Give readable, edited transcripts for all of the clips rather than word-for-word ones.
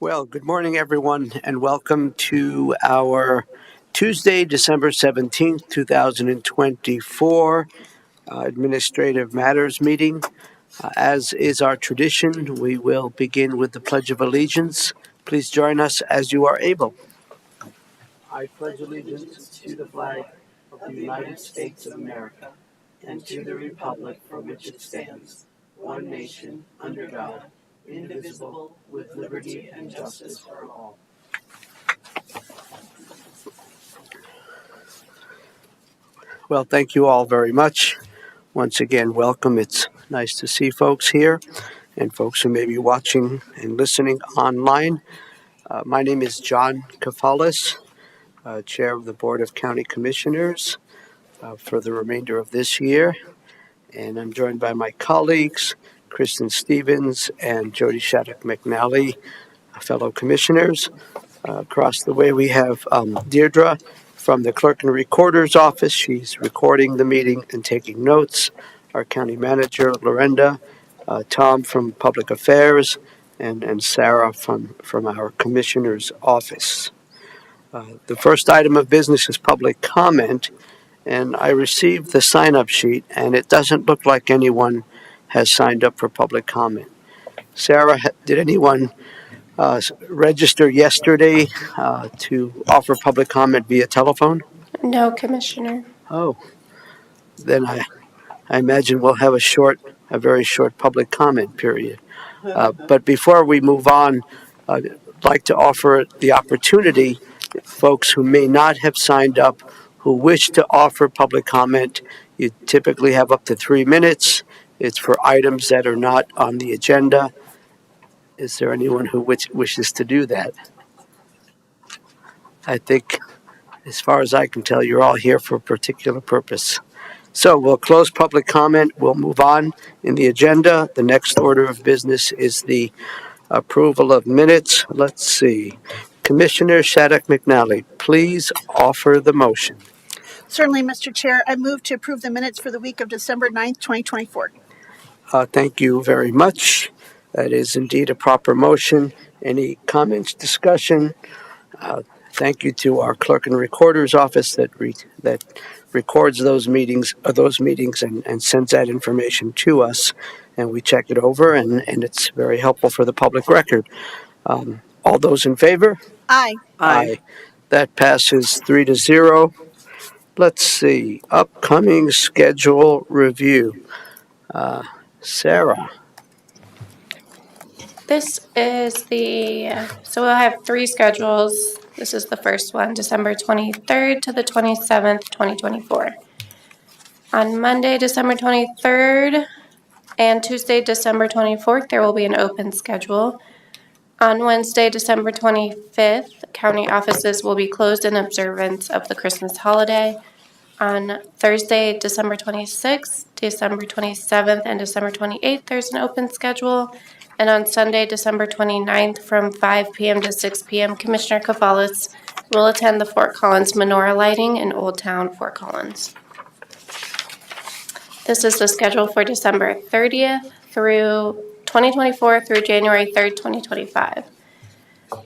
Well, good morning, everyone, and welcome to our Tuesday, December 17th, 2024 Administrative Matters meeting. As is our tradition, we will begin with the Pledge of Allegiance. Please join us as you are able. I pledge allegiance to the flag of the United States of America and to the republic for which it stands, one nation, under God, indivisible, with liberty and justice for all. Well, thank you all very much. Once again, welcome. It's nice to see folks here and folks who may be watching and listening online. My name is John Kafalis, Chair of the Board of County Commissioners for the remainder of this year. And I'm joined by my colleagues, Kristen Stevens and Jody Shattuck McNally, fellow commissioners. Across the way, we have Deirdre from the Clerk and Recorder's Office. She's recording the meeting and taking notes. Our County Manager, Lorenda, Tom from Public Affairs, and Sarah from our Commissioner's Office. The first item of business is public comment, and I received the sign-up sheet, and it doesn't look like anyone has signed up for public comment. Sarah, did anyone register yesterday to offer public comment via telephone? No, Commissioner. Oh, then I imagine we'll have a very short public comment period. But before we move on, I'd like to offer the opportunity, folks who may not have signed up, who wish to offer public comment. You typically have up to 3 minutes. It's for items that are not on the agenda. Is there anyone who wishes to do that? I think, as far as I can tell, you're all here for a particular purpose. So we'll close public comment. We'll move on in the agenda. The next order of business is the approval of minutes. Let's see. Commissioner Shattuck McNally, please offer the motion. Certainly, Mr. Chair. I move to approve the minutes for the week of December 9th, 2024. Thank you very much. That is indeed a proper motion. Any comments, discussion? Thank you to our Clerk and Recorder's Office that records those meetings and sends that information to us, and we check it over, and it's very helpful for the public record. All those in favor? Aye. Aye. That passes 3-0. Let's see. Upcoming schedule review. Sarah. This is so we'll have 3 schedules. This is the first one, December 23rd to the 27th, 2024. On Monday, December 23rd and Tuesday, December 24th, there will be an open schedule. On Wednesday, December 25th, county offices will be closed in observance of the Christmas holiday. On Thursday, December 26th, December 27th, and December 28th, there's an open schedule. And on Sunday, December 29th, from 5 p.m. to 6 p.m., Commissioner Kafalis will attend the Fort Collins menorah lighting in Old Town, Fort Collins. This is the schedule for December 30th through 2024 through January 3rd, 2025.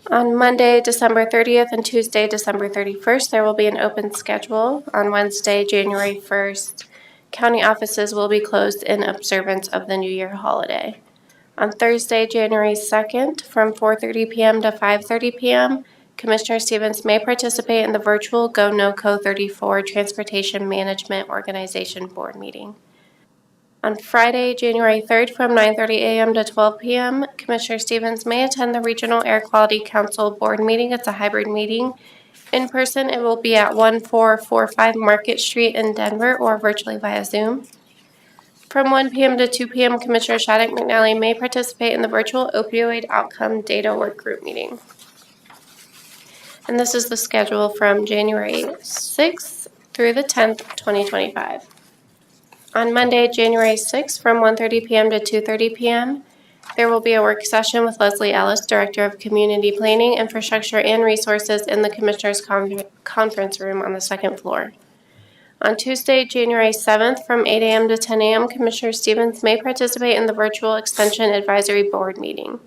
On Monday, December 30th and Tuesday, December 31st, there will be an open schedule. On Wednesday, January 1st, county offices will be closed in observance of the New Year holiday. On Thursday, January 2nd, from 4:30 p.m. to 5:30 p.m., Commissioner Stevens may participate in the virtual Go NoCo 34 Transportation Management Organization Board meeting. On Friday, January 3rd, from 9:30 a.m. to 12 p.m., Commissioner Stevens may attend the Regional Air Quality Council Board meeting. It's a hybrid meeting. In person, it will be at 1445 Market Street in Denver or virtually via Zoom. From 1 p.m. to 2 p.m., Commissioner Shattuck McNally may participate in the virtual opioid outcome data work group meeting. And this is the schedule from January 6th through the 10th, 2025. On Monday, January 6th, from 1:30 p.m. to 2:30 p.m., there will be a work session with Leslie Ellis, Director of Community Planning, Infrastructure, and Resources in the Commissioner's Conference Room on the second floor. On Tuesday, January 7th, from 8 a.m. to 10 a.m., Commissioner Stevens may participate in the virtual Extension Advisory Board meeting.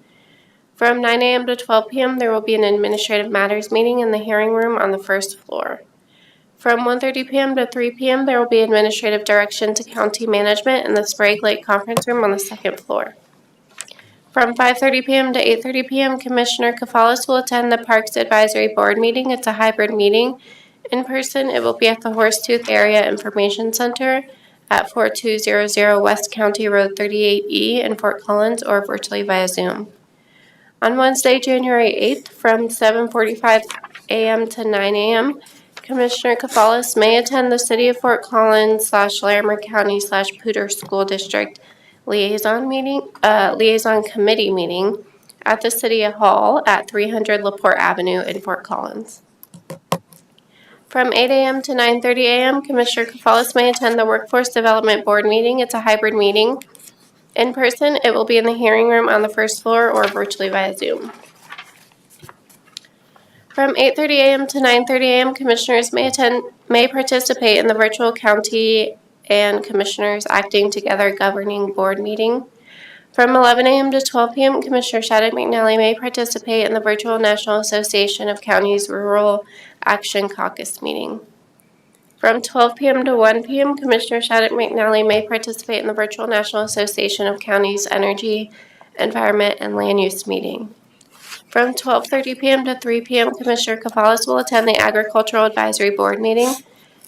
From 9 a.m. to 12 p.m., there will be an administrative matters meeting in the hearing room on the first floor. From 1:30 p.m. to 3 p.m., there will be administrative direction to county management in the Sprague Lake Conference Room on the second floor. From 5:30 p.m. to 8:30 p.m., Commissioner Kafalis will attend the Parks Advisory Board meeting. It's a hybrid meeting. In person, it will be at the Horsetooth Area Information Center at 4200 West County Road 38E in Fort Collins, or virtually via Zoom. On Wednesday, January 8th, from 7:45 a.m. to 9 a.m., Commissioner Kafalis may attend the City of Fort Collins / Larimer County / Poudre School District liaison committee meeting at the City Hall at 300 LaPorte Avenue in Fort Collins. From 8 a.m. to 9:30 a.m., Commissioner Kafalis may attend the Workforce Development Board meeting. It's a hybrid meeting. In person, it will be in the hearing room on the first floor or virtually via Zoom. From 8:30 a.m. to 9:30 a.m., commissioners may participate in the virtual county and commissioners acting together governing board meeting. From 11 a.m. to 12 p.m., Commissioner Shattuck McNally may participate in the virtual National Association of Counties Rural Action Caucus meeting. From 12 p.m. to 1 p.m., Commissioner Shattuck McNally may participate in the virtual National Association of Counties Energy, Environment, and Land Use meeting. From 12:30 p.m. to 3 p.m., Commissioner Kafalis will attend the Agricultural Advisory Board meeting.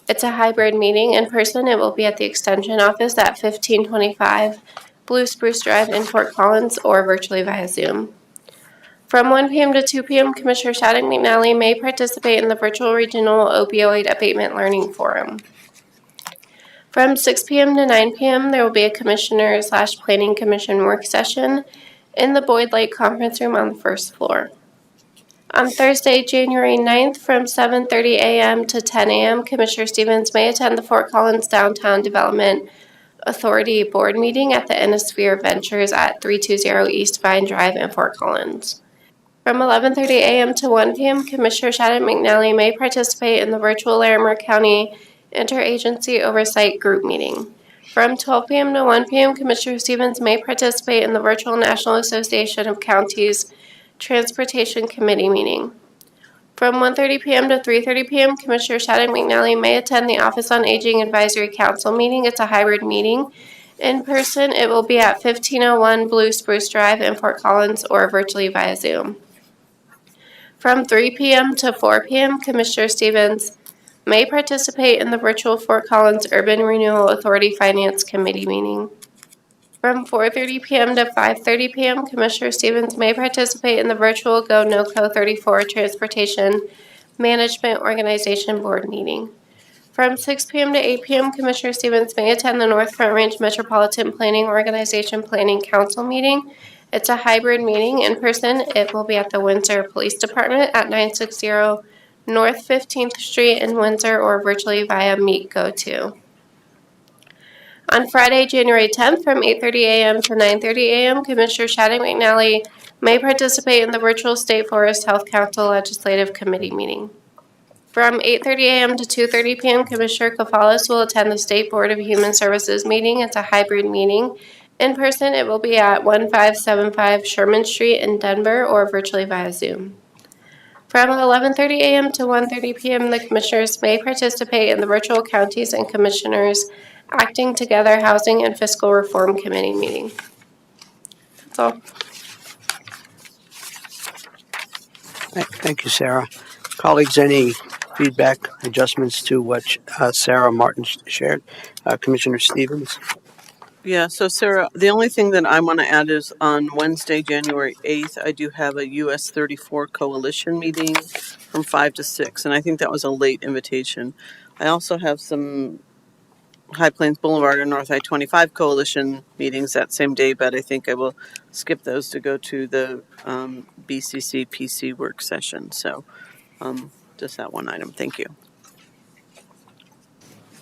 It's a hybrid meeting. In person, it will be at the Extension Office at 1525 Blue Spruce Drive in Fort Collins, or virtually via Zoom. From 1 p.m. to 2 p.m., Commissioner Shattuck McNally may participate in the virtual Regional Opioid Abatement Learning Forum. From 6 p.m. to 9 p.m., there will be a Commissioner / Planning Commission work session in the Boyd Lake Conference Room on the first floor. On Thursday, January 9th, from 7:30 a.m. to 10 a.m., Commissioner Stevens may attend the Fort Collins Downtown Development Authority Board meeting at the Innisphere Ventures at 320 East Vine Drive in Fort Collins. From 11:30 a.m. to 1 p.m., Commissioner Shattuck McNally may participate in the virtual Larimer County Interagency Oversight Group meeting. From 12 p.m. to 1 p.m., Commissioner Stevens may participate in the virtual National Association of Counties Transportation Committee meeting. From 1:30 p.m. to 3:30 p.m., Commissioner Shattuck McNally may attend the Office on Aging Advisory Council meeting. It's a hybrid meeting. In person, it will be at 1501 Blue Spruce Drive in Fort Collins, or virtually via Zoom. From 3 p.m. to 4 p.m., Commissioner Stevens may participate in the virtual Fort Collins Urban Renewal Authority Finance Committee meeting. From 4:30 p.m. to 5:30 p.m., Commissioner Stevens may participate in the virtual Go NoCo 34 Transportation Management Organization Board meeting. From 6 p.m. to 8 p.m., Commissioner Stevens may attend the North Front Range Metropolitan Planning Organization Planning Council meeting. It's a hybrid meeting. In person, it will be at the Windsor Police Department at 960 North 15th Street in Windsor, or virtually via Meet Go2. On Friday, January 10th, from 8:30 a.m. to 9:30 a.m., Commissioner Shattuck McNally may participate in the virtual State Forest Health Council Legislative Committee meeting. From 8:30 a.m. to 2:30 p.m., Commissioner Kafalis will attend the State Board of Human Services meeting. It's a hybrid meeting. In person, it will be at 1575 Sherman Street in Denver, or virtually via Zoom. From 11:30 a.m. to 1:30 p.m., the Commissioners may participate in the virtual Counties and Commissioners Acting Together Housing and Fiscal Reform Committee meeting. That's all. Thank you, Sarah. Colleagues, any feedback, adjustments to what Sarah Martin shared? Commissioner Stevens? Yeah, so Sarah, the only thing that I want to add is on Wednesday, January 8th, I do have a US 34 coalition meeting from 5 to 6, and I think that was a late invitation. I also have some High Plains Boulevard and North I-25 coalition meetings that same day, but I think I will skip those to go to the BCC PC work session. So just that one item. Thank you.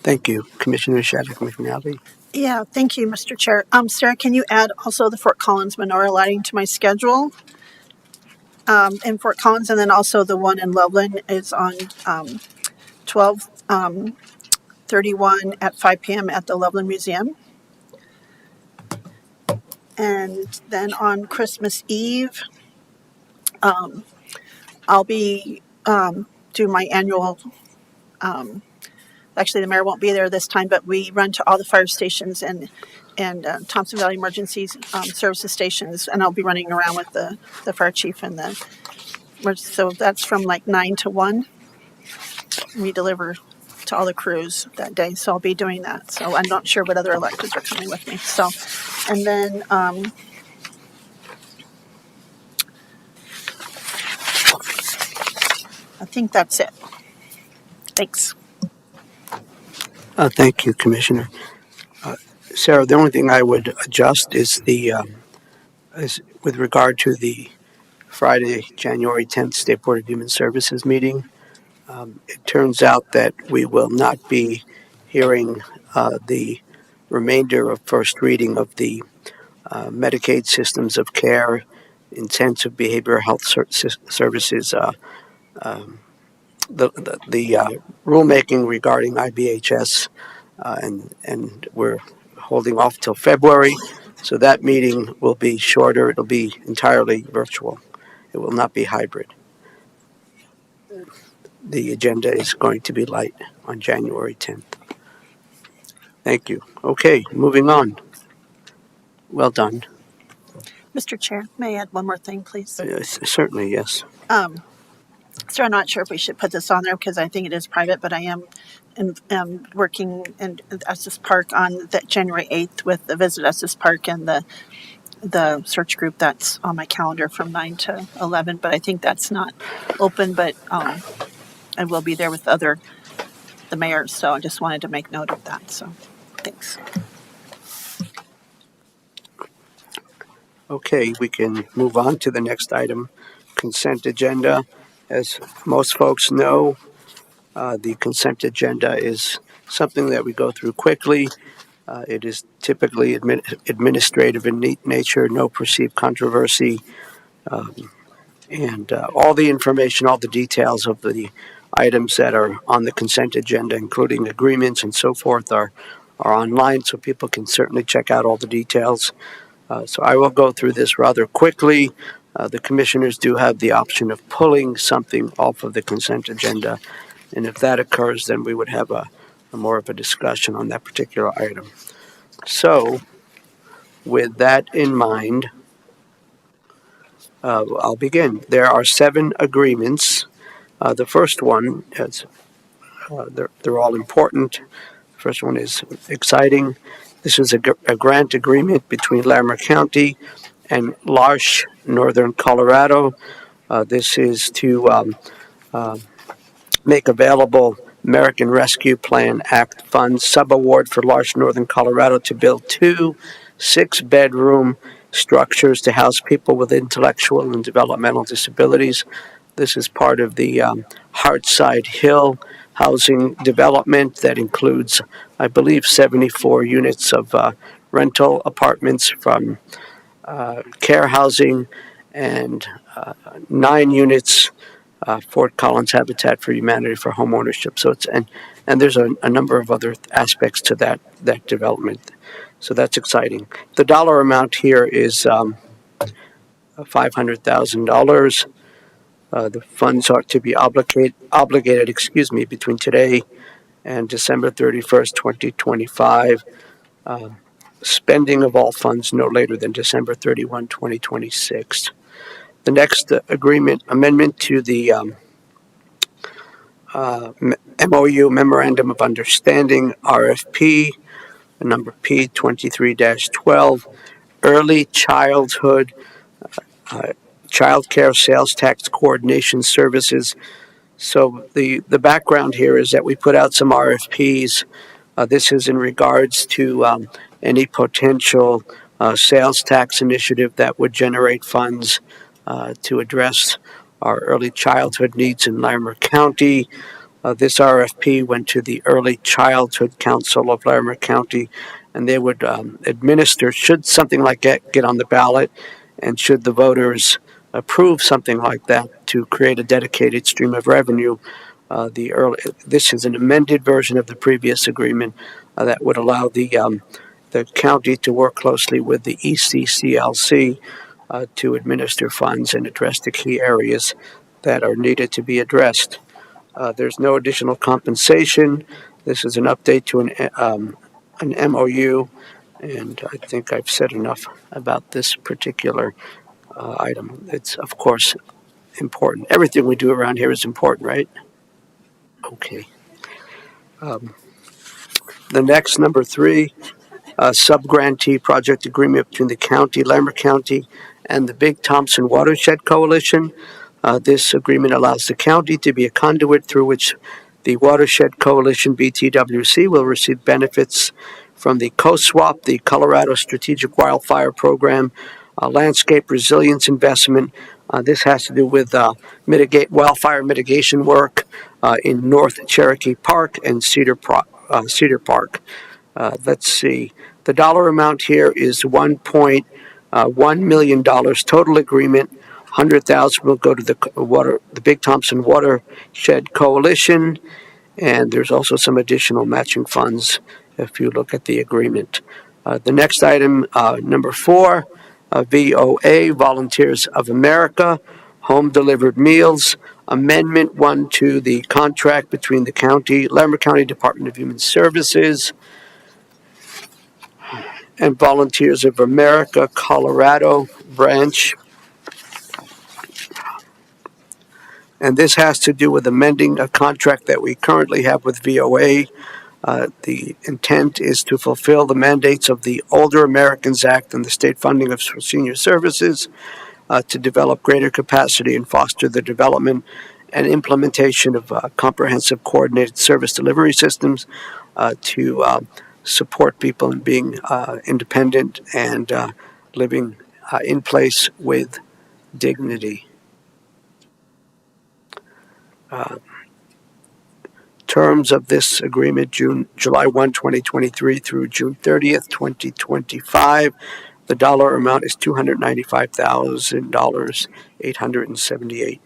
Thank you. Commissioner Shattuck McNally? Yeah, thank you, Mr. Chair. Sarah, can you add also the Fort Collins menorah lighting to my schedule? In Fort Collins, and then also the one in Loveland is on 12/31 at 5 p.m. at the Loveland Museum. And then on Christmas Eve, I'll be do my annual. Actually, the mayor won't be there this time, but we run to all the fire stations and Thompson Valley Emergency Services stations, and I'll be running around with the fire chief and so that's from like 9 to 1. We deliver to all the crews that day, so I'll be doing that. So I'm not sure what other electeds are coming with me. So, and then I think that's it. Thanks. Thank you, Commissioner. Sarah, the only thing I would adjust is is with regard to the Friday, January 10th State Board of Human Services meeting. It turns out that we will not be hearing the remainder of first reading of the Medicaid Systems of Care Intensive Behavioral Health Services, the rulemaking regarding IBHS, and we're holding off till February. So that meeting will be shorter. It'll be entirely virtual. It will not be hybrid. The agenda is going to be light on January 10th. Thank you. Okay, moving on. Well done. Mr. Chair, may I add one more thing, please? Certainly, yes. So I'm not sure if we should put this on there because I think it is private, but I am working in Estes Park on the January 8th with the Visit Estes Park and the search group that's on my calendar from 9 to 11, but I think that's not open, but I will be there with the mayors, so I just wanted to make note of that, so thanks. Okay, we can move on to the next item, consent agenda. As most folks know, the consent agenda is something that we go through quickly. It is typically administrative in nature, no perceived controversy, and all the information, all the details of the items that are on the consent agenda, including agreements and so forth, are online, so people can certainly check out all the details. So I will go through this rather quickly. The commissioners do have the option of pulling something off of the consent agenda, and if that occurs, then we would have a more of a discussion on that particular item. So, with that in mind, I'll begin. There are 7 agreements. The first one is they're all important. The first one is exciting. This is a grant agreement between Larimer County and L'Arche, Northern Colorado. This is to make available American Rescue Plan Act funds subaward for L'Arche, Northern Colorado to build 2 6-bedroom structures to house people with intellectual and developmental disabilities. This is part of the Hartside Hill housing development that includes, I believe, 74 units of rental apartments from care housing and 9 units Fort Collins Habitat for Humanity for home ownership. So and there's a number of other aspects to that development. So that's exciting. The dollar amount here is $500,000. The funds are to be obligated, between today and December 31st, 2025. Spending of all funds no later than December 31, 2026. The next amendment to the MOU, Memorandum of Understanding, RFP, number P23-12, Early Childhood Child Care Sales Tax Coordination Services. So the background here is that we put out some RFPs. This is in regards to any potential sales tax initiative that would generate funds to address our early childhood needs in Larimer County. This RFP went to the Early Childhood Council of Larimer County, and they would administer, should something like that get on the ballot, and should the voters approve something like that to create a dedicated stream of revenue. This is an amended version of the previous agreement that would allow the county to work closely with the ECCLC to administer funds and address the key areas that are needed to be addressed. There's no additional compensation. This is an update to an MOU, and I think I've said enough about this particular item. It's, of course, important. Everything we do around here is important, right? Okay. The next, number 3, sub-grantee project agreement between the county, Larimer County, and the Big Thompson Watershed Coalition. This agreement allows the county to be a conduit through which the Watershed Coalition, BTWC, will receive benefits from the COSWAP, the Colorado Strategic Wildfire Program, landscape resilience investment. This has to do with wildfire mitigation work in North Cherokee Park and Cedar Park. Let's see. The dollar amount here is $1.1 million total agreement. $100,000 will go to the Big Thompson Watershed Coalition, and there's also some additional matching funds if you look at the agreement. The next item, number 4, VOA, Volunteers of America, home delivered meals, Amendment 1 to the contract between the county, Larimer County Department of Human Services, and Volunteers of America, Colorado branch. And this has to do with amending a contract that we currently have with VOA. The intent is to fulfill the mandates of the Older Americans Act and the state funding of senior services to develop greater capacity and foster the development and implementation of comprehensive coordinated service delivery systems to support people in being independent and living in place with dignity. Terms of this agreement, July 1, 2023 through June 30th, 2025. The dollar amount is $295,878.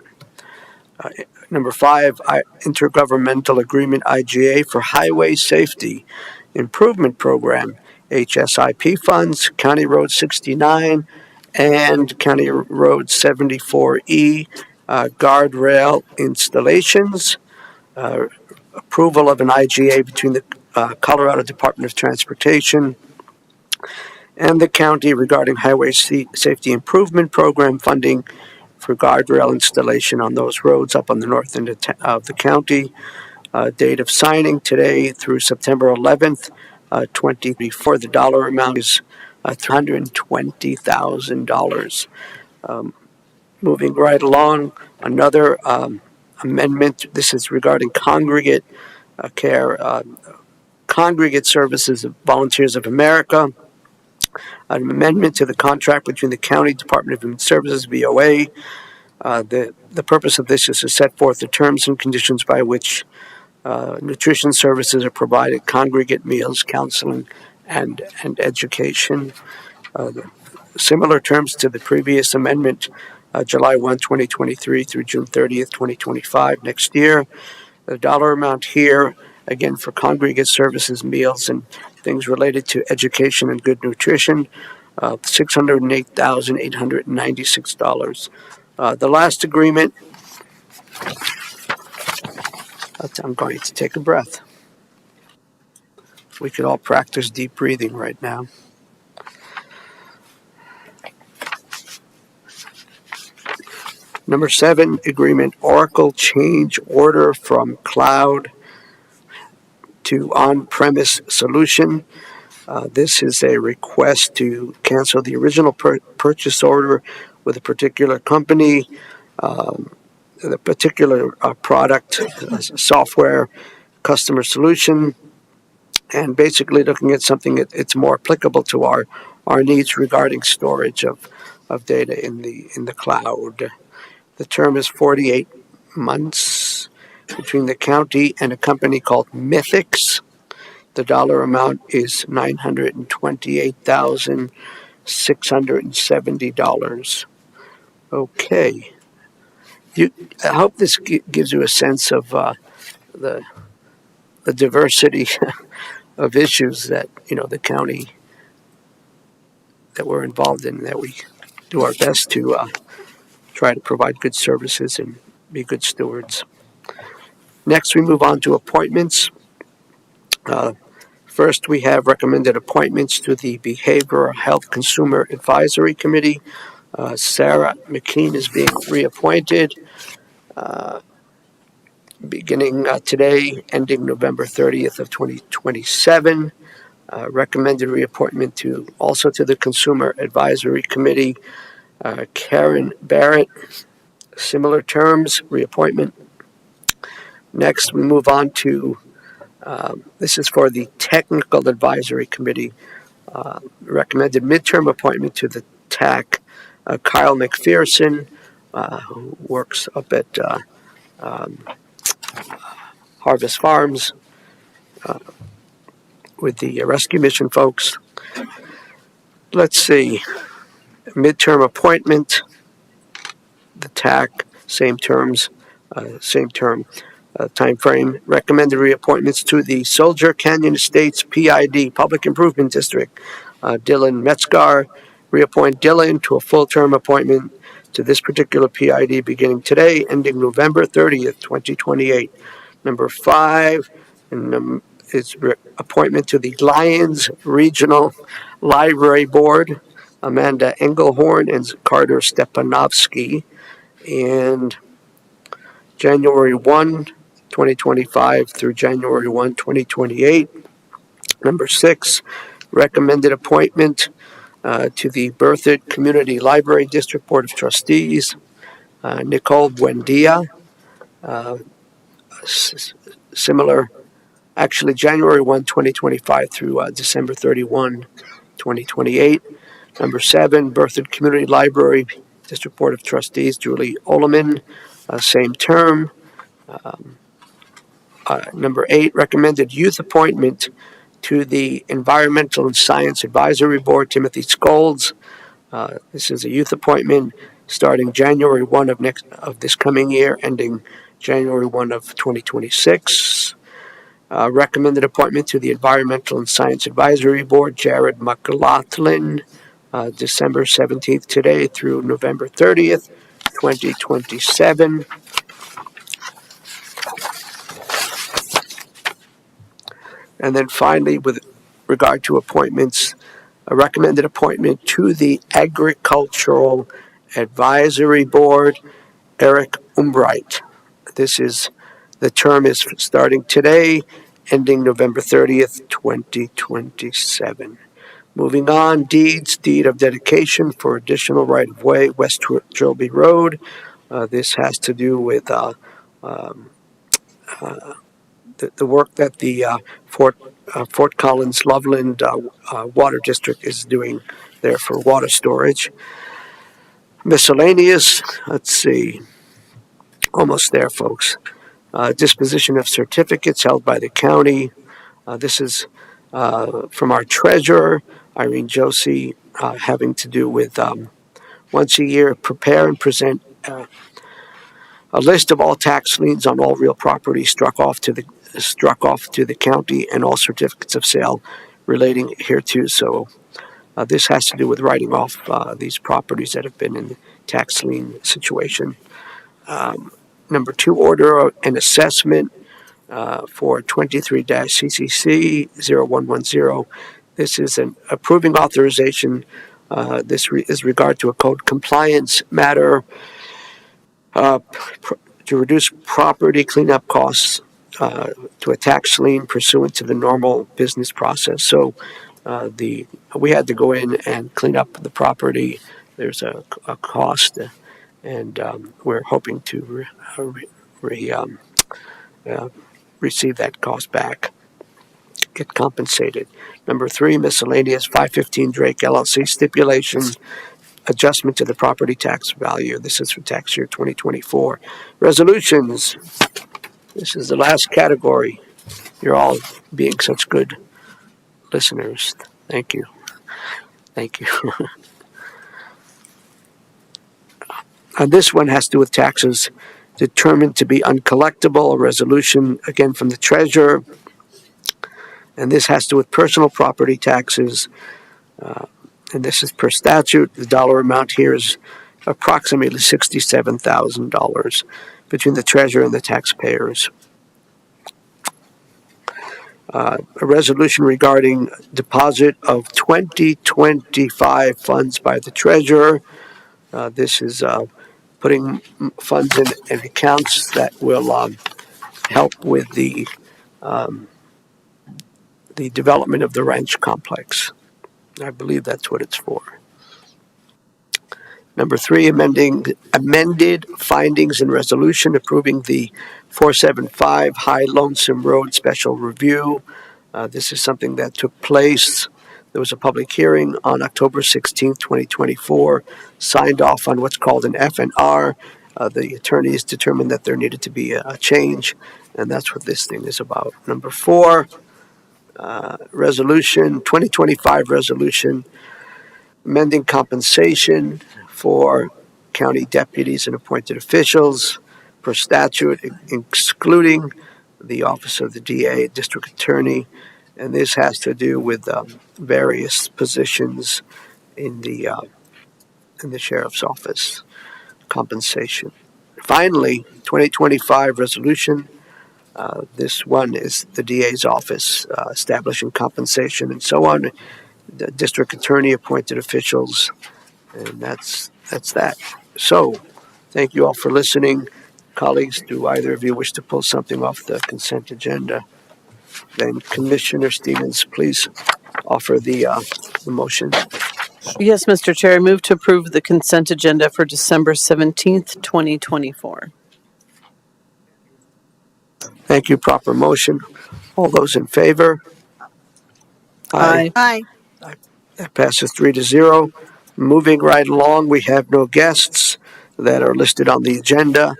Number 5, Intergovernmental Agreement, IGA, for Highway Safety Improvement Program, HSIP funds, County Road 69 and County Road 74E, guardrail installations, approval of an IGA between the Colorado Department of Transportation and the county regarding highway safety improvement program funding for guardrail installation on those roads up on the north end of the county. Date of signing today through September 11th, 2024. The dollar amount is $320,000. Moving right along, another amendment. This is regarding congregate care, congregate services of Volunteers of America. An amendment to the contract between the County Department of Human Services, VOA. The purpose of this is to set forth the terms and conditions by which nutrition services are provided, congregate meals, counseling, and education. Similar terms to the previous amendment, July 1, 2023 through June 30th, 2025, next year. The dollar amount here, again, for congregate services, meals, and things related to education and good nutrition, $608,896. The last agreement, I'm going to take a breath. We could all practice deep breathing right now. Number 7, agreement, Oracle change order from cloud to on-premise solution. This is a request to cancel the original purchase order with a particular company, the particular product, software, customer solution, and basically looking at something that's more applicable to our needs regarding storage of data in the cloud. The term is 48 months between the county and a company called Mythix. The dollar amount is $928,670. Okay. I hope this gives you a sense of the diversity of issues that the county that we're involved in, that we do our best to try to provide good services and be good stewards. Next, we move on to appointments. First, we have recommended appointments to the Behavioral Health Consumer Advisory Committee. Sarah McKean is being reappointed beginning today, ending November 30th of 2027. Recommended reappointment also to the Consumer Advisory Committee. Karen Barrett, similar terms, reappointment. Next, we move on to, this is for the Technical Advisory Committee. Recommended midterm appointment to the TAC, Kyle McPherson, who works up at Harvest Farms with the rescue mission folks. Let's see, midterm appointment, the TAC, same terms, same term. Time frame. Recommended reappointments to the Soldier Canyon Estates PID Public Improvement District. Dylan Metzgar, reappoint Dylan to a full-term appointment to this particular PID beginning today, ending November 30th, 2028. Number 5 is appointment to the Lions Regional Library Board. Amanda Engelhorn and Carter Stepanovsky. And January 1, 2025 through January 1, 2028. Number 6, recommended appointment to the Berthoud Community Library District Board of Trustees. Nicole Buendia, similar, actually January 1, 2025 through December 31, 2028. Number 7, Berthoud Community Library District Board of Trustees, Julie Oleman, same term. Number 8, recommended youth appointment to the Environmental and Science Advisory Board, Timothy Scholes. This is a youth appointment starting January 1 of this coming year, ending January 1 of 2026. Recommended appointment to the Environmental and Science Advisory Board, Jared McLaughlin, December 17th today through November 30th, 2027. And then finally, with regard to appointments, a recommended appointment to the Agricultural Advisory Board, Eric Umbright. The term is starting today, ending November 30th, 2027. Moving on, deed of dedication for additional right-of-way, West Trilby Road. This has to do with the work that the Fort Collins Loveland Water District is doing there for water storage. Miscellaneous, let's see, almost there, folks. Disposition of certificates held by the county. This is from our treasurer, Irene Josie, having to do with once a year prepare and present a list of all tax liens on all real property struck off to the county and all certificates of sale relating hereto. So this has to do with writing off these properties that have been in the tax lien situation. Number 2, order an assessment for 23-CCC 0110. This is an approving authorization. This is regard to a code compliance matter to reduce property cleanup costs to a tax lien pursuant to the normal business process. So we had to go in and clean up the property. There's a cost, and we're hoping to receive that cost back, get compensated. Number 3, miscellaneous 515 Drake LLC stipulation adjustment to the property tax value. This is for tax year 2024. Resolutions. This is the last category. You're all being such good listeners. Thank you. Thank you. And this one has to do with taxes determined to be uncollectible, a resolution, again, from the treasurer. And this has to do with personal property taxes. and this is per statute. The dollar amount here is approximately $67,000 between the treasurer and the taxpayers. A resolution regarding deposit of 2025 funds by the treasurer. This is putting funds in accounts that will help with the development of the ranch complex. I believe that's what it's for. Number 3, amended findings and resolution approving the 475 High Lonesome Road special review. This is something that took place. There was a public hearing on October 16, 2024, signed off on what's called an F&R. The attorneys determined that there needed to be a change, and that's what this thing is about. Number 4, resolution, 2025 resolution, amending compensation for county deputies and appointed officials per statute, excluding the office of the DA, district attorney, and this has to do with various positions in the sheriff's office compensation. Finally, 2025 resolution. This one is the DA's office establishing compensation and so on. The district attorney, appointed officials, and that's that. So, thank you all for listening. Colleagues, do either of you wish to pull something off the consent agenda? Then Commissioner Stevens, please offer the motion. Yes, Mr. Chair, I move to approve the consent agenda for December 17th, 2024. Thank you. Proper motion. All those in favor? Aye. Aye. That passes 3-0. Moving right along, we have no guests that are listed on the agenda.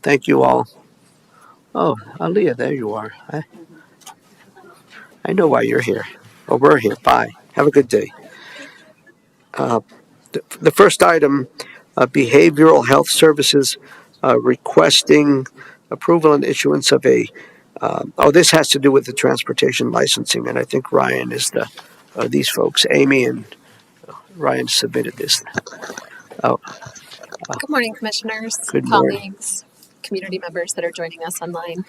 Thank you all. Oh, Aaliyah, there you are. I know why you're here. Oh, we're here. Bye. Have a good day. The first item, Behavioral Health Services requesting approval and issuance of this has to do with the transportation licensing, and I think Ryan is these folks. Amy and Ryan submitted this. Good morning, commissioners, Good morning. colleagues, community members that are joining us online.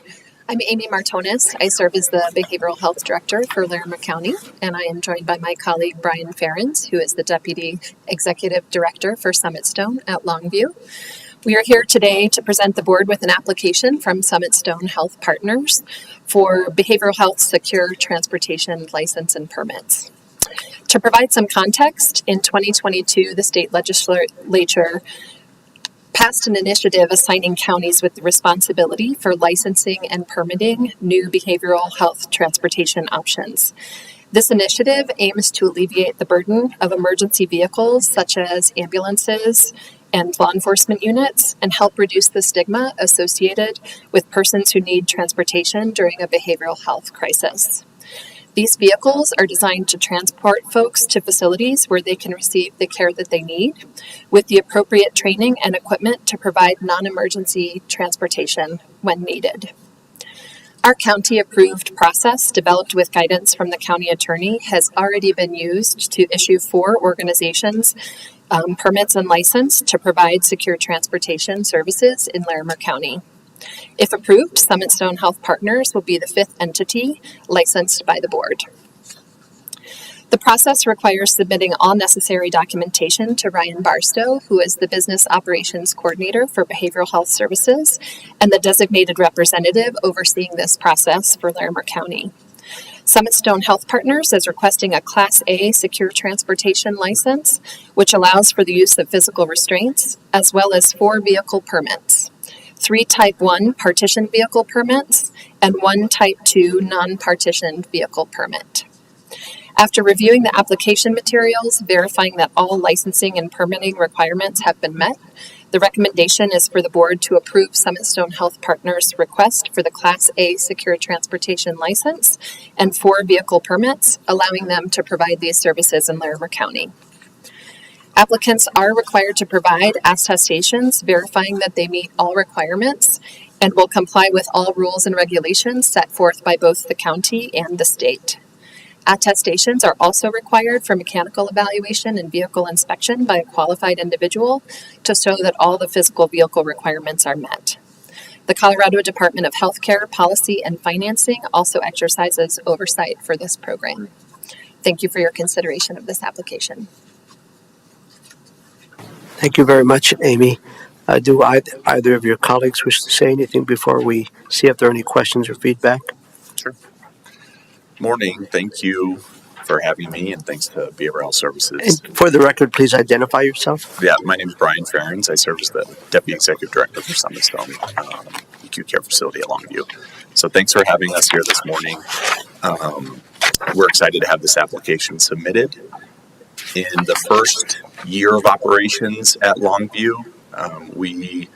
I'm Amy Martonis. I serve as the Behavioral Health Director for Larimer County, and I am joined by my colleague Brian Ferens, who is the Deputy Executive Director for Summit Stone at Longview. We are here today to present the board with an application from Summit Stone Health Partners for behavioral health secure transportation license and permits. To provide some context, in 2022, the state legislature passed an initiative assigning counties with the responsibility for licensing and permitting new behavioral health transportation options. This initiative aims to alleviate the burden of emergency vehicles such as ambulances and law enforcement units and help reduce the stigma associated with persons who need transportation during a behavioral health crisis. These vehicles are designed to transport folks to facilities where they can receive the care that they need, with the appropriate training and equipment to provide non-emergency transportation when needed. Our county-approved process, developed with guidance from the county attorney, has already been used to issue 4 organizations permits and license to provide secure transportation services in Larimer County. If approved, Summit Stone Health Partners will be the 5th entity licensed by the board. The process requires submitting all necessary documentation to Ryan Barstow, who is the Business Operations Coordinator for Behavioral Health Services and the designated representative overseeing this process for Larimer County. Summit Stone Health Partners is requesting a Class A secure transportation license, which allows for the use of physical restraints, as well as 4 vehicle permits. 3 Type 1 partitioned vehicle permits, and 1 Type 2 non-partitioned vehicle permit. After reviewing the application materials, verifying that all licensing and permitting requirements have been met, the recommendation is for the board to approve Summit Stone Health Partners' request for the Class A secure transportation license and 4 vehicle permits, allowing them to provide these services in Larimer County. Applicants are required to provide attestations verifying that they meet all requirements and will comply with all rules and regulations set forth by both the county and the state. Attestations are also required for mechanical evaluation and vehicle inspection by a qualified individual to show that all the physical vehicle requirements are met. The Colorado Department of Healthcare Policy and Financing also exercises oversight for this program. Thank you for your consideration of this application. Thank you very much, Amy. Do either of your colleagues wish to say anything before we see if there are any questions or feedback? Sure. Morning. Thank you for having me, and thanks to Behavioral Services. And for the record, please identify yourself. Yeah, my name is Brian Ferrens. I serve as the Deputy Executive Director for Summit Stone Acute Care Facility at Longview. So thanks for having us here this morning. We're excited to have this application submitted. In the first year of operations at Longview, we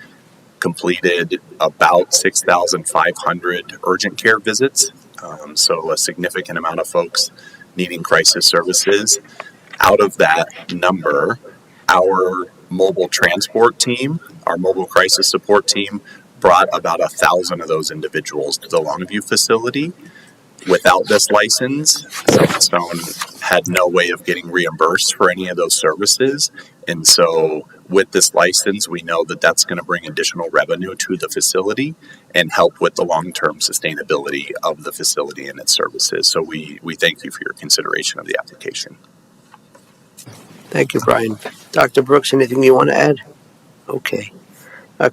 completed about 6,500 urgent care visits. So a significant amount of folks needing crisis services. Out of that number, our mobile transport team, our mobile crisis support team, brought about 1,000 of those individuals to the Longview facility. Without this license, Stone had no way of getting reimbursed for any of those services. And so with this license, we know that that's going to bring additional revenue to the facility and help with the long-term sustainability of the facility and its services. So we thank you for your consideration of the application. Thank you, Brian. Dr. Brooks, anything you want to add? Okay.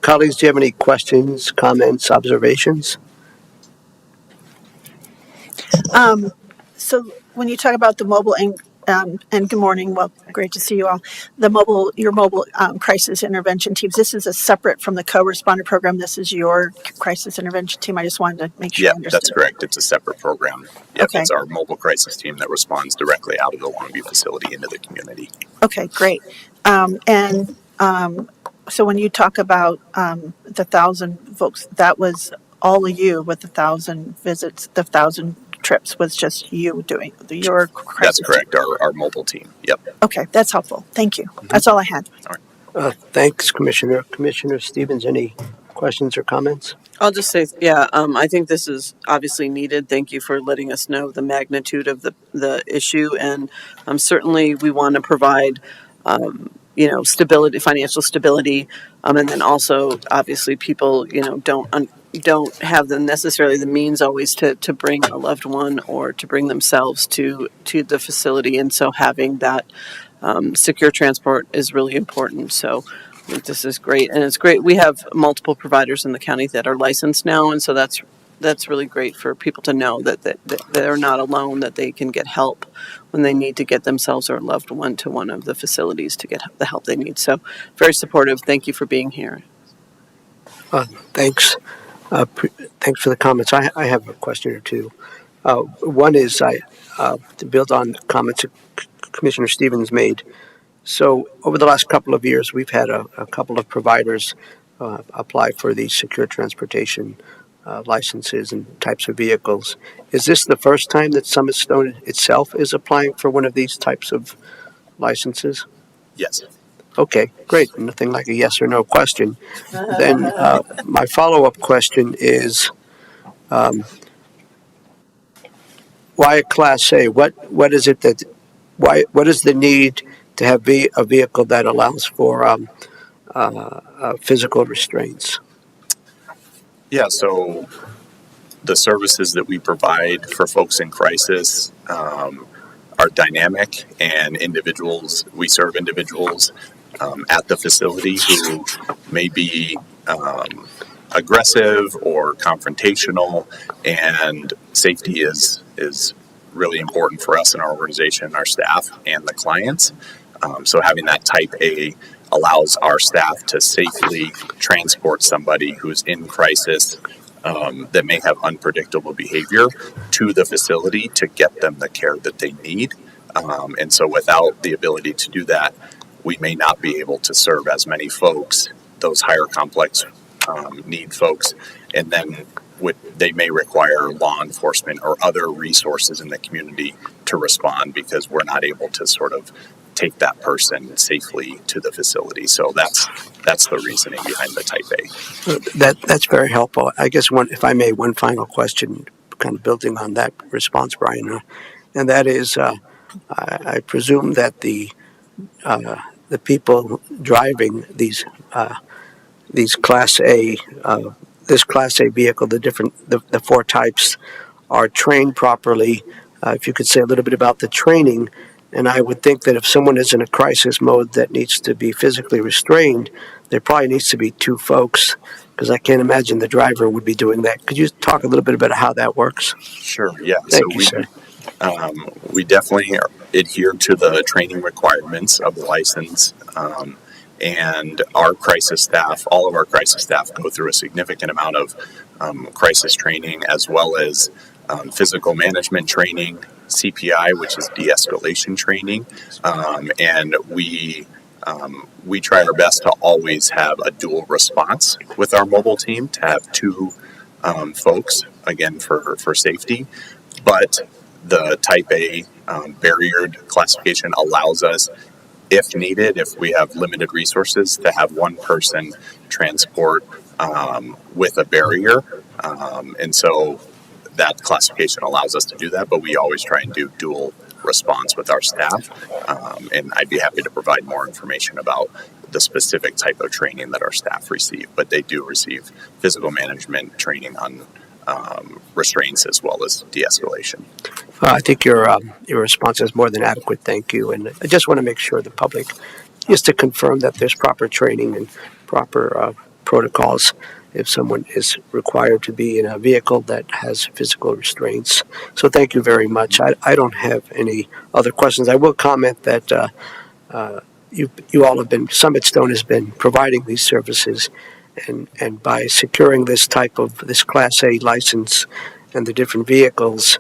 Colleagues, do you have any questions, comments, observations? So when you talk about the mobile and good morning, well, great to see you all. Your mobile crisis intervention teams. This is a separate from the co-responder program. This is your crisis intervention team. I just wanted to make sure. Yeah, I understood. that's correct. It's a separate program. Yep, Okay. It's our mobile crisis team that responds directly out of the Longview facility into the community. Okay, great. So when you talk about the 1,000 folks, that was all of you with the 1,000 visits, the 1,000 trips was just you doing your crisis. That's correct. Our mobile team. Yep. Okay, that's helpful. Thank you. That's all I had. Thanks, Commissioner. Commissioner Stevens, any questions or comments? I'll just say, I think this is obviously needed. Thank you for letting us know the magnitude of the issue, and certainly we want to provide, stability, financial stability, and then also obviously people, don't have necessarily the means always to bring a loved one or to bring themselves to the facility, and so having that secure transport is really important. So I think this is great, and it's great. We have multiple providers in the county that are licensed now, and so that's really great for people to know that they're not alone, that they can get help when they need to get themselves or a loved one to one of the facilities to get the help they need. So very supportive. Thank you for being here. Thanks. Thanks for the comments. I have a question or two. One is to build on the comments Commissioner Stevens made. So over the last couple of years, we've had a couple of providers apply for these secure transportation licenses and types of vehicles. Is this the first time that Summit Stone itself is applying for one of these types of licenses? Yes. Okay, great. Nothing like a yes or no question. Then my follow-up question is, why a Class A? What is it that? What is the need to have a vehicle that allows for physical restraints? Yeah. So the services that we provide for folks in crisis are dynamic, and we serve individuals at the facility who may be aggressive or confrontational, and safety is really important for us in our organization, our staff, and the clients. So having that Type A allows our staff to safely transport somebody who's in crisis that may have unpredictable behavior to the facility to get them the care that they need. And so without the ability to do that, we may not be able to serve as many folks, those higher complex need folks, and then they may require law enforcement or other resources in the community to respond because we're not able to sort of take that person safely to the facility. So that's the reasoning behind the Type A. That's very helpful. I guess if I may, one final question, kind of building on that response, Brian. and that is, I presume that the people driving these Class A, this Class A vehicle, the four types, are trained properly. If you could say a little bit about the training, and I would think that if someone is in a crisis mode that needs to be physically restrained, there probably needs to be two folks, because I can't imagine the driver would be doing that. Could you talk a little bit about how that works? Sure. Yeah. Thank you, sir. We definitely adhere to the training requirements of the license. And our crisis staff, all of our crisis staff, go through a significant amount of crisis training, as well as physical management training, CPI, which is de-escalation training, and we try our best to always have a dual response with our mobile team, to have two folks, again, for safety. But the Type A barriered classification allows us, if needed, if we have limited resources, to have one person transport with a barrier. And so that classification allows us to do that, but we always try and do dual response with our staff. And I'd be happy to provide more information about the specific type of training that our staff receive, but they do receive physical management training on restraints as well as de-escalation. I think your response is more than adequate. Thank you. And I just want to make sure the public, just to confirm that there's proper training and proper protocols if someone is required to be in a vehicle that has physical restraints. So thank you very much. I don't have any other questions. I will comment that you all have been, Summit Stone has been providing these services, and by securing this Class A license and the different vehicles,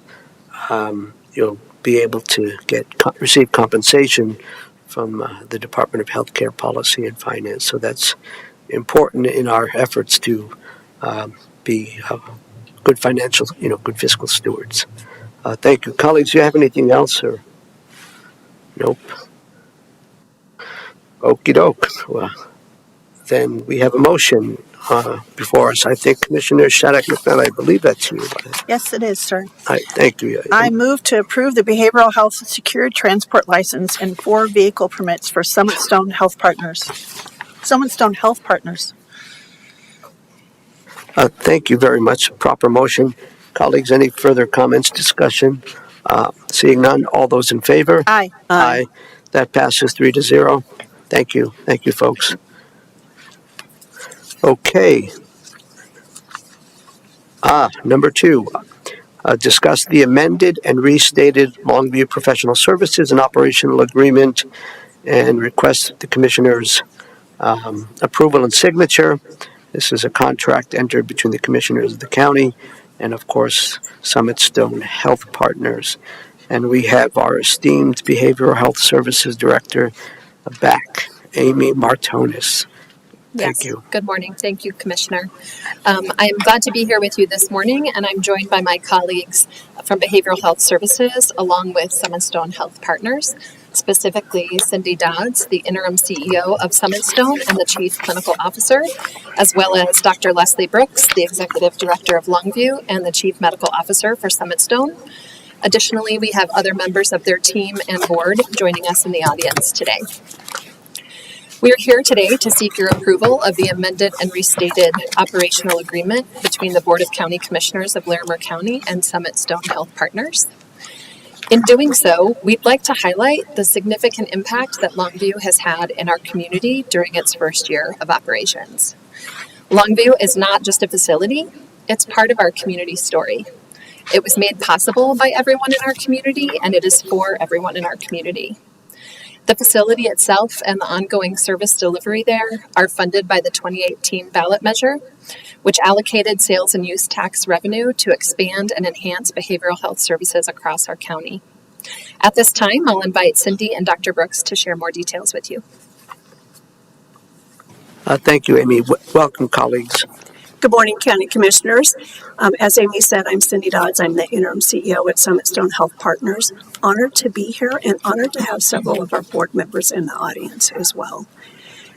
you'll be able to receive compensation from the Department of Healthcare Policy and Finance. So that's important in our efforts to be good financial, good fiscal stewards. Thank you. Colleagues, do you have anything else, or? Nope. Okie doke. Well, then we have a motion before us. I think Commissioner Shattuck, I believe that's you. Yes, it is, sir. Thank you. I move to approve the behavioral health secured transport license and 4 vehicle permits for Summit Stone Health Partners. Summit Stone Health Partners. Thank you very much. Proper motion. Colleagues, any further comments, discussion? Seeing none, all those in favor? Aye. Aye. That passes 3-0. Thank you. Thank you, folks. Okay. Number 2. Discuss the amended and restated Longview Professional Services and Operational Agreement and request the Commissioner's approval and signature. This is a contract entered between the Commissioners of the County and, of course, Summit Stone Health Partners. And we have our esteemed Behavioral Health Services Director back, Amy Martonis. Thank you. Good morning. Thank you, Commissioner. I am glad to be here with you this morning, and I'm joined by my colleagues from Behavioral Health Services, along with Summit Stone Health Partners, specifically Cindy Dodds, the interim CEO of Summit Stone and the Chief Clinical Officer, as well as Dr. Leslie Brooks, the Executive Director of Longview and the Chief Medical Officer for Summit Stone. Additionally, we have other members of their team and board joining us in the audience today. We are here today to seek your approval of the amended and restated operational agreement between the Board of County Commissioners of Larimer County and Summit Stone Health Partners. In doing so, we'd like to highlight the significant impact that Longview has had in our community during its first year of operations. Longview is not just a facility, it's part of our community story. It was made possible by everyone in our community, and it is for everyone in our community. The facility itself and the ongoing service delivery there are funded by the 2018 ballot measure, which allocated sales and use tax revenue to expand and enhance behavioral health services across our county. At this time, I'll invite Cindy and Dr. Brooks to share more details with you. Thank you, Amy. Welcome, colleagues. Good morning, County Commissioners. As Amy said, I'm Cindy Dodds. I'm the interim CEO at Summit Stone Health Partners. Honored to be here and honored to have several of our board members in the audience as well.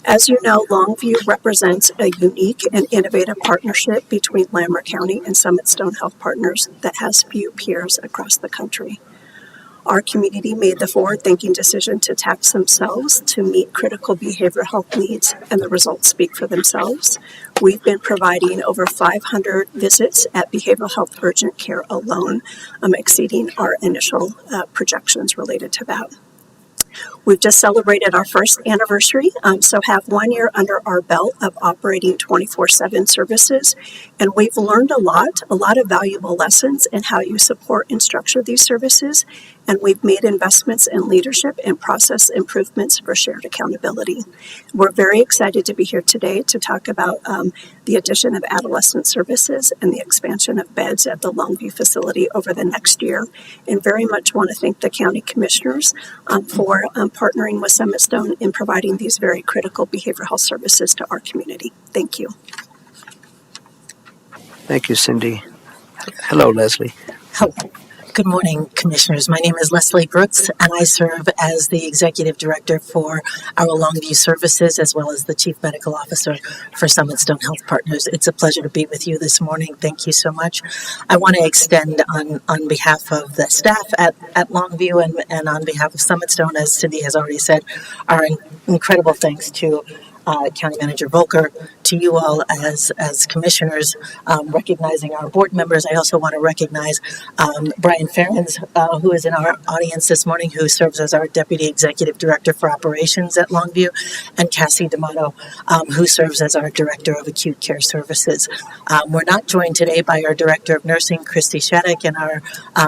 As you know, Longview represents a unique and innovative partnership between Larimer County and Summit Stone Health Partners that has few peers across the country. Our community made the forward-thinking decision to tax themselves to meet critical behavioral health needs, and the results speak for themselves. We've been providing over 500 visits at behavioral health urgent care alone, exceeding our initial projections related to that. We've just celebrated our first anniversary, so have 1 year under our belt of operating 24/7 services, and we've learned a lot of valuable lessons in how you support and structure these services, and we've made investments in leadership and process improvements for shared accountability. We're very excited to be here today to talk about the addition of adolescent services and the expansion of beds at the Longview facility over the next year, and very much want to thank the county commissioners for partnering with Summit Stone in providing these very critical behavioral health services to our community. Thank you. Thank you, Cindy. Hello, Leslie. Hello. Good morning, Commissioners. My name is Leslie Brooks, and I serve as the Executive Director for our Longview Services, as well as the Chief Medical Officer for Summit Stone Health Partners. It's a pleasure to be with you this morning. Thank you so much. I want to extend on behalf of the staff at Longview and on behalf of Summit Stone, as Cindy has already said, our incredible thanks to County Manager Volker, to you all as commissioners, recognizing our board members. I also want to recognize Brian Ferrens, who is in our audience this morning, who serves as our Deputy Executive Director for Operations at Longview, and Cassie D'Amato, who serves as our Director of Acute Care Services. We're not joined today by our Director of Nursing, Christy Shattuck, and our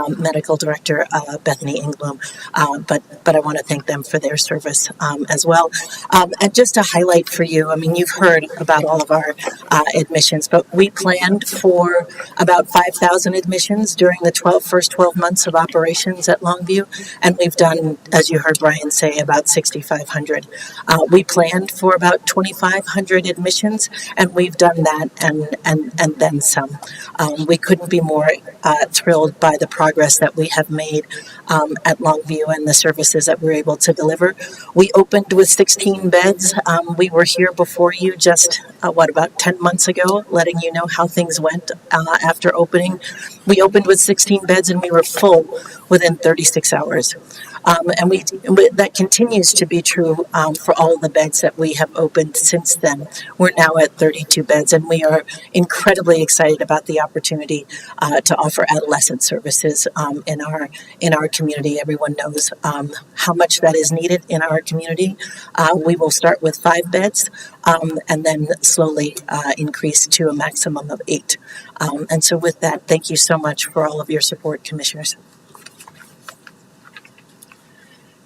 Medical Director, Bethany Ingblom, but I want to thank them for their service as well. And just to highlight for you, I mean, you've heard about all of our admissions, but we planned for about 5,000 admissions during the first 12 months of operations at Longview, and we've done, as you heard Brian say, about 6,500. We planned for about 2,500 admissions, and we've done that and then some. We couldn't be more thrilled by the progress that we have made at Longview and the services that we're able to deliver. We opened with 16 beds. We were here before you just, about 10 months ago, letting you know how things went after opening. We opened with 16 beds and we were full within 36 hours. And that continues to be true for all the beds that we have opened since then. We're now at 32 beds, and we are incredibly excited about the opportunity to offer adolescent services in our community. Everyone knows how much that is needed in our community. We will start with 5 beds and then slowly increase to a maximum of 8. And so with that, thank you so much for all of your support, Commissioners.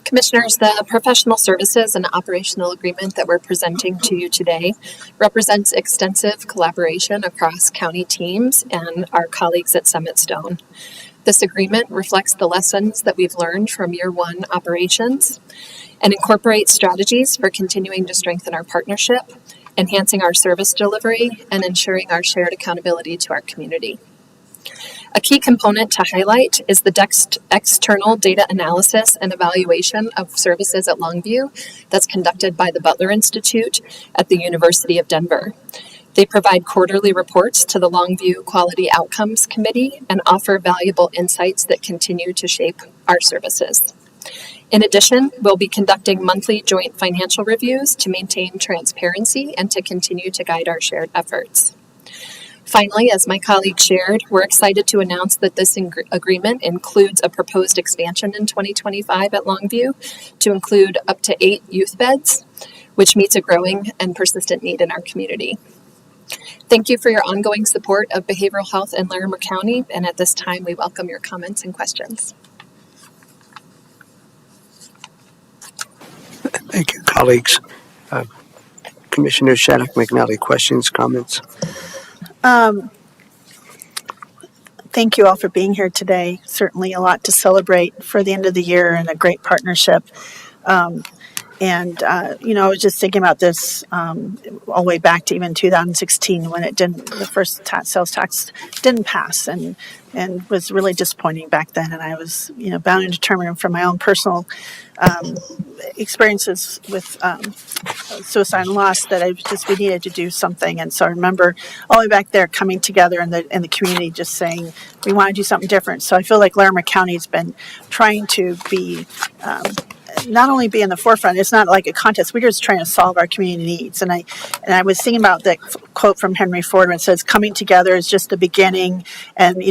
Commissioners, the professional services and operational agreement that we're presenting to you today represents extensive collaboration across county teams and our colleagues at Summit Stone. This agreement reflects the lessons that we've learned from year 1 operations and incorporates strategies for continuing to strengthen our partnership, enhancing our service delivery, and ensuring our shared accountability to our community. A key component to highlight is the external data analysis and evaluation of services at Longview that's conducted by the Butler Institute at the University of Denver. They provide quarterly reports to the Longview Quality Outcomes Committee and offer valuable insights that continue to shape our services. In addition, we'll be conducting monthly joint financial reviews to maintain transparency and to continue to guide our shared efforts. Finally, as my colleague shared, we're excited to announce that this agreement includes a proposed expansion in 2025 at Longview to include up to 8 youth beds, which meets a growing and persistent need in our community. Thank you for your ongoing support of behavioral health in Larimer County, and at this time, we welcome your comments and questions. Thank you, colleagues. Commissioner Shattuck McNally, questions, comments? Thank you all for being here today. Certainly a lot to celebrate for the end of the year and a great partnership. And, I was just thinking about this all the way back to even 2016 when the first sales tax didn't pass, and was really disappointing back then. And I was, bound and determined from my own personal experiences with suicide and loss that we needed to do something. And so I remember all the way back there coming together in the community, just saying we want to do something different. So I feel like Larimer County has been trying to be not only be in the forefront. It's not like a contest. We're just trying to solve our community needs. And I was thinking about that quote from Henry Ford when it says, "Coming together is just the beginning, and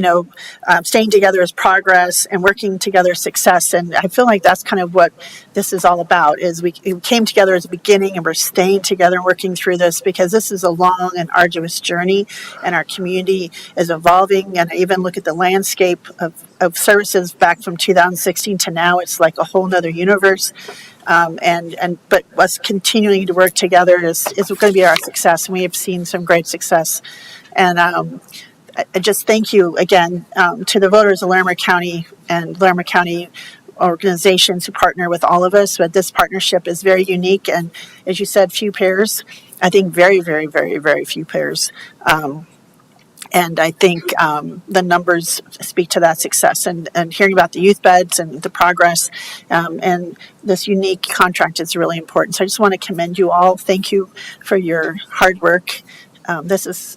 staying together is progress, and working together is success." And I feel like that's kind of what this is all about. Is we came together as a beginning, and we're staying together and working through this because this is a long and arduous journey, and our community is evolving. And I even look at the landscape of services back from 2016 to now. It's like a whole nother universe. But us continuing to work together is going to be our success. And we have seen some great success. And I just thank you again to the voters of Larimer County and Larimer County organizations who partner with all of us. But this partnership is very unique. And as you said, few pairs. I think very, very, very, very few pairs. And I think the numbers speak to that success. And hearing about the youth beds and the progress and this unique contract is really important. So I just want to commend you all. Thank you for your hard work. This is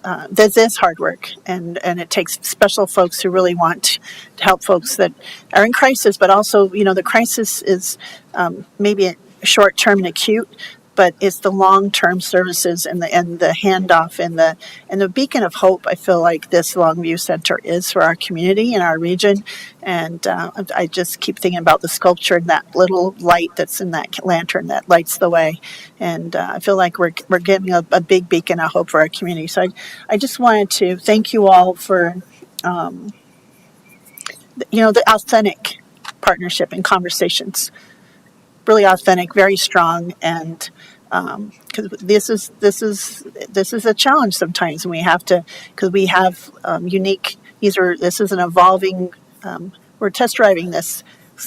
hard work, and it takes special folks who really want to help folks that are in crisis. But also, the crisis is maybe short term and acute, but it's the long-term services and the handoff and the beacon of hope. I feel like this Longview Center is for our community and our region, and I just keep thinking about the sculpture and that little light that's in that lantern that lights the way, and I feel like we're giving a big beacon of hope for our community. So I just wanted to thank you all for the authentic partnership and conversations. Really authentic, very strong, and because this is a challenge sometimes, and we have to, because we have unique. This is an evolving. We're test driving this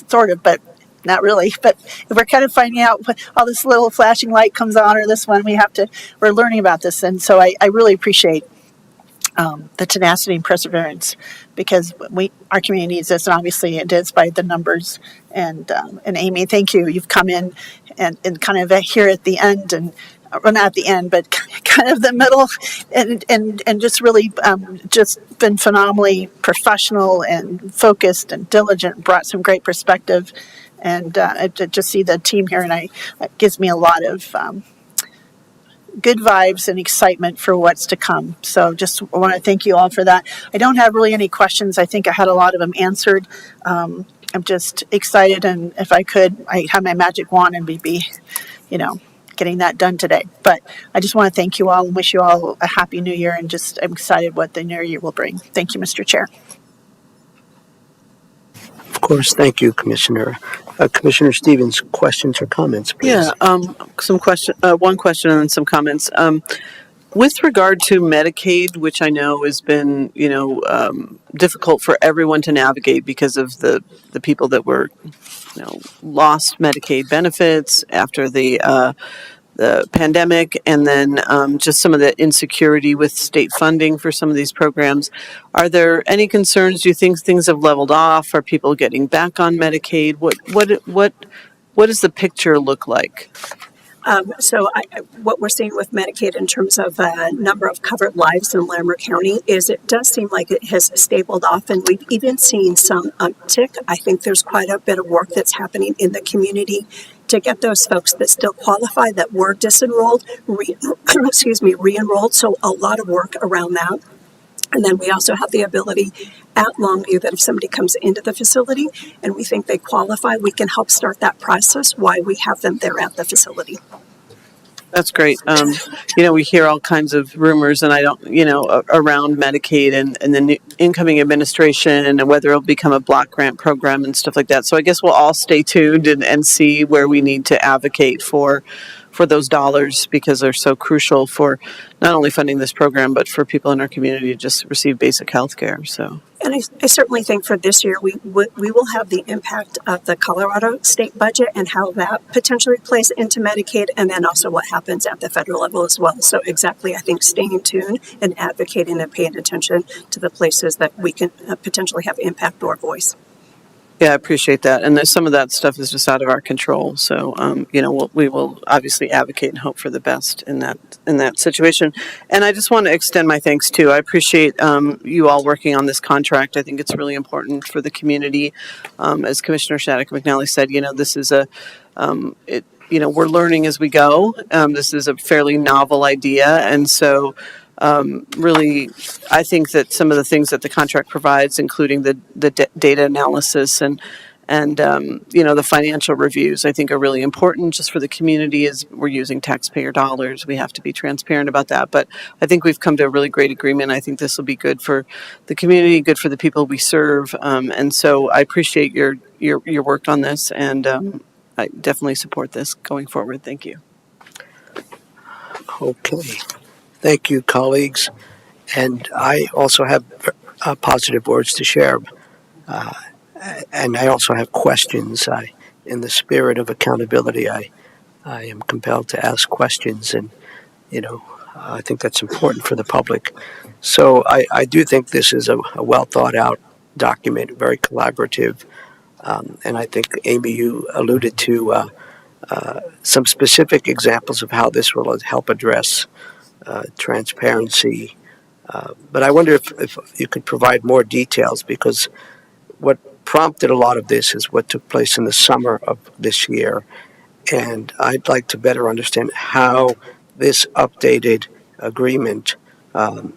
sort of, but not really. But we're kind of finding out what all this little flashing light comes on, or this one. We're learning about this, and so I really appreciate the tenacity and perseverance, because our community needs this, and obviously it is by the numbers. And Amy, thank you. You've come in and kind of here at the end, and well, not at the end, but kind of the middle, and just really just been phenomenally professional and focused and diligent. Brought some great perspective, and I just see the team here, and it gives me a lot of good vibes and excitement for what's to come. So just want to thank you all for that. I don't have really any questions. I think I had a lot of them answered. I'm just excited, and if I could, I have my magic wand and we'd be, getting that done today. But I just want to thank you all and wish you all a happy new year, and I'm excited what the new year will bring. Thank you, Mr. Chair. Of course, thank you, Commissioner. Commissioner Stevens, questions or comments, please? Yeah, one question and then some comments. With regard to Medicaid, which I know has been, difficult for everyone to navigate because of the people that were, lost Medicaid benefits after the pandemic, and then just some of the insecurity with state funding for some of these programs. Are there any concerns? Do you think things have leveled off? Are people getting back on Medicaid? What does the picture look like? What we're seeing with Medicaid in terms of number of covered lives in Larimer County is it does seem like it has stabled off, and we've even seen some uptick. I think there's quite a bit of work that's happening in the community to get those folks that still qualify, that were disenrolled, re-enrolled. So a lot of work around that. And then we also have the ability at Longview that if somebody comes into the facility and we think they qualify, we can help start that process while we have them there at the facility. That's great. We hear all kinds of rumors, and around Medicaid and the new incoming administration, and whether it'll become a block grant program and stuff like that. So I guess we'll all stay tuned and see where we need to advocate for for those dollars, because they're so crucial for not only funding this program, but for people in our community to just receive basic health care. So. And I certainly think for this year, we will have the impact of the Colorado state budget and how that potentially plays into Medicaid, and then also what happens at the federal level as well. So exactly, I think staying tuned and advocating and paying attention to the places that we can potentially have impact or voice. Yeah, I appreciate that. And some of that stuff is just out of our control. So, we will obviously advocate and hope for the best in that situation. And I just want to extend my thanks too. I appreciate you all working on this contract. I think it's really important for the community. As Commissioner Shattuck McNally said, this is we're learning as we go. This is a fairly novel idea, and so. Really, I think that some of the things that the contract provides, including the data analysis and the financial reviews, I think are really important just for the community. As we're using taxpayer dollars, we have to be transparent about that. But I think we've come to a really great agreement. I think this will be good for the community, good for the people we serve, and so I appreciate your work on this, and I definitely support this going forward. Thank you. Okay. Thank you, colleagues. And I also have positive words to share. And I also have questions. In the spirit of accountability, I am compelled to ask questions. And, I think that's important for the public. So I do think this is a well thought out document, very collaborative. And I think, Amy, you alluded to some specific examples of how this will help address transparency. But I wonder if you could provide more details, because what prompted a lot of this is what took place in the summer of this year. And I'd like to better understand how this updated agreement,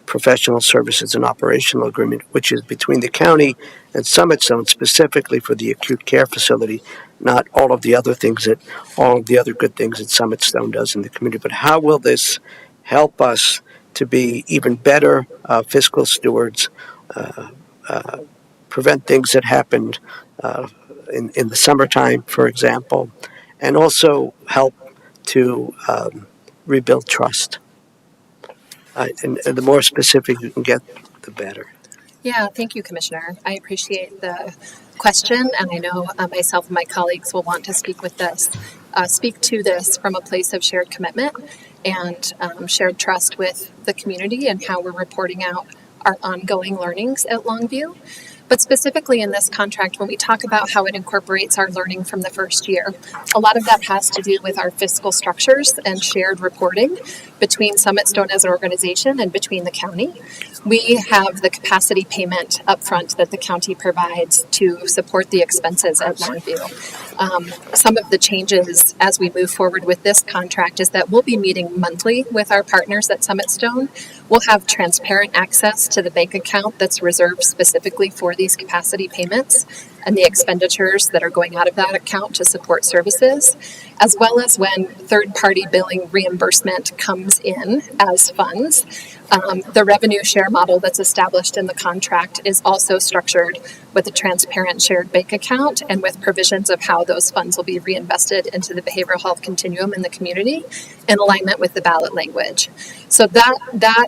professional services and operational agreement, which is between the county and Summit Zone specifically for the acute care facility, not all of the other good things that Summit Zone does in the community, but how will this help us to be even better fiscal stewards, prevent things that happened in the summertime, for example, and also help to rebuild trust. And the more specific you can get, the better. Yeah, thank you, Commissioner. I appreciate the question, and I know myself and my colleagues will want to speak to this from a place of shared commitment and shared trust with the community and how we're reporting out our ongoing learnings at Longview. But specifically in this contract, when we talk about how it incorporates our learning from the first year, a lot of that has to do with our fiscal structures and shared reporting between Summit Stone as an organization and between the county. We have the capacity payment upfront that the county provides to support the expenses at Longview. Some of the changes as we move forward with this contract is that we'll be meeting monthly with our partners at Summit Stone. We'll have transparent access to the bank account that's reserved specifically for these capacity payments and the expenditures that are going out of that account to support services, as well as when third-party billing reimbursement comes in as funds. The revenue share model that's established in the contract is also structured with a transparent shared bank account and with provisions of how those funds will be reinvested into the behavioral health continuum in the community in alignment with the ballot language. So that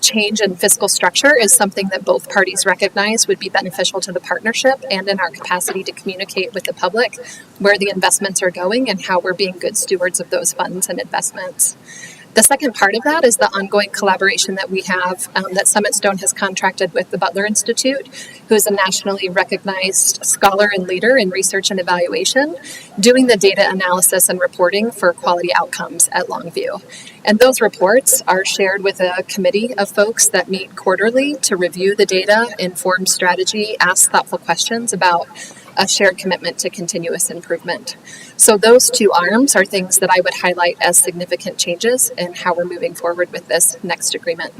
change in fiscal structure is something that both parties recognize would be beneficial to the partnership and in our capacity to communicate with the public where the investments are going and how we're being good stewards of those funds and investments. The second part of that is the ongoing collaboration that we have that Summit Stone has contracted with the Butler Institute, who is a nationally recognized scholar and leader in research and evaluation, doing the data analysis and reporting for quality outcomes at Longview. And those reports are shared with a committee of folks that meet quarterly to review the data, inform strategy, ask thoughtful questions about a shared commitment to continuous improvement. So those two arms are things that I would highlight as significant changes in how we're moving forward with this next agreement.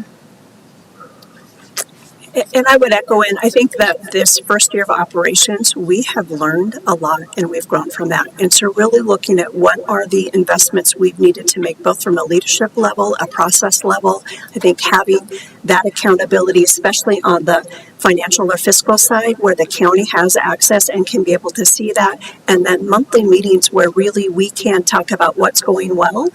And I would echo in, I think that this first year of operations, we have learned a lot and we've grown from that. And so really looking at what are the investments we've needed to make, both from a leadership level, a process level. I think having that accountability, especially on the financial or fiscal side where the county has access and can be able to see that. And then monthly meetings where really we can talk about what's going well,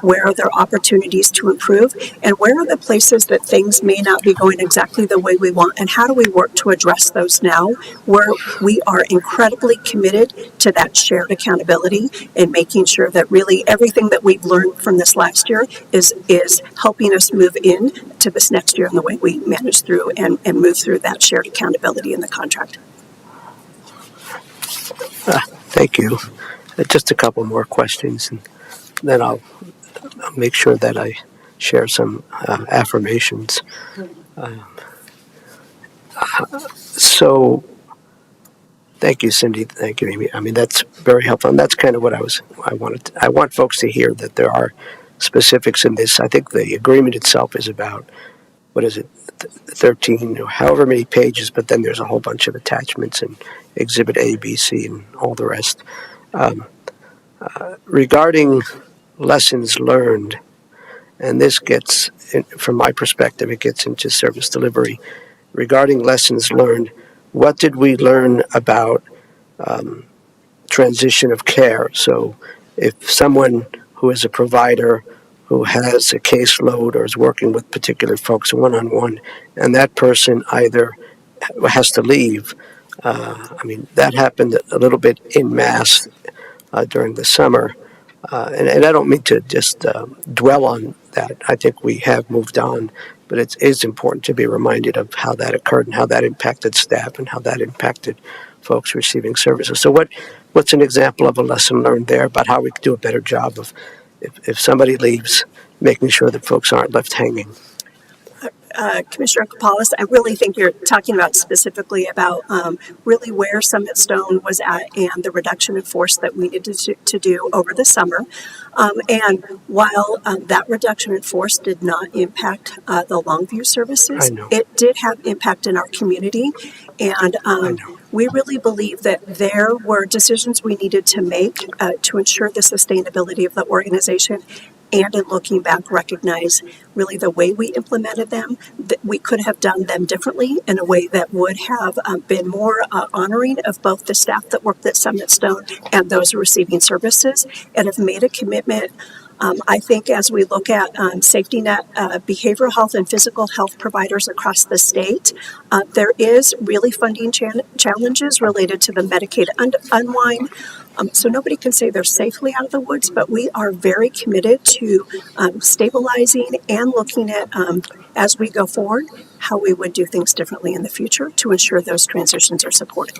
where are there opportunities to improve, and where are the places that things may not be going exactly the way we want, and how do we work to address those now, where we are incredibly committed to that shared accountability and making sure that really everything that we've learned from this last year is helping us move in to this next year in the way we manage through and move through that shared accountability in the contract. Thank you. Just a couple more questions, and then I'll make sure that I share some affirmations. So, thank you, Cindy. Thank you, Amy. I mean, that's very helpful, and that's kind of what I wanted. I want folks to hear that there are specifics in this. I think the agreement itself is about, what is it, 13, or however many pages, but then there's a whole bunch of attachments and Exhibit A, B, C, and all the rest. Regarding lessons learned, and this gets, from my perspective, it gets into service delivery. Regarding lessons learned, what did we learn about transition of care? So if someone who is a provider who has a caseload or is working with particular folks one-on-one, and that person either has to leave, I mean, that happened a little bit en masse during the summer. And I don't mean to just dwell on that. I think we have moved on, but it is important to be reminded of how that occurred and how that impacted staff and how that impacted folks receiving services. So what's an example of a lesson learned there about how we could do a better job of, if somebody leaves, making sure that folks aren't left hanging? Commissioner Kapalis, I really think you're talking about specifically about really where Summit Stone was at and the reduction in force that we needed to do over the summer. And while that reduction in force did not impact the Longview services, it did have impact in our community. And we really believe that there were decisions we needed to make to ensure the sustainability of the organization, and in looking back, recognize really the way we implemented them, that we could have done them differently in a way that would have been more honoring of both the staff that worked at Summit Stone and those receiving services, and have made a commitment. I think as we look at safety net behavioral health and physical health providers across the state, there is really funding challenges related to the Medicaid unwind. So nobody can say they're safely out of the woods, but we are very committed to stabilizing and looking at, as we go forward, how we would do things differently in the future to ensure those transitions are supported.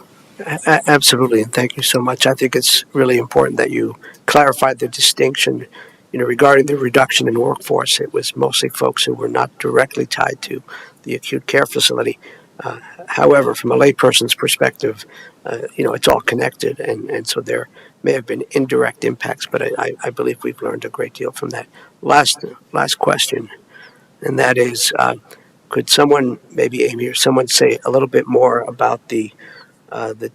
Absolutely, and thank you so much. I think it's really important that you clarified the distinction. Regarding the reduction in workforce, it was mostly folks who were not directly tied to the acute care facility. However, from a layperson's perspective, it's all connected, and so there may have been indirect impacts, but I believe we've learned a great deal from that. Last question, and that is, could someone, maybe Amy or someone, say a little bit more about the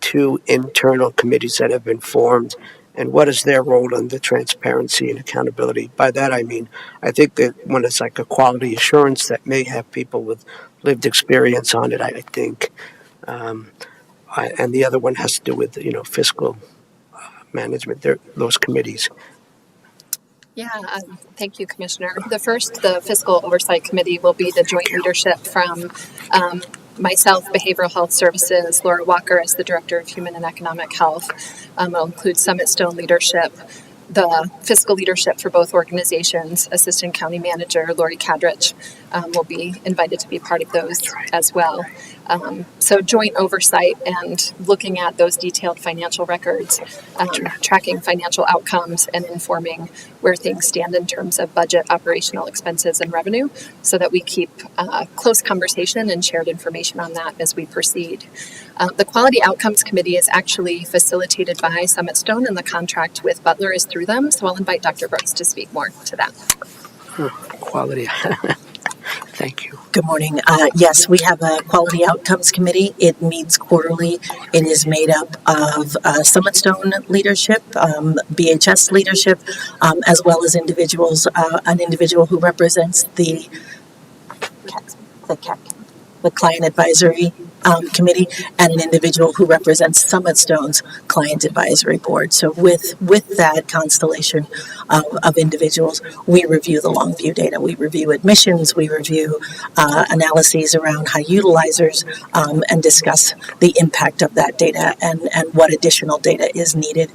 two internal committees that have been formed, and what is their role in the transparency and accountability? By that I mean, I think that one is like a quality assurance that may have people with lived experience on it, I think. And the other one has to do with, fiscal management, those committees. Yeah, thank you, Commissioner. The Fiscal Oversight Committee will be the joint leadership from myself, Behavioral Health Services, Laura Walker as the Director of Human and Economic Health. It'll include Summit Stone leadership, the fiscal leadership for both organizations. Assistant County Manager Lori Kadrich will be invited to be part of those as well. So joint oversight and looking at those detailed financial records, tracking financial outcomes, and informing where things stand in terms of budget, operational expenses, and revenue, so that we keep close conversation and shared information on that as we proceed. The Quality Outcomes Committee is actually facilitated by Summit Stone, and the contract with Butler is through them, so I'll invite Dr. Brooks to speak more to that. Quality. Thank you. Good morning. Yes, we have a Quality Outcomes Committee. It meets quarterly. It is made up of Summit Stone leadership, BHS leadership, as well as individuals, an individual who represents the CAC, the client advisory committee, and an individual who represents Summit Stone's client advisory board. So with that constellation of individuals, we review the Longview data. We review admissions. We review analyses around high utilizers, and discuss the impact of that data and what additional data is needed.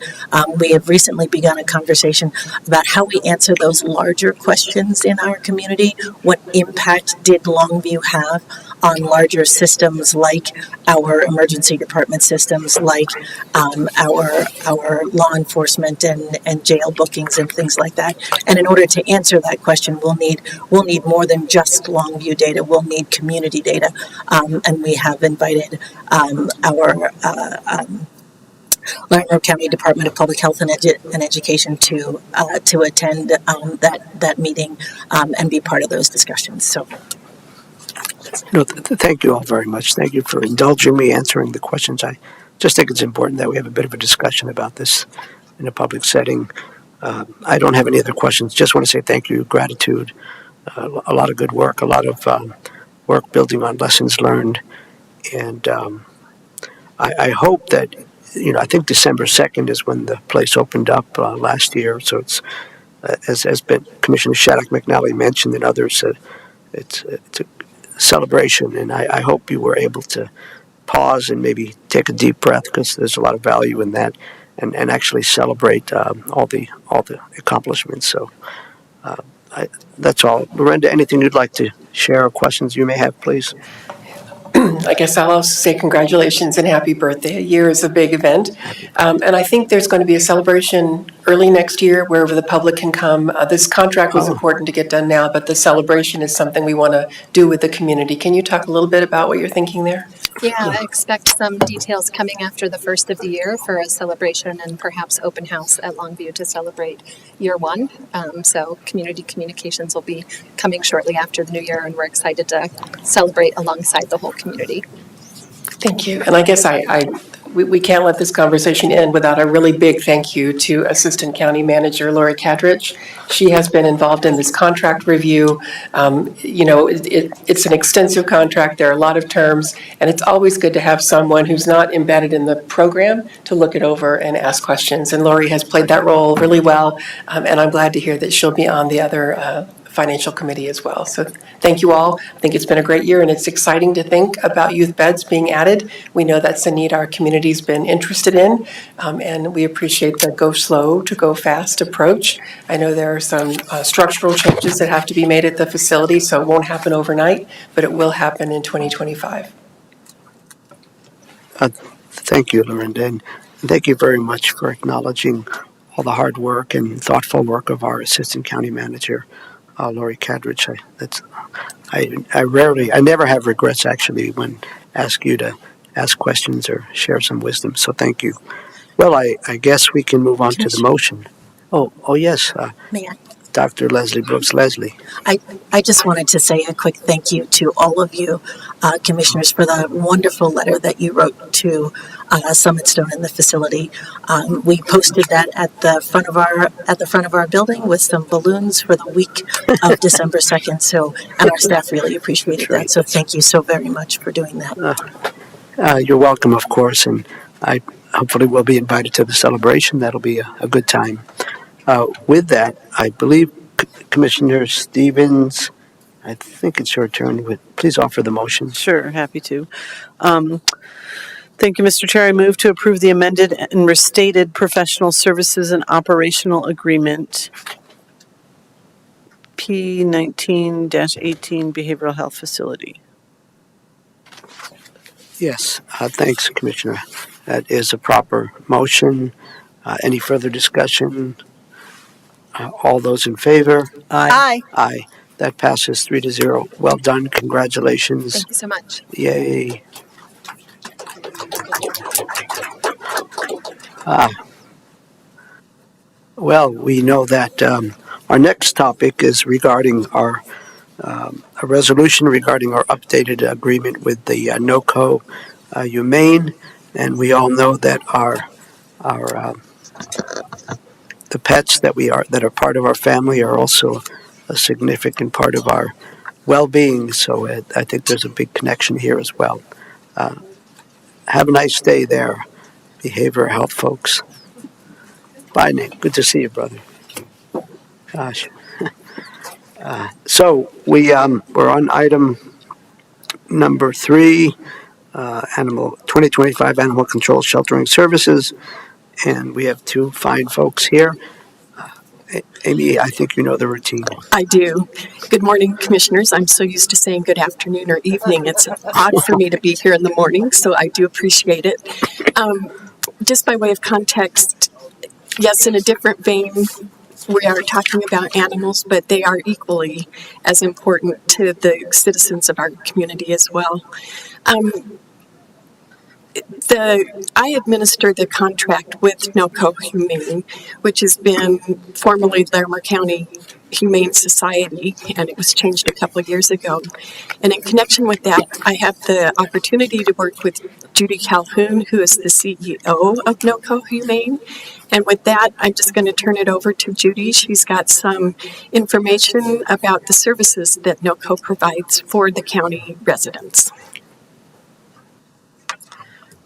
We have recently begun a conversation about how we answer those larger questions in our community. What impact did Longview have on larger systems like our emergency department systems, like our law enforcement and jail bookings and things like that. And in order to answer that question, we'll need more than just Longview data. We'll need community data, and we have invited our Larimer County Department of Public Health and Education to attend that meeting and be part of those discussions. So. No, thank you all very much. Thank you for indulging me answering the questions. I just think it's important that we have a bit of a discussion about this in a public setting. I don't have any other questions. Just want to say thank you, gratitude, a lot of good work, a lot of work building on lessons learned. And I hope that, I think December 2nd is when the place opened up last year. So it's, as Commissioner Shattuck McNally mentioned and others, it's a celebration, and I hope you were able to pause and maybe take a deep breath, because there's a lot of value in that, and actually celebrate all the accomplishments. So that's all. Miranda, anything you'd like to share or questions you may have, please? I guess I'll also say congratulations and happy birthday. A year is a big event. And I think there's going to be a celebration early next year where the public can come. This contract was important to get done now, but the celebration is something we want to do with the community. Can you talk a little bit about what you're thinking there? Yeah, I expect some details coming after the first of the year for a celebration and perhaps open house at Longview to celebrate year one. So community communications will be coming shortly after the new year, and we're excited to celebrate alongside the whole community. Thank you. And I guess we can't let this conversation end without a really big thank you to Assistant County Manager Lori Kadrich. She has been involved in this contract review. It's an extensive contract. There are a lot of terms, and it's always good to have someone who's not embedded in the program to look it over and ask questions. And Lori has played that role really well, and I'm glad to hear that she'll be on the other financial committee as well. So thank you all. I think it's been a great year, and it's exciting to think about youth beds being added. We know that's a need our community's been interested in, and we appreciate the go slow to go fast approach. I know there are some structural changes that have to be made at the facility, so it won't happen overnight, but it will happen in 2025. Thank you, Lorinda, and thank you very much for acknowledging all the hard work and thoughtful work of our Assistant County Manager, Lori Kadrich. I never have regrets actually when ask you to ask questions or share some wisdom. So thank you. Well, I guess we can move on to the motion. Oh yes. May I? Dr. Leslie Brooks. Leslie. I just wanted to say a quick thank you to all of you, commissioners, for the wonderful letter that you wrote to Summit Stone and the facility. We posted that at the front of our building with some balloons for the week of December 2nd. So, and our staff really appreciated that. So thank you so very much for doing that. You're welcome, of course, and I hopefully will be invited to the celebration. That'll be a good time. With that, I believe Commissioner Stevens, I think it's your turn. Please offer the motion. Sure, happy to. Thank you, Mr. Chair. I move to approve the amended and restated professional services and operational agreement P19-18 behavioral health facility. Yes, thanks, Commissioner. That is a proper motion. Any further discussion? All those in favor? Aye. Aye. That passes 3-0. Well done. Congratulations. Thank you so much. Yay. Well, we know that our next topic is regarding a resolution regarding our updated agreement with the NOCO Humane, and we all know that the pets that are part of our family are also a significant part of our well-being. So I think there's a big connection here as well. Have a nice day there, behavioral health folks. Bye, Nick. Good to see you, brother. Gosh. So we're on item number 3, animal 2025 animal control sheltering services, and we have 2 fine folks here. Amy, I think you know the routine. I do. Good morning, commissioners. I'm so used to saying good afternoon or evening. It's odd for me to be here in the morning, so I do appreciate it. Just by way of context, yes, in a different vein, we are talking about animals, but they are equally as important to the citizens of our community as well. I administer the contract with NOCO Humane, which has been formerly Larimer County Humane Society, and it was changed a couple of years ago. And in connection with that, I have the opportunity to work with Judy Calhoun, who is the CEO of NOCO Humane. And with that, I'm just going to turn it over to Judy. She's got some information about the services that NOCO provides for the county residents.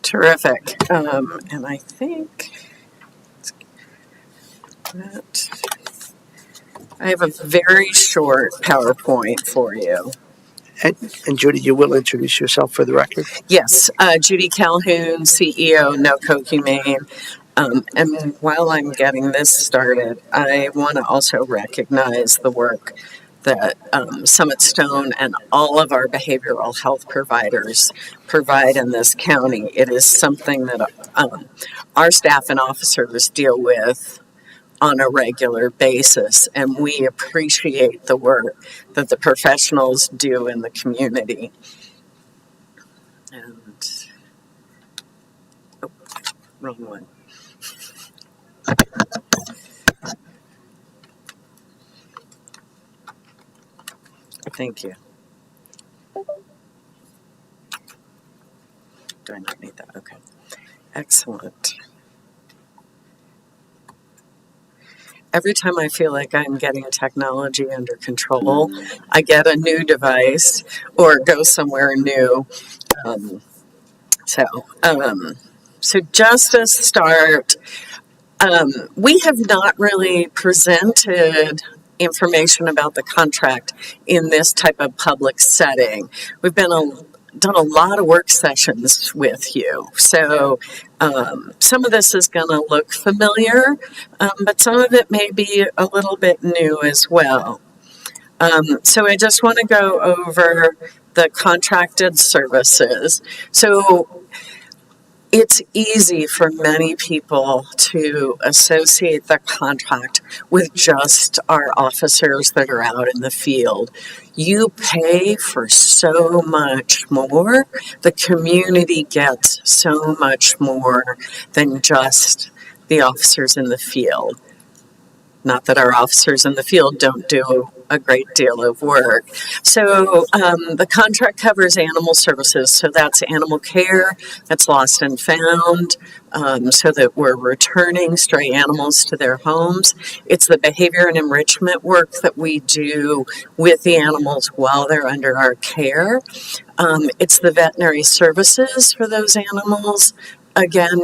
Terrific. And I think that I have a very short PowerPoint for you. And Judy, you will introduce yourself for the record? Yes, Judy Calhoun, CEO, NOCO Humane. And while I'm getting this started, I want to also recognize the work that Summit Stone and all of our behavioral health providers provide in this county. It is something that our staff and officers deal with on a regular basis, and we appreciate the work that the professionals do in the community. And, oh, wrong one. Thank you. Do I not need that? Okay. Excellent. Every time I feel like I'm getting technology under control, I get a new device or go somewhere new. So just to start, we have not really presented information about the contract in this type of public setting. We've done a lot of work sessions with you. So some of this is going to look familiar, but some of it may be a little bit new as well. So I just want to go over the contracted services. So it's easy for many people to associate the contract with just our officers that are out in the field. You pay for so much more. The community gets so much more than just the officers in the field. Not that our officers in the field don't do a great deal of work. So the contract covers animal services. So that's animal care, that's lost and found, so that we're returning stray animals to their homes. It's the behavior and enrichment work that we do with the animals while they're under our care. It's the veterinary services for those animals. Again,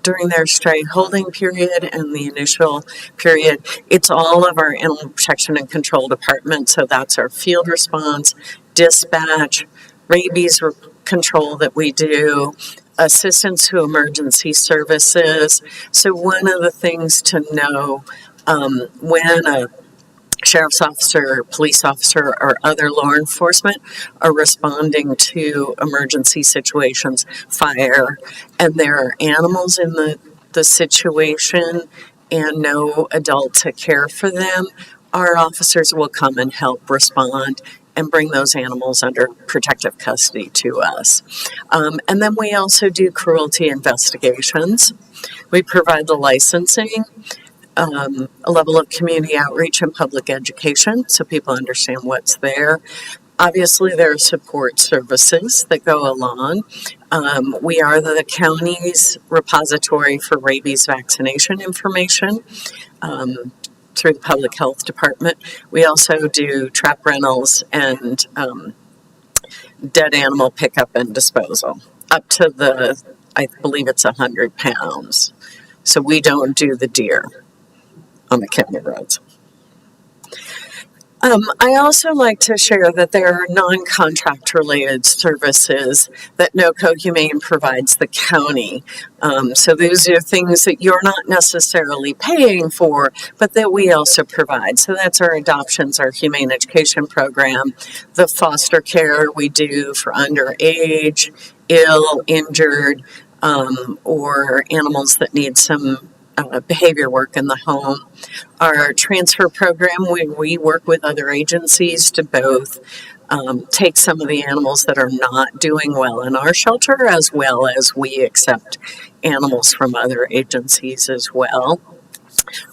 during their stray holding period and the initial period, it's all of our animal protection and control department. So that's our field response, dispatch, rabies control that we do, assistance to emergency services. So one of the things to know when a sheriff's officer, police officer, or other law enforcement are responding to emergency situations, fire, and there are animals in the situation and no adult to care for them, our officers will come and help respond and bring those animals under protective custody to us. And then we also do cruelty investigations. We provide the licensing, a level of community outreach and public education so people understand what's there. Obviously, there are support services that go along. We are the county's repository for rabies vaccination information through the public health department. We also do trap rentals and dead animal pickup and disposal, up to I believe it's 100 pounds. So we don't do the deer on the county roads. I also like to share that there are non-contract related services that NOCO Humane provides the county. So those are things that you're not necessarily paying for, but that we also provide. So that's our adoptions, our humane education program, the foster care we do for underage, ill, injured, or animals that need some behavior work in the home. Our transfer program, we work with other agencies to both take some of the animals that are not doing well in our shelter, as well as we accept animals from other agencies as well.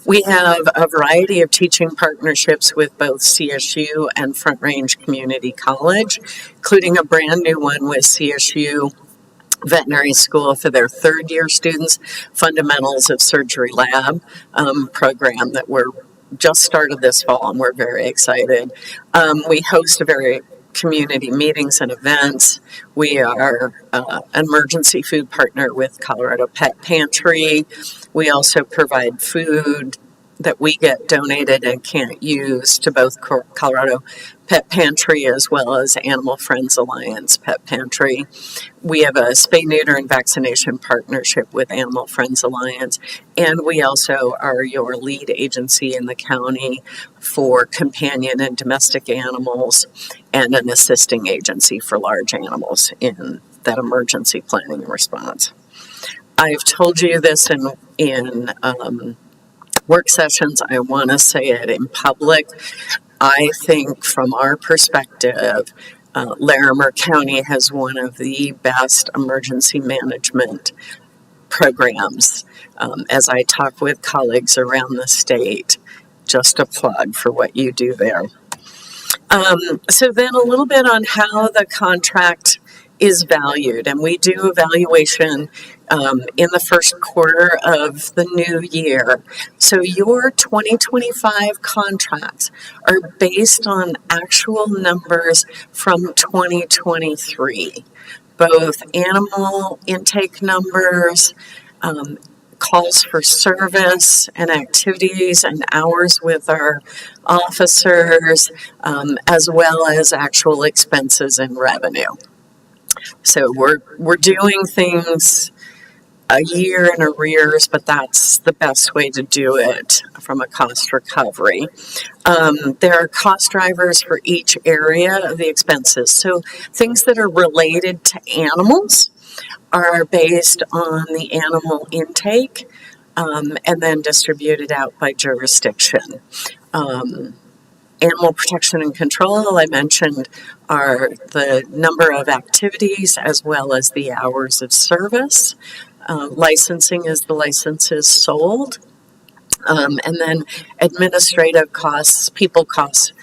We have a variety of teaching partnerships with both CSU and Front Range Community College, including a brand new one with CSU Veterinary School for their third year students, Fundamentals of Surgery Lab program that we're just started this fall, and we're very excited. We host community meetings and events. We are an emergency food partner with Colorado Pet Pantry. We also provide food that we get donated and can't use to both Colorado Pet Pantry as well as Animal Friends Alliance Pet Pantry. We have a spay, neuter, and vaccination partnership with Animal Friends Alliance, and we also are your lead agency in the county for companion and domestic animals and an assisting agency for large animals in that emergency planning and response. I've told you this in work sessions. I want to say it in public. I think from our perspective, Larimer County has one of the best emergency management programs. As I talk with colleagues around the state, just a plug for what you do there. So then a little bit on how the contract is valued, and we do evaluation in the first quarter of the new year. So your 2025 contracts are based on actual numbers from 2023, both animal intake numbers, calls for service and activities and hours with our officers, as well as actual expenses and revenue. So we're doing things a year in arrears, but that's the best way to do it from a cost recovery. There are cost drivers for each area of the expenses. So things that are related to animals are based on the animal intake and then distributed out by jurisdiction. Animal protection and control, I mentioned, are the number of activities as well as the hours of service. Licensing is the licenses sold. And then administrative costs, people costs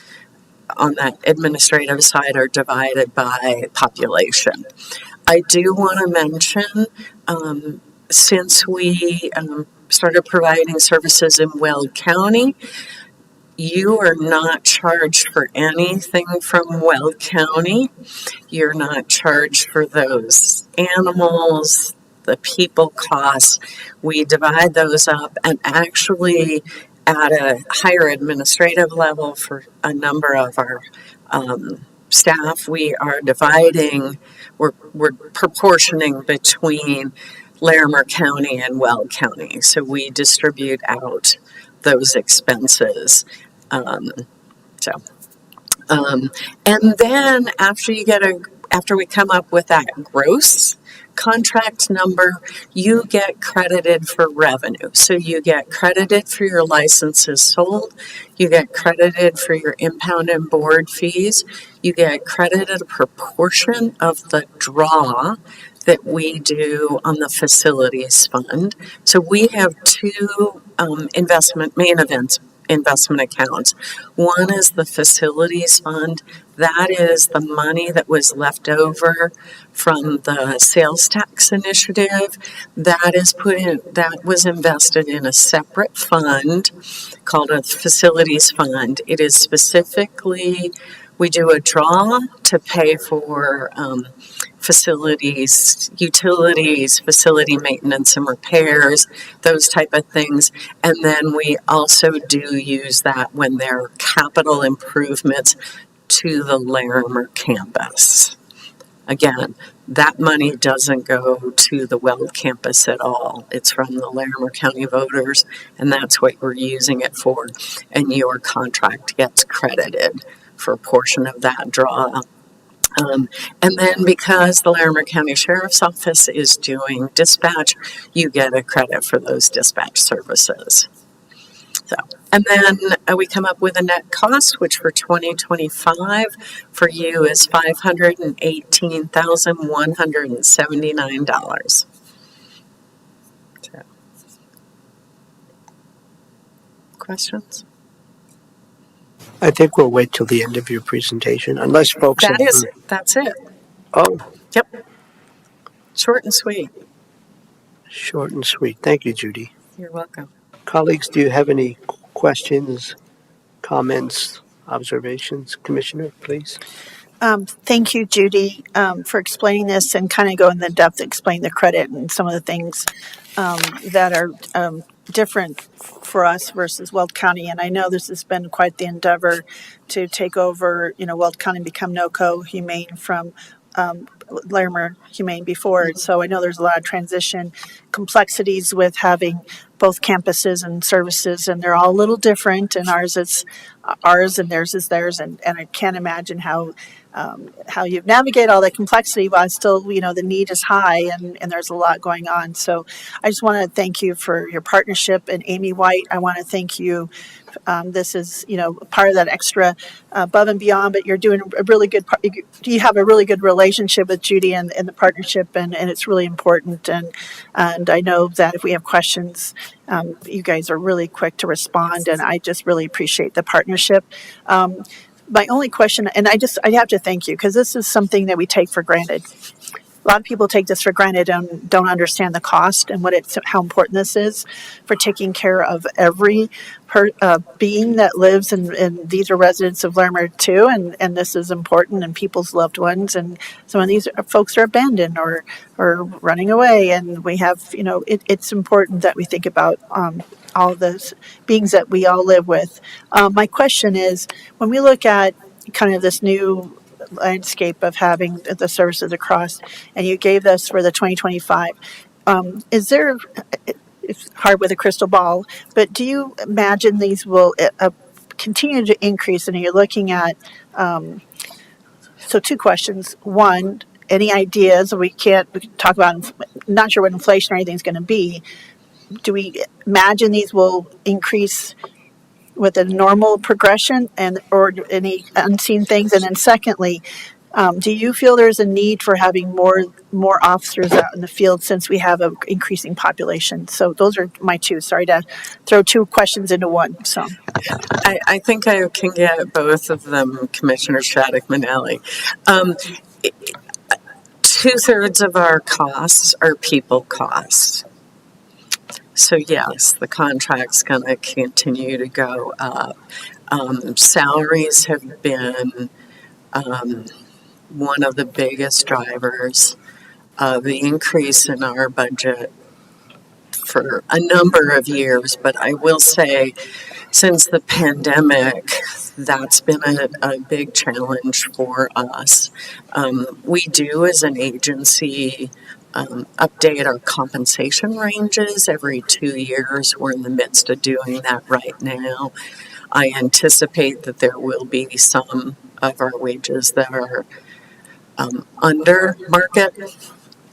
on that administrative side are divided by population. I do want to mention, since we started providing services in Weld County, you are not charged for anything from Weld County. You're not charged for those animals, the people costs. We divide those up, and actually at a higher administrative level for a number of our staff, we are dividing, we're proportioning between Larimer County and Weld County. So we distribute out those expenses. And then after we come up with that gross contract number, you get credited for revenue. So you get credited for your licenses sold, you get credited for your impound and board fees, you get credited a proportion of the draw that we do on the facilities fund. So we have two investment accounts. One is the facilities fund. That is the money that was left over from the sales tax initiative. That was invested in a separate fund called a facilities fund. It is specifically We do a draw to pay for facilities, utilities, facility maintenance and repairs, those type of things. And then we also do use that when there are capital improvements to the Larimer campus. Again, that money doesn't go to the Weld campus at all. It's from the Larimer County voters, and that's what we're using it for. And your contract gets credited for a portion of that draw. And then because the Larimer County Sheriff's Office is doing dispatch, you get a credit for those dispatch services. So, and then we come up with a net cost, which for 2025 for you is $518,179. So, questions? I think we'll wait till the end of your presentation, unless folks have. That's it. Oh, Yep. Short and sweet. short and sweet. Thank you, Judy. You're welcome. Colleagues, do you have any questions, comments, observations? Commissioner, please. Thank you, Judy, for explaining this and kind of going in depth, explain the credit and some of the things that are different for us versus Weld County. And I know this has been quite the endeavor to take over, Weld County and become NOCO Humane from Larimer Humane before. So I know there's a lot of transition complexities with having both campuses and services, and they're all a little different. And ours is ours, and theirs is theirs. And I can't imagine how you navigate all that complexity while still, the need is high and there's a lot going on. So I just want to thank you for your partnership. And Amy White, I want to thank you. This is, part of that extra above and beyond, but you're doing a really good, you have a really good relationship with Judy and the partnership, and it's really important. And I know that if we have questions, you guys are really quick to respond, and I just really appreciate the partnership. My only question, and I have to thank you, because this is something that we take for granted. A lot of people take this for granted and don't understand the cost and how important this is for taking care of every being that lives, and these are residents of Larimer too, and this is important, and people's loved ones, and some of these folks are abandoned or running away, and we have, it's important that we think about all those beings that we all live with. My question is, when we look at kind of this new landscape of having the services across, and you gave this for the 2025, is there, it's hard with a crystal ball, but do you imagine these will continue to increase? And you're looking at, so two questions. One, any ideas? We can talk about, not sure what inflation or anything is going to be. Do we imagine these will increase with a normal progression, or any unseen things? And then secondly, do you feel there's a need for having more officers out in the field since we have an increasing population? So those are my two. Sorry to throw two questions into one. So I think I can get both of them, Commissioner Shattuck-Manelli. 2/3 of our costs are people costs. So yes, the contract's going to continue to go up. Salaries have been one of the biggest drivers of the increase in our budget for a number of years. But I will say, since the pandemic, that's been a big challenge for us. We do, as an agency, update our compensation ranges every 2 years. We're in the midst of doing that right now. I anticipate that there will be some of our wages that are under market,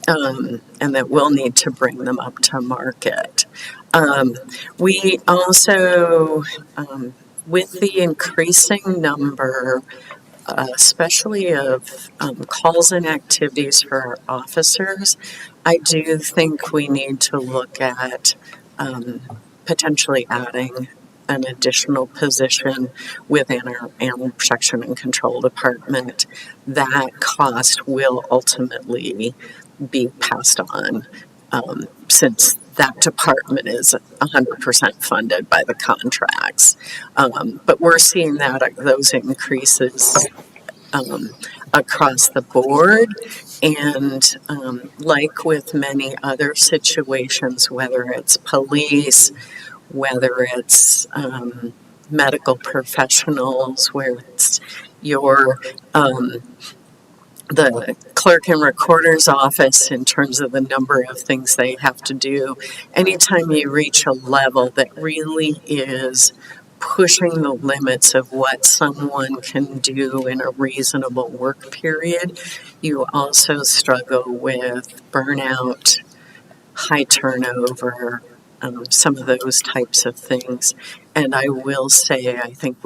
and that we'll need to bring them up to market. We also, with the increasing number, especially of calls and activities for our officers, I do think we need to look at potentially adding an additional position within our Animal Protection and Control Department. That cost will ultimately be passed on, since that department is 100% funded by the contracts. But we're seeing those increases across the board. And like with many other situations, whether it's police, whether it's medical professionals, where it's your the clerk and recorder's office in terms of the number of things they have to do. Anytime you reach a level that really is pushing the limits of what someone can do in a reasonable work period, you also struggle with burnout, high turnover, some of those types of things. And I will say, I think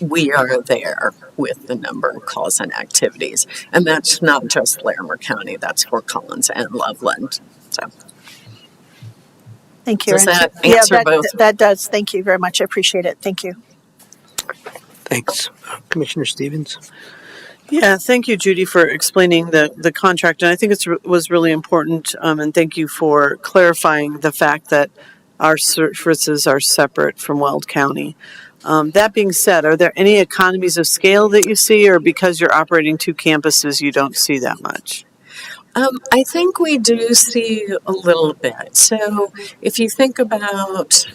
we are there with the number of calls and activities. And that's not just Larimer County, that's Fort Collins and Loveland. So, Thank you. does that Yeah, answer both? that does. Thank you very much. I appreciate it. Thank you. Thanks. Commissioner Stevens? Yeah, thank you, Judy, for explaining the contract. And I think it was really important. And thank you for clarifying the fact that our services are separate from Weld County. That being said, are there any economies of scale that you see, or because you're operating two campuses, you don't see that much? I think we do see a little bit. So if you think about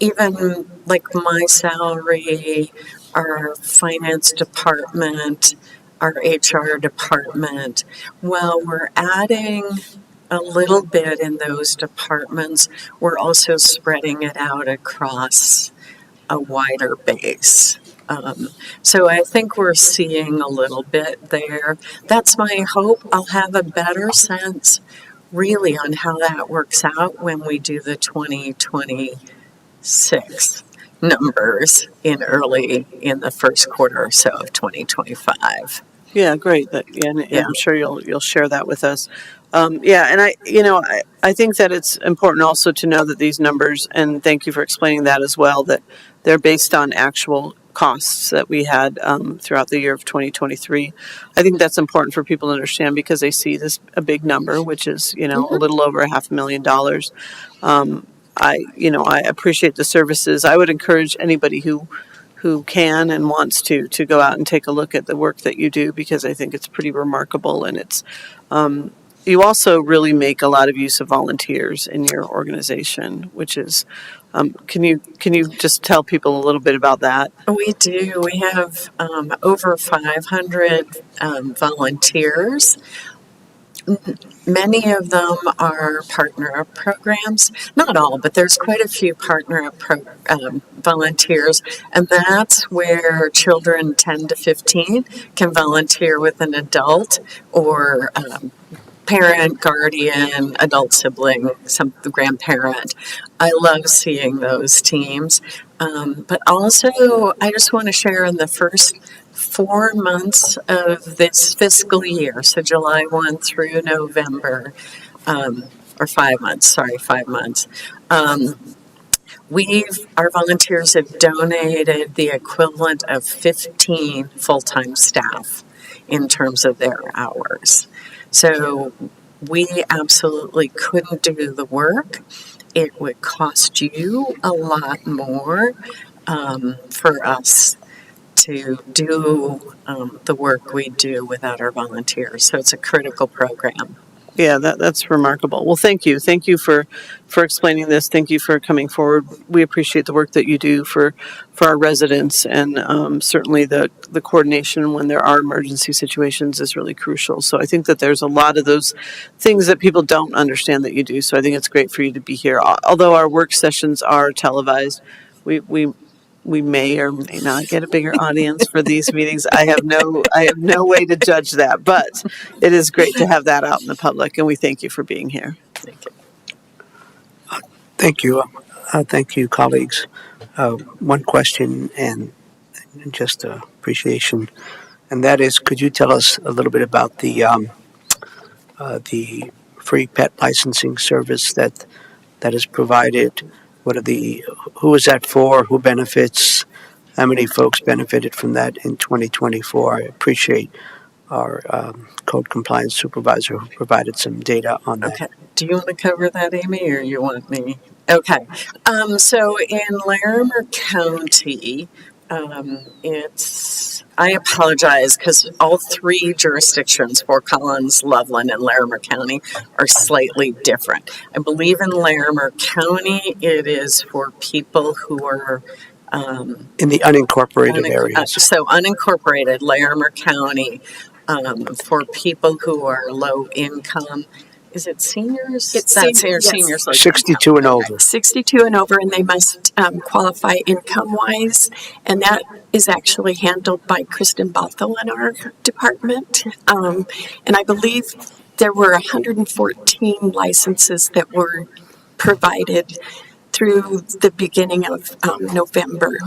even like my salary, our finance department, our HR department, while we're adding a little bit in those departments, we're also spreading it out across a wider base. So I think we're seeing a little bit there. That's my hope. I'll have a better sense really on how that works out when we do the 2026 numbers in the first quarter or so of 2025. Yeah, great. And I'm sure you'll share that with us. And I think that it's important also to know that these numbers, and thank you for explaining that as well, that they're based on actual costs that we had throughout the year of 2023. I think that's important for people to understand because they see a big number, which is a little over $500,000. I appreciate the services. I would encourage anybody who can and wants to go out and take a look at the work that you do, because I think it's pretty remarkable. And it's you also really make a lot of use of volunteers in your organization, which is can you just tell people a little bit about that? We do. We have over 500 volunteers. Many of them are partner-up programs. Not all, but there's quite a few partner-up volunteers, and that's where children 10 to 15 can volunteer with an adult or parent, guardian, adult sibling, some grandparent. I love seeing those teams. But also, I just want to share in the first 4 months of this fiscal year, so July 1 through November, or 5 months, 5 months. Our volunteers have donated the equivalent of 15 full-time staff in terms of their hours. So we absolutely couldn't do the work. It would cost you a lot more for us to do the work we do without our volunteers. So it's a critical program. Yeah, that's remarkable. Well, thank you. Thank you for explaining this. Thank you for coming forward. We appreciate the work that you do for our residents, and certainly the coordination when there are emergency situations is really crucial. So I think that there's a lot of those things that people don't understand that you do. So I think it's great for you to be here. Although our work sessions are televised, we may or may not get a bigger audience for these meetings. I have no way to judge that, but it is great to have that out in the public, and we thank you for being here. Thank you. Thank you. Thank you, colleagues. One question and just appreciation, and that is, could you tell us a little bit about the free pet licensing service that is provided? Who is that for? Who benefits? How many folks benefited from that in 2024? I appreciate our code compliance supervisor who provided some data on that. Okay. Do you want to cover that, Amy, or you want me? Okay. So in Larimer County, I apologize because all three jurisdictions, Fort Collins, Loveland, and Larimer County, are slightly different. I believe in Larimer County, it is for people who are In the unincorporated areas. so unincorporated Larimer County, for people who are low income. Is it seniors? It's That's seniors, yes. seniors. Low 62 and over. 62 and over, and they must qualify income-wise, and that is actually handled by Kristen Bothell in our department. And I believe there were 114 licenses that were provided through the beginning of November.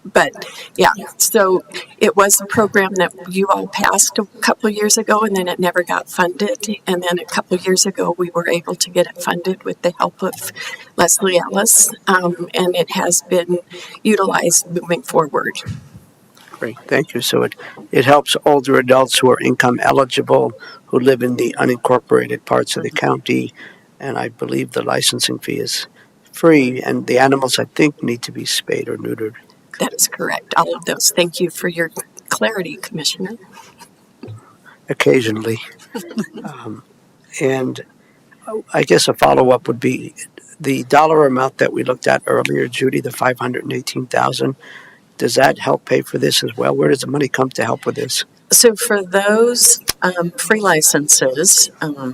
But yeah, so it was a program that you all passed a couple of years ago, and then it never got funded. And then a couple of years ago, we were able to get it funded with the help of Leslie Ellis, and it has been utilized moving forward. Great, thank you. So it helps older adults who are income eligible, who live in the unincorporated parts of the county, and I believe the licensing fee is free, and the animals, I think, need to be spayed or neutered. That is correct, all of those. Thank you for your clarity, Commissioner. Occasionally. And I guess a follow-up would be the dollar amount that we looked at earlier, Judy, the $518,000. Does that help pay for this as well? Where does the money come to help with this? So for those free licenses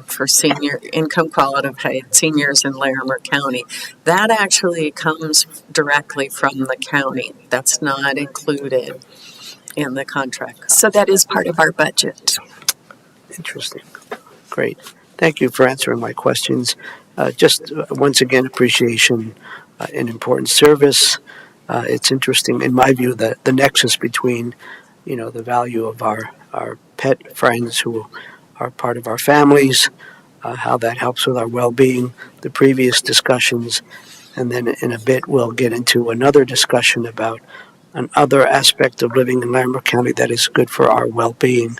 for senior income qualified seniors in Larimer County, that actually comes directly from the county. That's not included in the contract. So that is part of our budget. Interesting. Great. Thank you for answering my questions. Just once again, appreciation and important service. It's interesting, in my view, that the nexus between, the value of our pet friends who are part of our families, how that helps with our well-being, the previous discussions, and then in a bit we'll get into another discussion about another aspect of living in Larimer County that is good for our well-being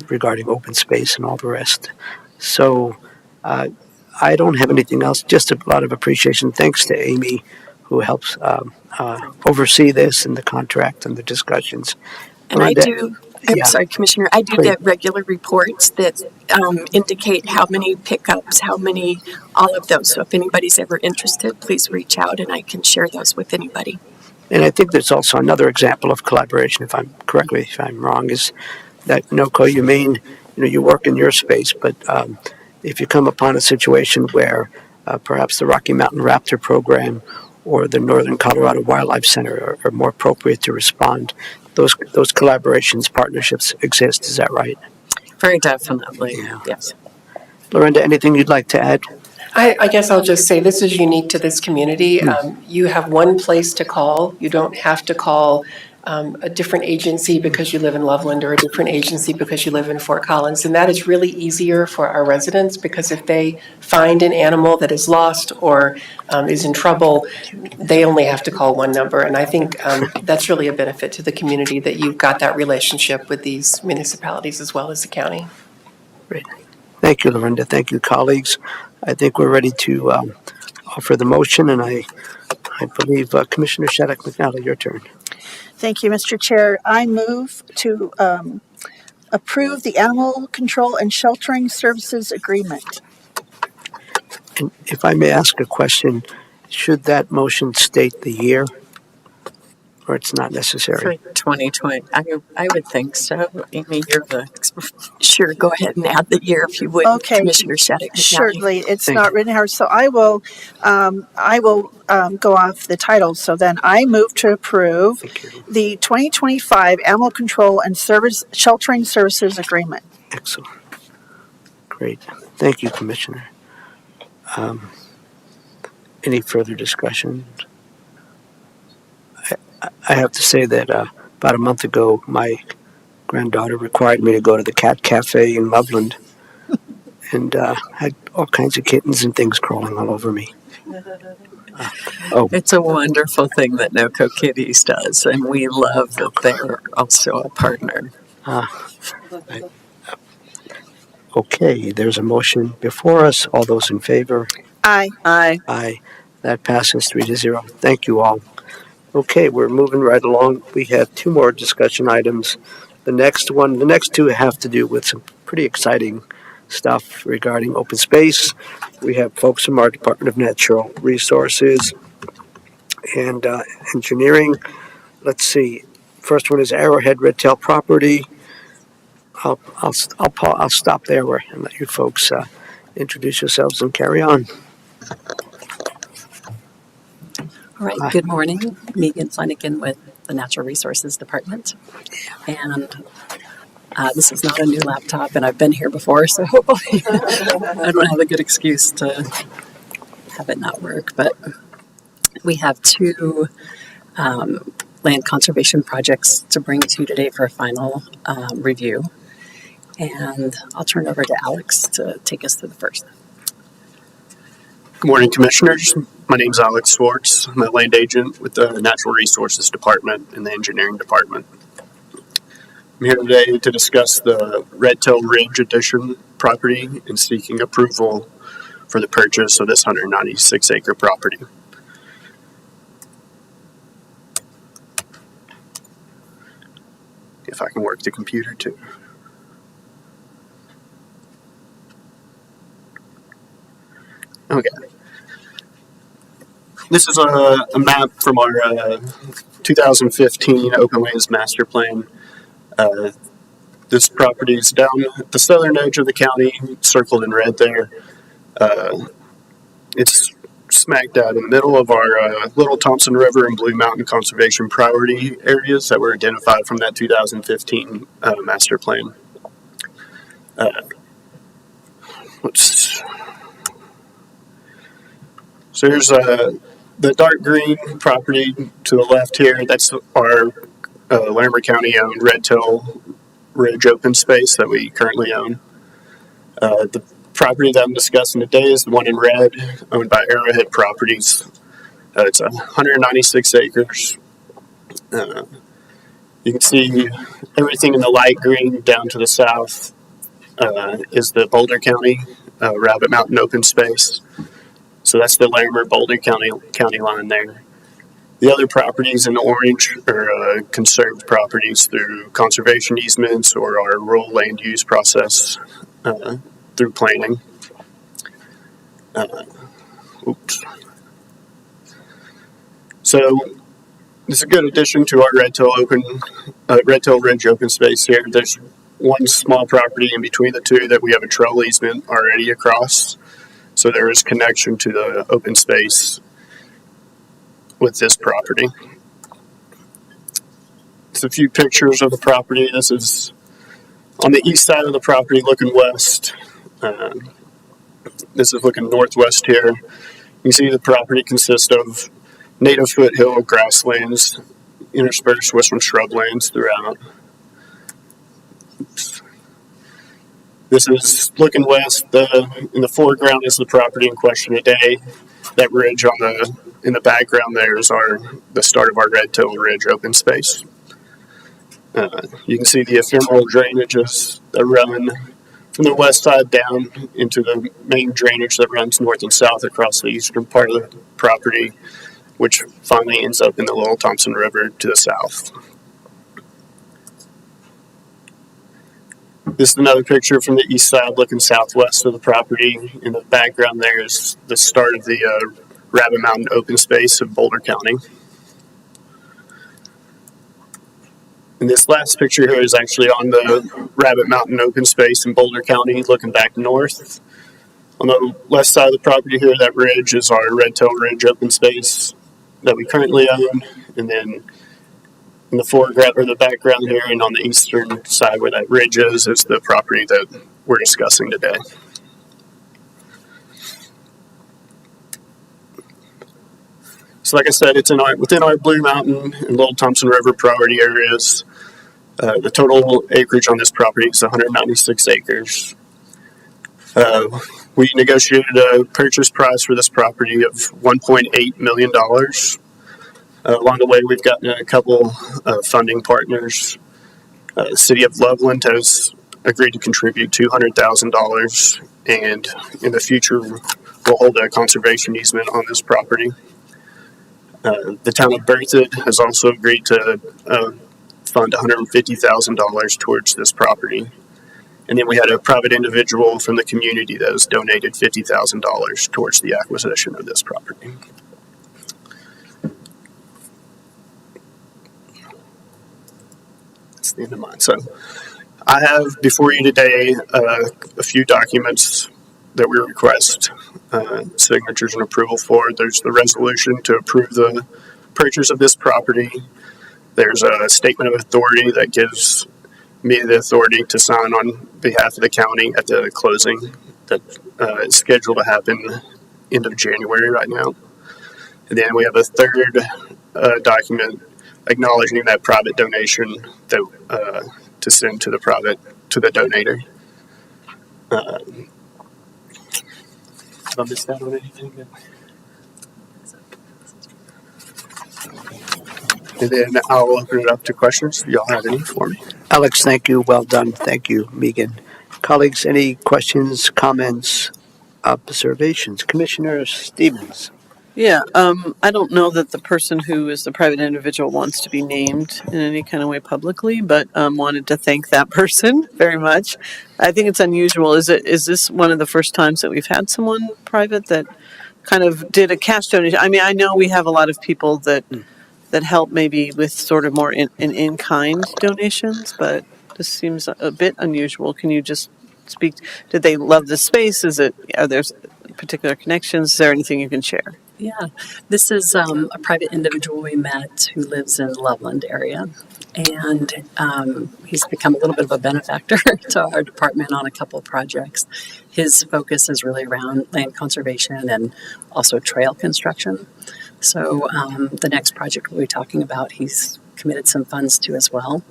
regarding open space and all the rest. So I don't have anything else, just a lot of appreciation. Thanks to Amy, who helps oversee this and the contract and the discussions. And I do, I'm sorry, Commissioner, I do get regular reports that indicate how many pickups, how many, all of those. So if anybody's ever interested, please reach out and I can share those with anybody. And I think there's also another example of collaboration, if I'm wrong, is that NOCO, you work in your space, but if you come upon a situation where perhaps the Rocky Mountain Raptor Program or the Northern Colorado Wildlife Center are more appropriate to respond, those collaborations, partnerships exist. Is that right? Very definitely, yes. Lorinda, anything you'd like to add? I guess I'll just say this is unique to this community. You have one place to call. You don't have to call a different agency because you live in Loveland or a different agency because you live in Fort Collins. And that is really easier for our residents because if they find an animal that is lost or is in trouble, they only have to call one number. And I think that's really a benefit to the community that you've got that relationship with these municipalities as well as the county. Great. Thank you, Lorinda. Thank you, colleagues. I think we're ready to offer the motion, and I believe Commissioner Shattuck McNally, your turn. Thank you, Mr. Chair. I move to approve the Animal Control and Sheltering Services Agreement. And if I may ask a question, should that motion state the year, or it's not necessary? For 2020, I would think so. Amy, you're the Sure, go ahead and add the year if you would, Okay. Commissioner Shattuck. Surely, it's Thank not written here, so I will go off the title. So then I move to approve the 2025 Animal Control and Sheltering Services Agreement. Excellent. Great. Thank you, Commissioner. Any further discussion? I have to say that about a month ago, my granddaughter required me to go to the cat cafe in Loveland and had all kinds of kittens and things crawling all over me. It's a wonderful thing that NOCO Kitties does, and we love that they're also a partner. Okay, there's a motion before us. All those in favor? Aye. Aye. Aye. That passes 3-0. Thank you all. Okay, we're moving right along. We have two more discussion items. The next two have to do with some pretty exciting stuff regarding open space. We have folks from our Department of Natural Resources and Engineering. Let's see. First one is Arrowhead Redtail Property. I'll stop there and let you folks introduce yourselves and carry on. All right, good morning. Megan Flanagan with the Natural Resources Department. And this is not a new laptop, and I've been here before, so hopefully I don't have a good excuse to have it not work. But we have two land conservation projects to bring to you today for a final review. And I'll turn it over to Alex to take us through the first. Good morning, Commissioners. My name is Alex Swartz. I'm a land agent with the Natural Resources Department and the Engineering Department. I'm here today to discuss the Redtail Ridge Addition property and seeking approval for the purchase of this 196-acre property. If I can work the computer too. Okay. This is a map from our 2015 Open Lands Master Plan. This property is down at the southern edge of the county, circled in red there. It's smack dab in the middle of our Little Thompson River and Blue Mountain Conservation Priority areas that were identified from that 2015 Master Plan. So here's the dark green property to the left here. That's our Larimer County owned Redtail Ridge open space that we currently own. The property that I'm discussing today is the one in red, owned by Arrowhead Properties. It's 196 acres. You can see everything in the light green down to the south is the Boulder County Rabbit Mountain open space. So that's the Larimer Boulder County line there. The other properties in orange are conserved properties through conservation easements or our rural land use process through planning. So this is a good addition to our Redtail Ridge open space here. There's one small property in between the two that we have a trail easement already across. So there is connection to the open space with this property. It's a few pictures of the property. This is on the east side of the property looking west. This is looking northwest here. You see the property consists of native foothill grasslands interspersed with some shrublands throughout. This is looking west. In the foreground is the property in question today. That ridge in the background there is the start of our Redtail Ridge open space. You can see the ephemeral drainages that run from the west side down into the main drainage that runs north and south across the eastern part of the property, which finally ends up in the Little Thompson River to the south. This is another picture from the east side looking southwest of the property. In the background there is the start of the Rabbit Mountain open space of Boulder County. And this last picture here is actually on the Rabbit Mountain open space in Boulder County looking back north. On the left side of the property here, that ridge is our Redtail Ridge open space that we currently own. And then in the foreground or the background here and on the eastern side where that ridge is the property that we're discussing today. So like I said, it's within our Blue Mountain and Little Thompson River priority areas. The total acreage on this property is 196 acres. We negotiated a purchase price for this property of $1.8 million. Along the way, we've gotten a couple funding partners. The City of Loveland has agreed to contribute $200,000, and in the future, we'll hold a conservation easement on this property. The town of Berthoud has also agreed to fund $150,000 towards this property. And then we had a private individual from the community that has donated $50,000 towards the acquisition of this property. That's the end of mine. So I have before you today a few documents that we request signatures and approval for. There's the resolution to approve the purchase of this property. There's a statement of authority that gives me the authority to sign on behalf of the county at the closing that is scheduled to happen end of January right now. And then we have a third document acknowledging that private donation that to send to the donator. Have I missed out on anything? And then I'll open it up to questions if y'all have any for me. Alex, thank you. Well done. Thank you, Megan. Colleagues, any questions, comments, observations? Commissioner Stevens. Yeah, I don't know that the person who is the private individual wants to be named in any kind of way publicly, but wanted to thank that person very much. I think it's unusual. Is this one of the first times that we've had someone private that kind of did a cash donation? I mean, I know we have a lot of people that help maybe with sort of more in-kind donations, but this seems a bit unusual. Can you just speak? Did they love the space? Are there particular connections? Is there anything you can share? Yeah, this is a private individual we met who lives in Loveland area, and he's become a little bit of a benefactor to our department on a couple of projects. His focus is really around land conservation and also trail construction. So the next project we'll be talking about, he's committed some funds to as well,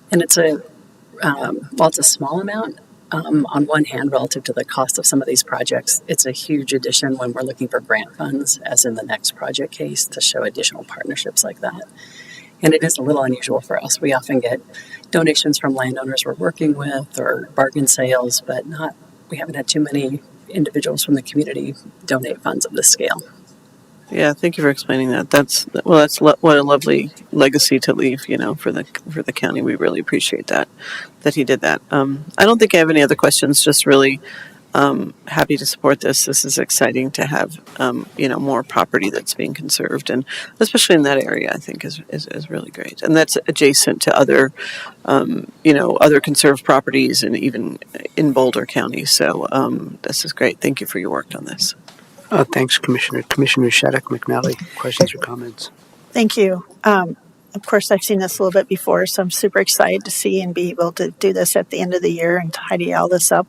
and it's it's a small amount. On one hand, relative to the cost of some of these projects, it's a huge addition when we're looking for grant funds, as in the next project case, to show additional partnerships like that. And it is a little unusual for us. We often get donations from landowners we're working with or bargain sales, but we haven't had too many individuals from the community donate funds of this scale. Yeah, thank you for explaining that. That's what a lovely legacy to leave, for the county. We really appreciate that he did that. I don't think I have any other questions. Just really happy to support this. This is exciting to have more property that's being conserved, and especially in that area, I think is really great. And that's adjacent to other other conserved properties, and even in Boulder County. So this is great. Thank you for your work on this. Thanks, Commissioner. Commissioner Shattuck McNally, questions or comments? Thank you. Of course, I've seen this a little bit before, so I'm super excited to see and be able to do this at the end of the year and tidy all this up.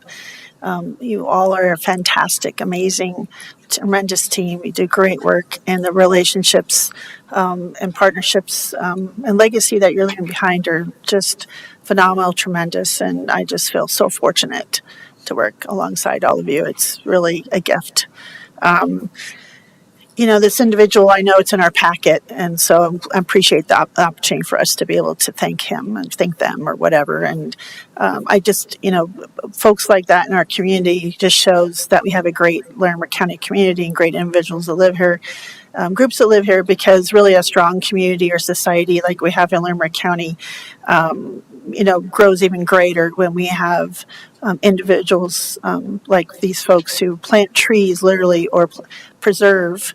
You all are a fantastic, amazing, tremendous team. You do great work, and the relationships and partnerships and legacy that you're leaving behind are just phenomenal, tremendous, and I just feel so fortunate to work alongside all of you. It's really a gift. This individual, I know it's in our packet, and so I appreciate the opportunity for us to be able to thank him and thank them or whatever. And I just, folks like that in our community just shows that we have a great Larimer County community and great individuals that live here, groups that live here, because really a strong community or society like we have in Larimer County, grows even greater when we have individuals like these folks who plant trees literally or preserve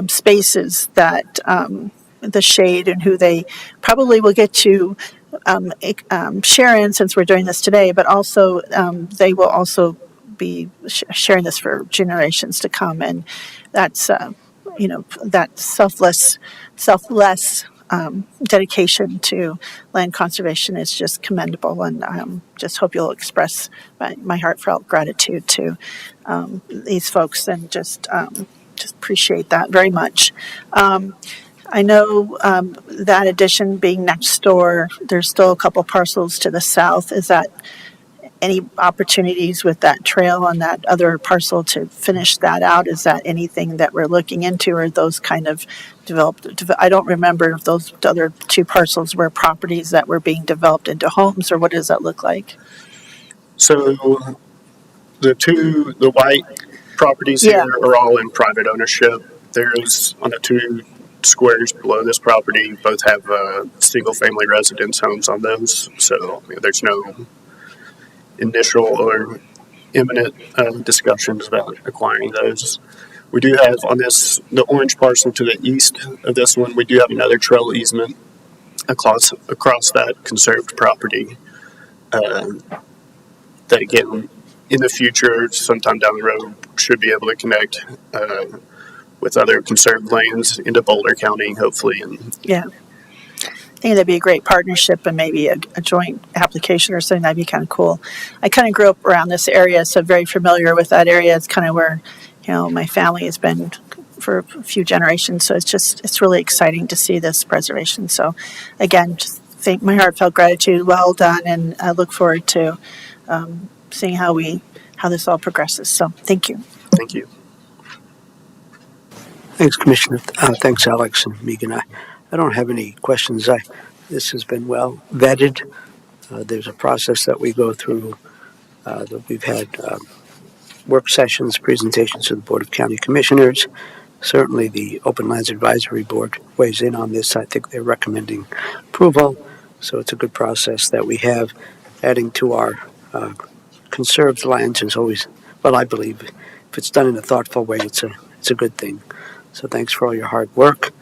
spaces that the shade, and who they probably will get to share in, since we're doing this today, but also they will also be sharing this for generations to come. And that's that selfless dedication to land conservation is just commendable, and just hope you'll express my heartfelt gratitude to these folks, and just appreciate that very much. I know that addition being next door, there's still a couple parcels to the south. Is that any opportunities with that trail on that other parcel to finish that out? Is that anything that we're looking into, or those kind of developed? I don't remember if those other two parcels were properties that were being developed into homes, or what does that look like? So the white properties here are all in private ownership. There's on the two squares below this property both have single-family residence homes on those, so there's no initial or imminent discussions about acquiring those. We do have on this, the orange parcel to the east of this one, we do have another trail easement across that conserved property. That again, in the future, sometime down the road, should be able to connect with other conserved lands into Boulder County, hopefully. And Yeah. I think that'd be a great partnership and maybe a joint application or something. That'd be kind of cool. I kind of grew up around this area, so very familiar with that area. It's kind of where, my family has been for a few generations. So it's really exciting to see this preservation. So again, just thank my heartfelt gratitude. Well done. And I look forward to seeing how this all progresses. So thank you. thank you. Thanks, Commissioner. Thanks, Alex and Megan. I don't have any questions. This has been well vetted. There's a process that we go through. That we've had work sessions, presentations to the Board of County Commissioners. Certainly, the Open Lands Advisory Board weighs in on this. I think they're recommending approval. So it's a good process that we have. Adding to our conserved lands is always, well, I believe, if it's done in a thoughtful way, it's a good thing. So thanks for all your hard work.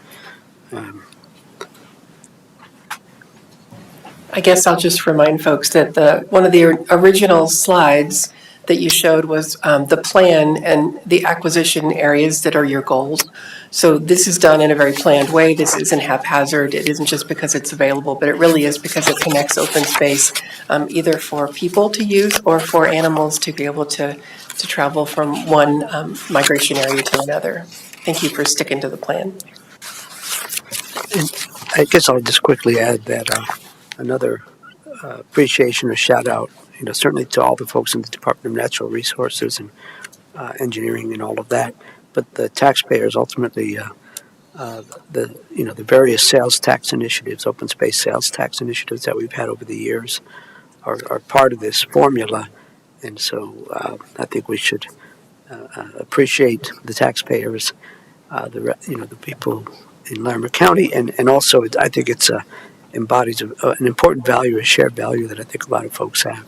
I guess I'll just remind folks that one of the original slides that you showed was the plan and the acquisition areas that are your goals. So this is done in a very planned way. This isn't haphazard. It isn't just because it's available, but it really is because it connects open space either for people to use or for animals to be able to travel from one migration area to another. Thank you for sticking to the plan. And I guess I'll just quickly add that another appreciation or shout out, certainly to all the folks in the Department of Natural Resources and engineering and all of that, but the taxpayers ultimately, the various sales tax initiatives, open space sales tax initiatives that we've had over the years are part of this formula, and so I think we should appreciate the taxpayers, the people in Larimer County, and also I think it's embodies an important value, a shared value that I think a lot of folks have.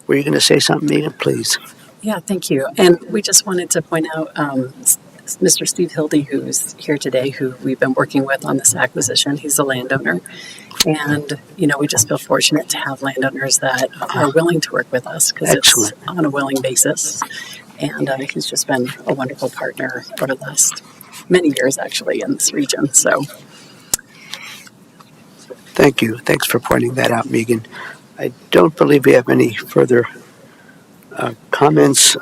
Were you going to say something, Megan? Please. Yeah, thank you. And we just wanted to point out Mr. Steve Hildy, who's here today, who we've been working with on this acquisition. He's a landowner. And, we just feel fortunate to have landowners that are willing to work with us because it's on a willing basis. And he's just been a wonderful partner over the last many years, actually, in this region. So. Thank you. Thanks for pointing that out, Megan. I don't believe we have any further comments.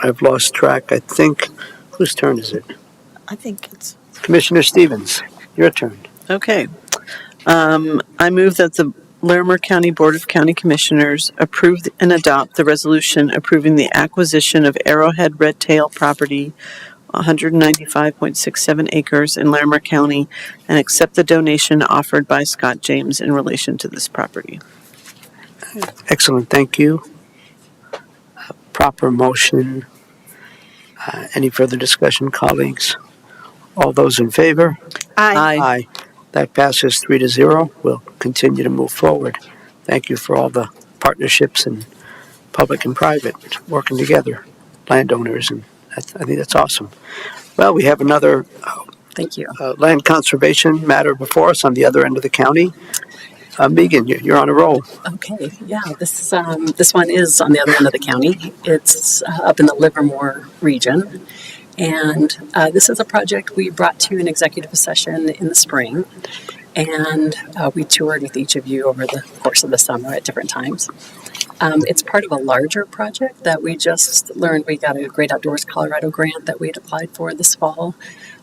I've lost track. I think, whose turn is it? I think it's Commissioner Stevens, your turn. Okay. I move that the Larimer County Board of County Commissioners approve and adopt the resolution approving the acquisition of Arrowhead Red Tail property, 195.67 acres in Larimer County, and accept the donation offered by Scott James in relation to this property. Excellent. Thank you. Proper motion. Any further discussion, colleagues? All those in favor? Aye. Aye. That passes 3-0. We'll continue to move forward. Thank you for all the partnerships and public and private working together, landowners, and I think that's awesome. Well, we have another Thank you. Land conservation matter before us on the other end of the county. Megan, you're on a roll. Okay, yeah, this one is on the other end of the county. It's up in the Livermore region. And this is a project we brought to an executive session in the spring. And we toured with each of you over the course of the summer at different times. It's part of a larger project that we just learned. We got a Great Outdoors Colorado grant that we had applied for this fall.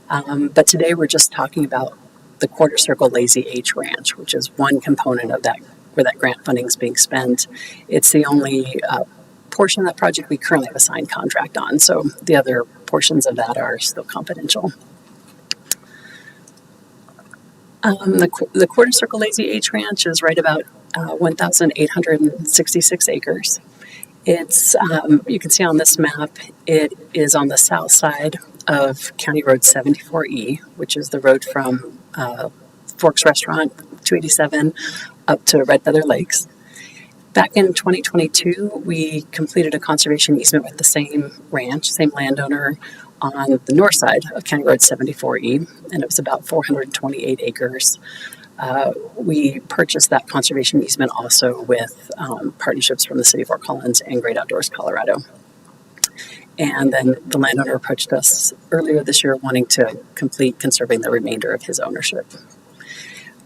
But today we're just talking about the Quarter Circle Lazy H Ranch, which is one component of that, where that grant funding is being spent. It's the only portion of that project we currently have a signed contract on, so the other portions of that are still confidential. The Quarter Circle Lazy H Ranch is right about 1,866 acres. It's, you can see on this map, it is on the south side of County Road 74E, which is the road from Forks Restaurant, 287, up to Red Feather Lakes. Back in 2022, we completed a conservation easement with the same ranch, same landowner on the north side of County Road 74E, and it was about 428 acres. We purchased that conservation easement also with partnerships from the City of Fort Collins and Great Outdoors Colorado. And then the landowner approached us earlier this year wanting to complete conserving the remainder of his ownership.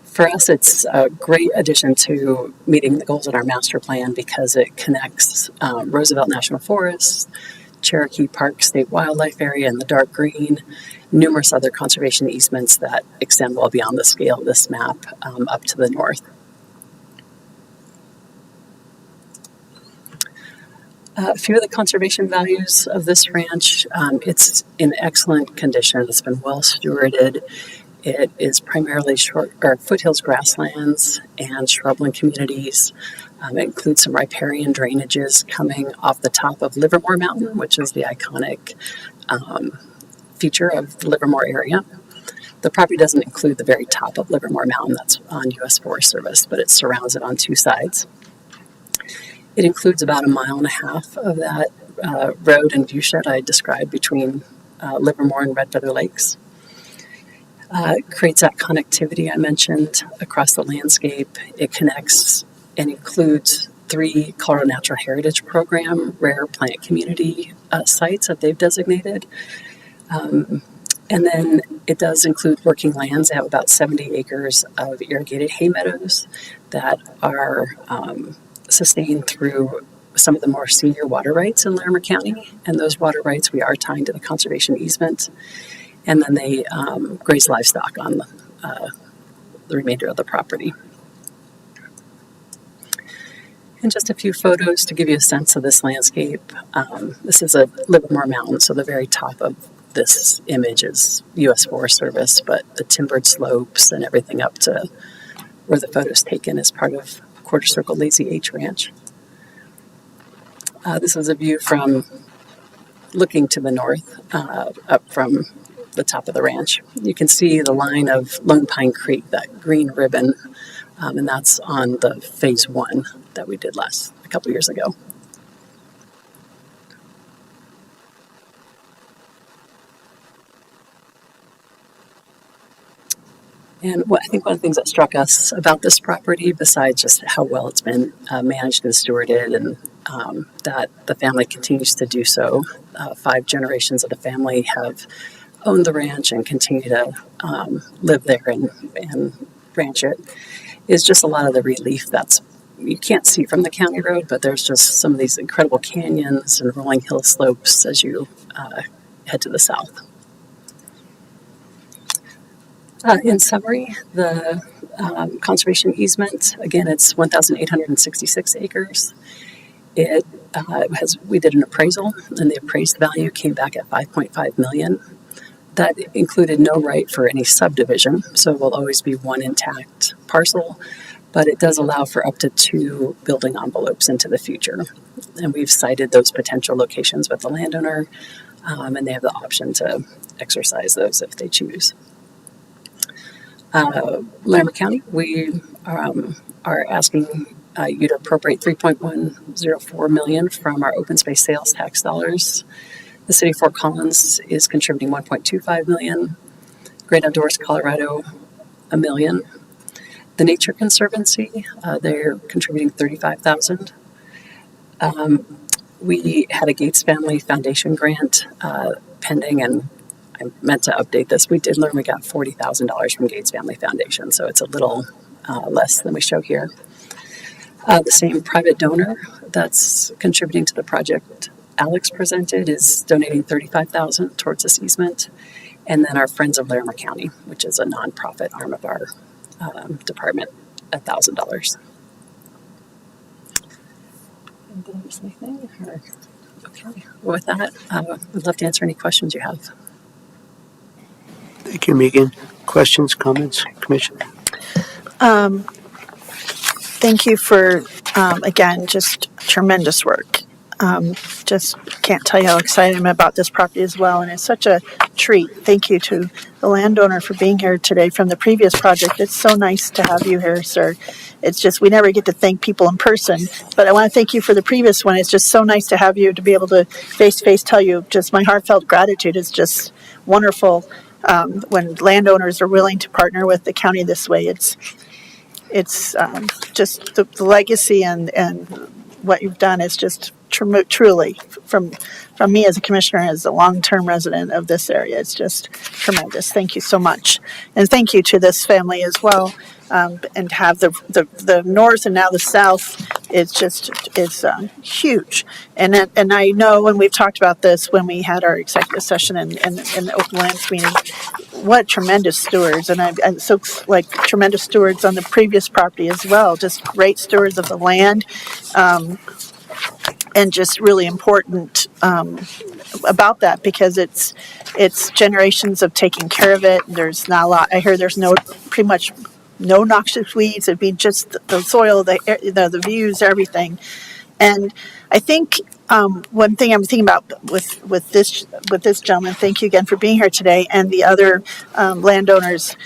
For us, it's a great addition to meeting the goals in our master plan because it connects Roosevelt National Forest, Cherokee Park State Wildlife Area in the dark green, numerous other conservation easements that extend well beyond the scale of this map up to the north. A few of the conservation values of this ranch, it's in excellent condition. It's been well stewarded. It is primarily foothills grasslands and shrubland communities. It includes some riparian drainages coming off the top of Livermore Mountain, which is the iconic feature of the Livermore area. The property doesn't include the very top of Livermore Mountain, that's on U.S. Forest Service, but it surrounds it on two sides. It includes about 1.5 miles of that road and viewshed I described between Livermore and Red Feather Lakes. It creates that connectivity I mentioned across the landscape. It connects and includes 3 Colorado Natural Heritage Program rare plant community sites that they've designated. And then it does include working lands. They have about 70 acres of irrigated hay meadows that are sustained through some of the more senior water rights in Larimer County. And those water rights we are tying to the conservation easement. And then they graze livestock on the remainder of the property. And just a few photos to give you a sense of this landscape. This is a Livermore Mountain, so the very top of this image is U.S. Forest Service, but the timbered slopes and everything up to where the photo's taken is part of Quarter Circle Lazy H Ranch. This is a view from looking to the north, up from the top of the ranch. You can see the line of Lone Pine Creek, that green ribbon, and that's on the phase 1 that we did a couple years ago. And I think one of the things that struck us about this property, besides just how well it's been managed and stewarded, and that the family continues to do so, 5 generations of the family have owned the ranch and continue to live there and ranch it, is just a lot of the relief that's you can't see from the county road, but there's just some of these incredible canyons and rolling hill slopes as you head to the south. In summary, the conservation easement, again, it's 1,866 acres. We did an appraisal, and the appraised value came back at $5.5 million. That included no right for any subdivision, so it will always be one intact parcel, but it does allow for up to 2 building envelopes into the future. And we've cited those potential locations with the landowner, and they have the option to exercise those if they choose. Larimer County, we are asking you to appropriate $3.104 million from our open space sales tax dollars. The City of Fort Collins is contributing $1.25 million. Great Outdoors Colorado, $1 million. The Nature Conservancy, they're contributing $35,000. We had a Gates Family Foundation grant pending, and I meant to update this. We did learn we got $40,000 from Gates Family Foundation, so it's a little less than we show here. The same private donor that's contributing to the project Alex presented is donating $35,000 towards this easement. And then our Friends of Larimer County, which is a nonprofit arm of our department, $1,000. Did I miss anything? Okay. Well, with that, we'd love to answer any questions you have. Thank you, Megan. Questions, comments, Commission? Thank you for, again, just tremendous work. Just can't tell you how excited I'm about this property as well. And it's such a treat. Thank you to the landowner for being here today from the previous project. It's so nice to have you here, sir. It's just, we never get to thank people in person, but I want to thank you for the previous one. It's just so nice to have you, to be able to face to face tell you just my heartfelt gratitude. Is just wonderful when landowners are willing to partner with the county this way. It's just the legacy and what you've done is just truly from me as a commissioner, as a long-term resident of this area. It's just tremendous. Thank you so much, and thank you to this family as well. And to have the north and now the south, it's huge. And I know, when we've talked about this when we had our executive session and the open lands meeting, what tremendous stewards, and so like tremendous stewards on the previous property as well. Just great stewards of the land. And just really important about that, because it's generations of taking care of it. There's not a lot. I hear there's pretty much no noxious weeds. It'd be just the soil, the views, everything. And I think one thing I'm thinking about with this gentleman. Thank you again for being here today, and the other landowners.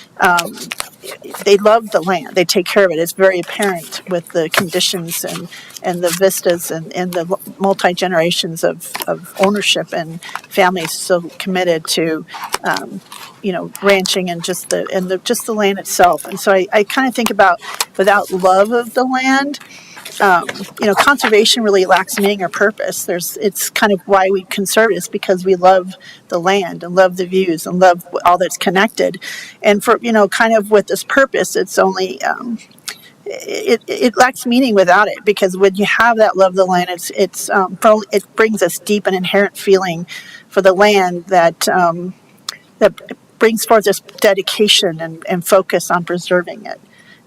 They love the land. They take care of it. It's very apparent with the conditions and the vistas and the multi-generations of ownership and families so committed to, ranching and just the land itself. And so I kind of think about, without love of the land, conservation really lacks meaning or purpose. It's kind of why we conserve it, is because we love the land and love the views and love all that's connected. And for, kind of with this purpose, it's only, it lacks meaning without it, because when you have that love of the land, it brings this deep and inherent feeling for the land that brings forth this dedication and focus on preserving it.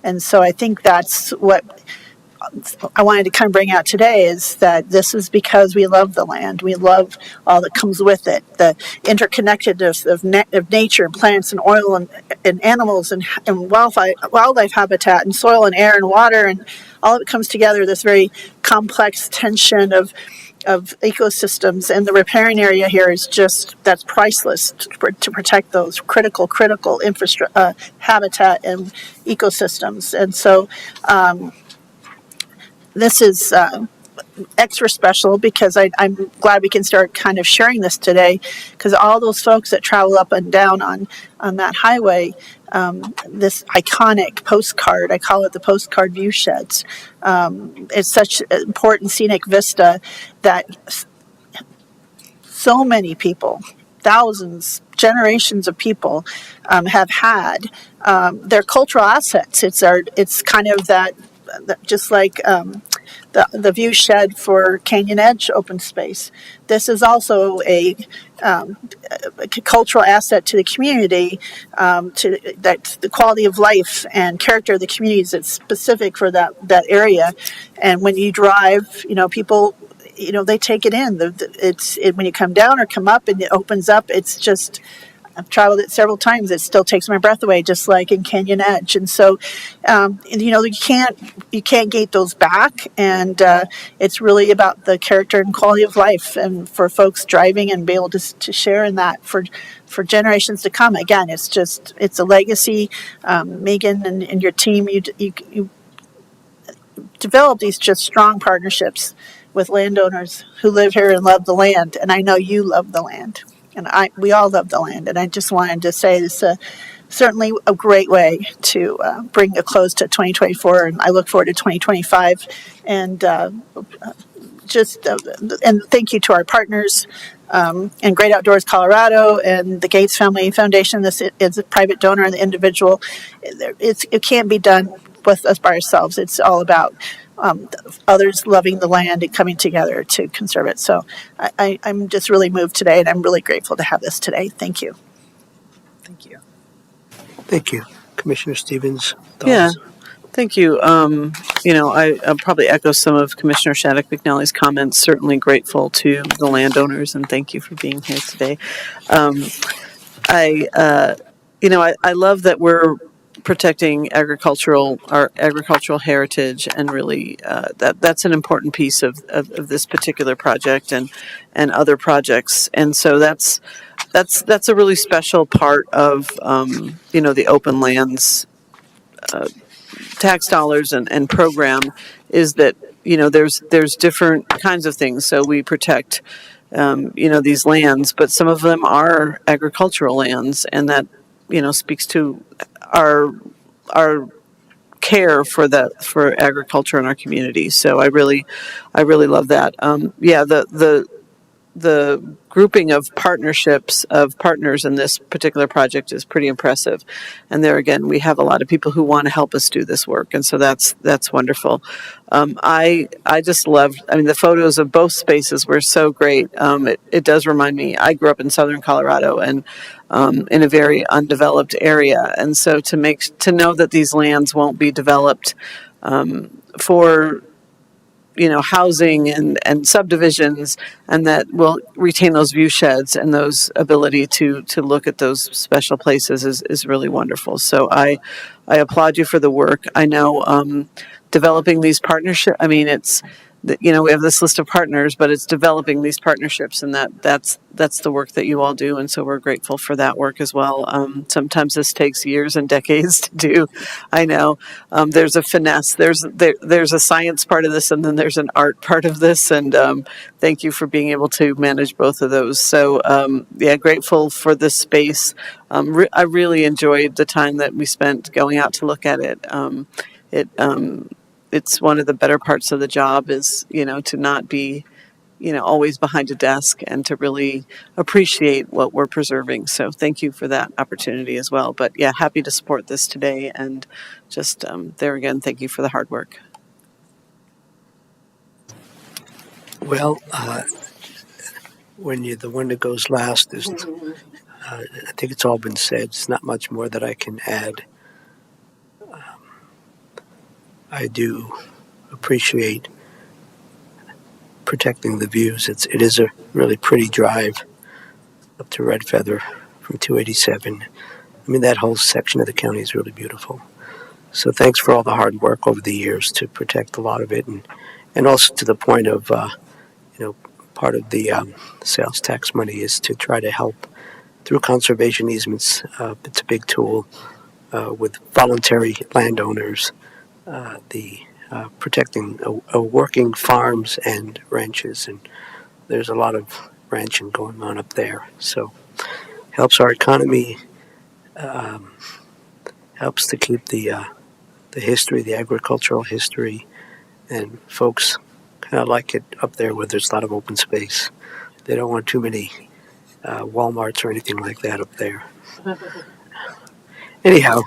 And so I think that's what I wanted to kind of bring out today, is that this is because we love the land. We love all that comes with it, the interconnectedness of nature and plants and oil and animals and wildlife habitat and soil and air and water, and all of it comes together, this very complex tension of ecosystems. And the riparian area here is that's priceless to protect those critical infrastructure, habitat and ecosystems. And so this is extra special, because I'm glad we can start kind of sharing this today, because all those folks that travel up and down on that highway, this iconic postcard, I call it the postcard view sheds. It's such an important scenic vista that so many people, thousands, generations of people have had. They're cultural assets. It's kind of that, just like the view shed for Canyon Edge open space. This is also a cultural asset to the community, to that the quality of life and character of the communities. It's specific for that area. And when you drive, people, they take it in. When you come down or come up and it opens up, it's just, I've traveled it several times. It still takes my breath away, just like in Canyon Edge. And so, you can't gate those back. And it's really about the character and quality of life, and for folks driving and be able to share in that for generations to come. Again, it's a legacy. Megan and your team, you develop these just strong partnerships with landowners who live here and love the land. And I know you love the land. And we all love the land. And I just wanted to say this is certainly a great way to bring a close to 2024. And I look forward to 2025. And and thank you to our partners and Great Outdoors Colorado and the Gates Family Foundation. This is a private donor and the individual. It can't be done with us by ourselves. It's all about others loving the land and coming together to conserve it. So I'm just really moved today, and I'm really grateful to have this today. Thank you. Thank you. Thank you. Commissioner Stevens, thoughts? Yeah. Thank you. I'll probably echo some of Commissioner Shattuck McNally's comments. Certainly grateful to the landowners, and thank you for being here today. I love that we're protecting our agricultural heritage, and really that's an important piece of this particular project and other projects. And so that's that's a really special part of the open lands tax dollars and program, is that there's different kinds of things. So we protect these lands, but some of them are agricultural lands, and that speaks to our care for agriculture in our community. So I really love that. The grouping of partnerships of partners in this particular project is pretty impressive. And there again, we have a lot of people who want to help us do this work, and so that's wonderful. I just loved. I mean, the photos of both spaces were so great. It does remind me. I grew up in southern Colorado and in a very undeveloped area, and so to know that these lands won't be developed for housing and subdivisions, and that will retain those view sheds and those ability to look at those special places is really wonderful. So I applaud you for the work. I know developing these partnerships, I mean, it's, we have this list of partners, but it's developing these partnerships, and that's the work that you all do, and so we're grateful for that work as well. Sometimes this takes years and decades to do. I know there's a finesse, there's a science part of this, and then there's an art part of this, and thank you for being able to manage both of those. So grateful for this space. I really enjoyed the time that we spent going out to look at it. It's one of the better parts of the job is, to not be, always behind a desk, and to really appreciate what we're preserving. So thank you for that opportunity as well. But yeah, happy to support this today, and just there again, thank you for the hard work. Well, when you're the one that goes last, I think it's all been said. There's not much more that I can add. I do appreciate protecting the views. It is a really pretty drive up to Red Feather from 287. I mean, that whole section of the county is really beautiful. So thanks for all the hard work over the years to protect a lot of it, and also to the point of, part of the sales tax money is to try to help through conservation easements. It's a big tool with voluntary landowners. Protecting working farms and ranches, and there's a lot of ranching going on up there. So helps our economy, helps to keep the history, the agricultural history, and folks kind of like it up there where there's a lot of open space. They don't want too many Walmarts or anything like that up there. Anyhow,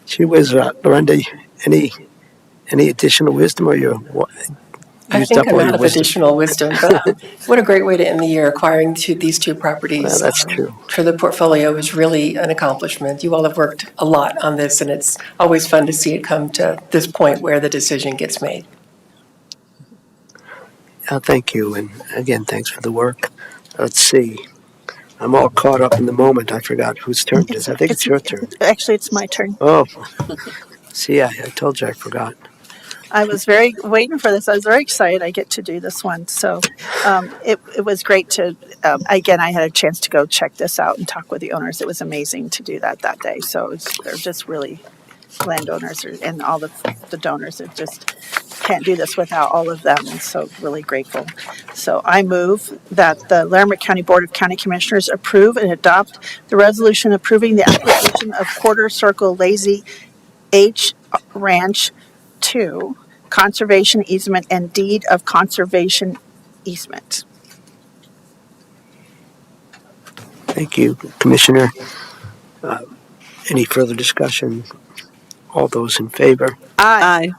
she was Lorenda. Any additional wisdom, or you I used think up I'm all out your of wisdom? additional wisdom, but what a great way to end the year acquiring these two properties. Well, that's true. For the portfolio is really an accomplishment. You all have worked a lot on this, and it's always fun to see it come to this point where the decision gets made. Thank you, and again, thanks for the work. Let's see. I'm all caught up in the moment. I forgot whose turn it is. I think it's your turn. Actually, it's my turn. Oh, see, I told you I forgot. I was very waiting for this. I was very excited I get to do this one. So it was great to, again, I had a chance to go check this out and talk with the owners. It was amazing to do that day. So they're just really landowners and all the donors. It just can't do this without all of them. And so really grateful. So I move that the Larimer County Board of County Commissioners approve and adopt the resolution approving the acquisition of Quarter Circle Lazy H Ranch 2, conservation easement and deed of conservation easement. Thank you, Commissioner. Any further discussion? All those in favor? Aye.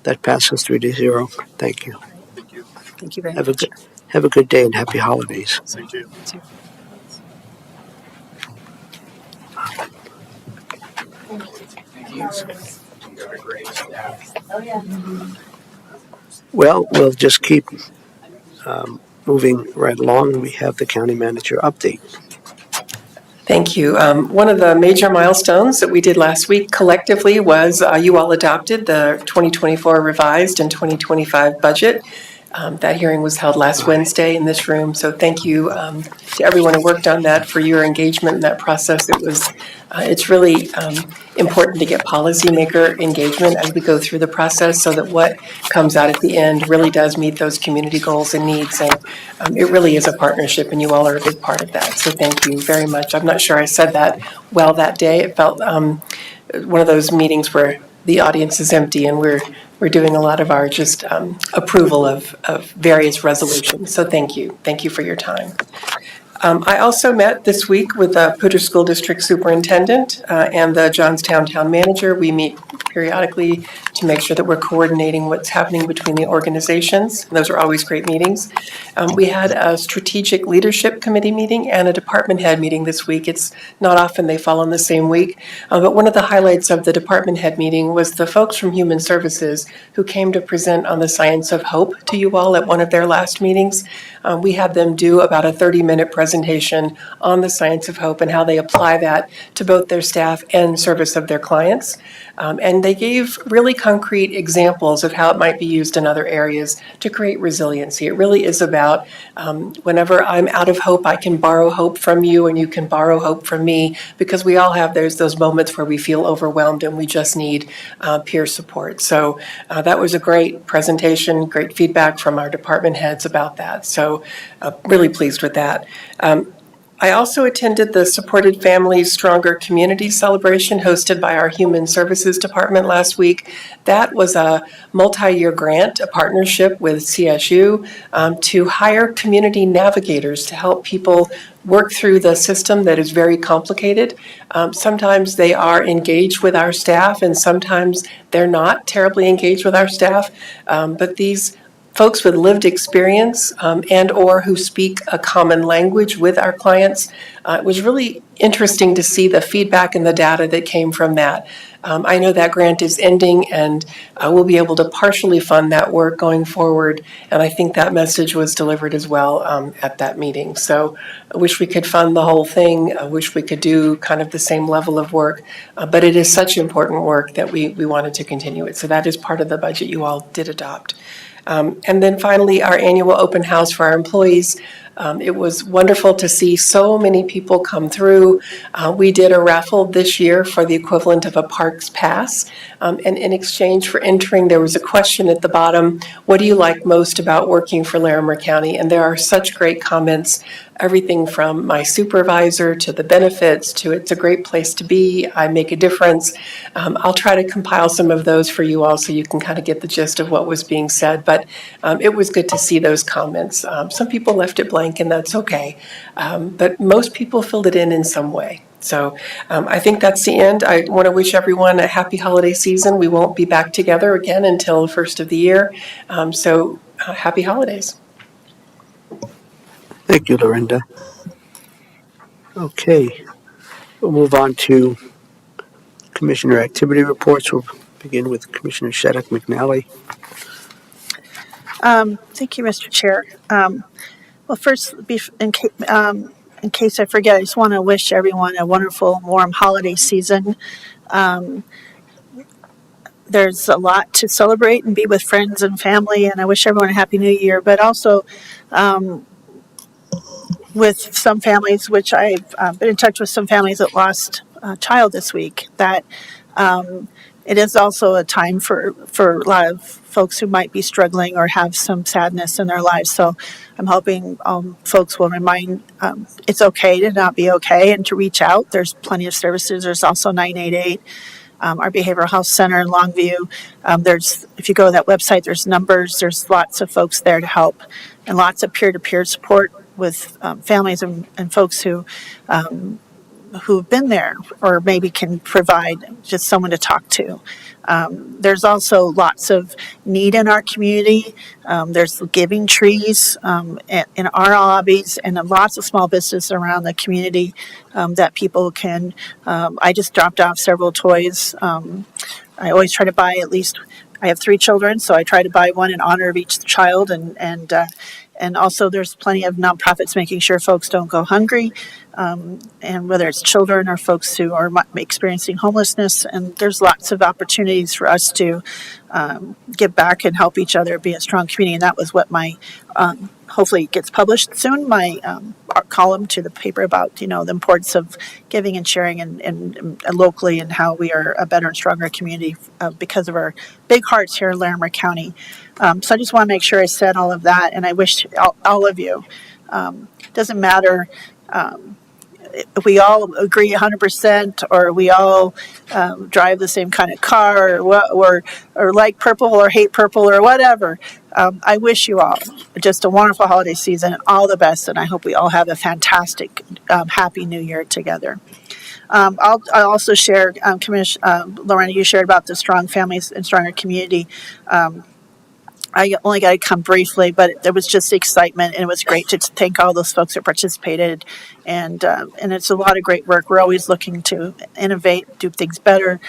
That passes 3-0. Thank you. Thank you very much. Have a good day and happy holidays. Same to you. Well, we'll just keep moving right along. We have the county manager update. Thank you. One of the major milestones that we did last week collectively was you all adopted the 2024 revised and 2025 budget. That hearing was held last Wednesday in this room, so thank you to everyone who worked on that for your engagement in that process. It's really important to get policymaker engagement as we go through the process so that what comes out at the end really does meet those community goals and needs. And it really is a partnership, and you all are a big part of that. So thank you very much. I'm not sure I said that well that day. It felt one of those meetings where the audience is empty and we're doing a lot of our just approval of various resolutions. So thank you. Thank you for your time. I also met this week with the Poudre School District Superintendent and the Johnstown Town Manager. We meet periodically to make sure that we're coordinating what's happening between the organizations. Those are always great meetings. We had a Strategic Leadership Committee meeting and a department head meeting this week. It's not often they fall on the same week, but one of the highlights of the department head meeting was the folks from Human Services who came to present on the science of hope to you all at one of their last meetings. We had them do about a 30-minute presentation on the science of hope and how they apply that to both their staff and service of their clients. And they gave really concrete examples of how it might be used in other areas to create resiliency. It really is about whenever I'm out of hope, I can borrow hope from you and you can borrow hope from me, because we all have those moments where we feel overwhelmed and we just need peer support. So that was a great presentation, great feedback from our department heads about that. So really pleased with that. I also attended the Supported Families Stronger Community celebration hosted by our Human Services Department last week. That was a multi-year grant, a partnership with CSU to hire community navigators to help people work through the system that is very complicated. Sometimes they are engaged with our staff and sometimes they're not terribly engaged with our staff, but these folks with lived experience and or who speak a common language with our clients. It was really interesting to see the feedback and the data that came from that. I know that grant is ending and we'll be able to partially fund that work going forward. And I think that message was delivered as well at that meeting. So I wish we could fund the whole thing. I wish we could do kind of the same level of work, but it is such important work that we wanted to continue it. So that is part of the budget you all did adopt. And then finally, our annual open house for our employees. It was wonderful to see so many people come through. We did a raffle this year for the equivalent of a Parks Pass. And in exchange for entering, there was a question at the bottom, what do you like most about working for Larimer County? And there are such great comments, everything from my supervisor to the benefits to it's a great place to be, I make a difference. I'll try to compile some of those for you all so you can kind of get the gist of what was being said. But it was good to see those comments. Some people left it blank and that's okay. But most people filled it in some way. So I think that's the end. I want to wish everyone a happy holiday season. We won't be back together again until the first of the year. So happy holidays. Thank you, Lorinda. Okay, we'll move on to Commissioner activity reports. We'll begin with Commissioner Shattuck McNally. Thank you, Mr. Chair. Well, first, in case I forget, I just want to wish everyone a wonderful, warm holiday season. There's a lot to celebrate and be with friends and family, and I wish everyone a Happy New Year. But also, with some families, which I've been in touch with some families that lost a child this week, that it is also a time for a lot of folks who might be struggling or have some sadness in their lives. So I'm hoping folks will remind it's okay to not be okay and to reach out. There's plenty of services. There's also 988, our behavioral health center in Longview. If you go to that website, there's numbers. There's lots of folks there to help and lots of peer-to-peer support with families and folks who've been there or maybe can provide just someone to talk to. There's also lots of need in our community. There's giving trees in our lobbies and lots of small businesses around the community that people can. I just dropped off several toys. I always try to buy at least. I have 3 children, so I try to buy one in honor of each child, and and also there's plenty of nonprofits making sure folks don't go hungry, and whether it's children or folks who are experiencing homelessness. And there's lots of opportunities for us to give back and help each other, be a strong community. And that was what my hopefully it gets published soon, my column to the paper about, the importance of giving and sharing and locally, and how we are a better and stronger community because of our big hearts here in Larimer County. So I just want to make sure I said all of that, and I wish all of you, doesn't matter if we all agree 100%, or we all drive the same kind of car, or like purple or hate purple or whatever. I wish you all just a wonderful holiday season and all the best, and I hope we all have a fantastic, happy New Year together. I'll also share, Lorena, you shared about the strong families and stronger community. I only got to come briefly, but there was just excitement, and it was great to thank all those folks that participated. And it's a lot of great work. We're always looking to innovate, do things better,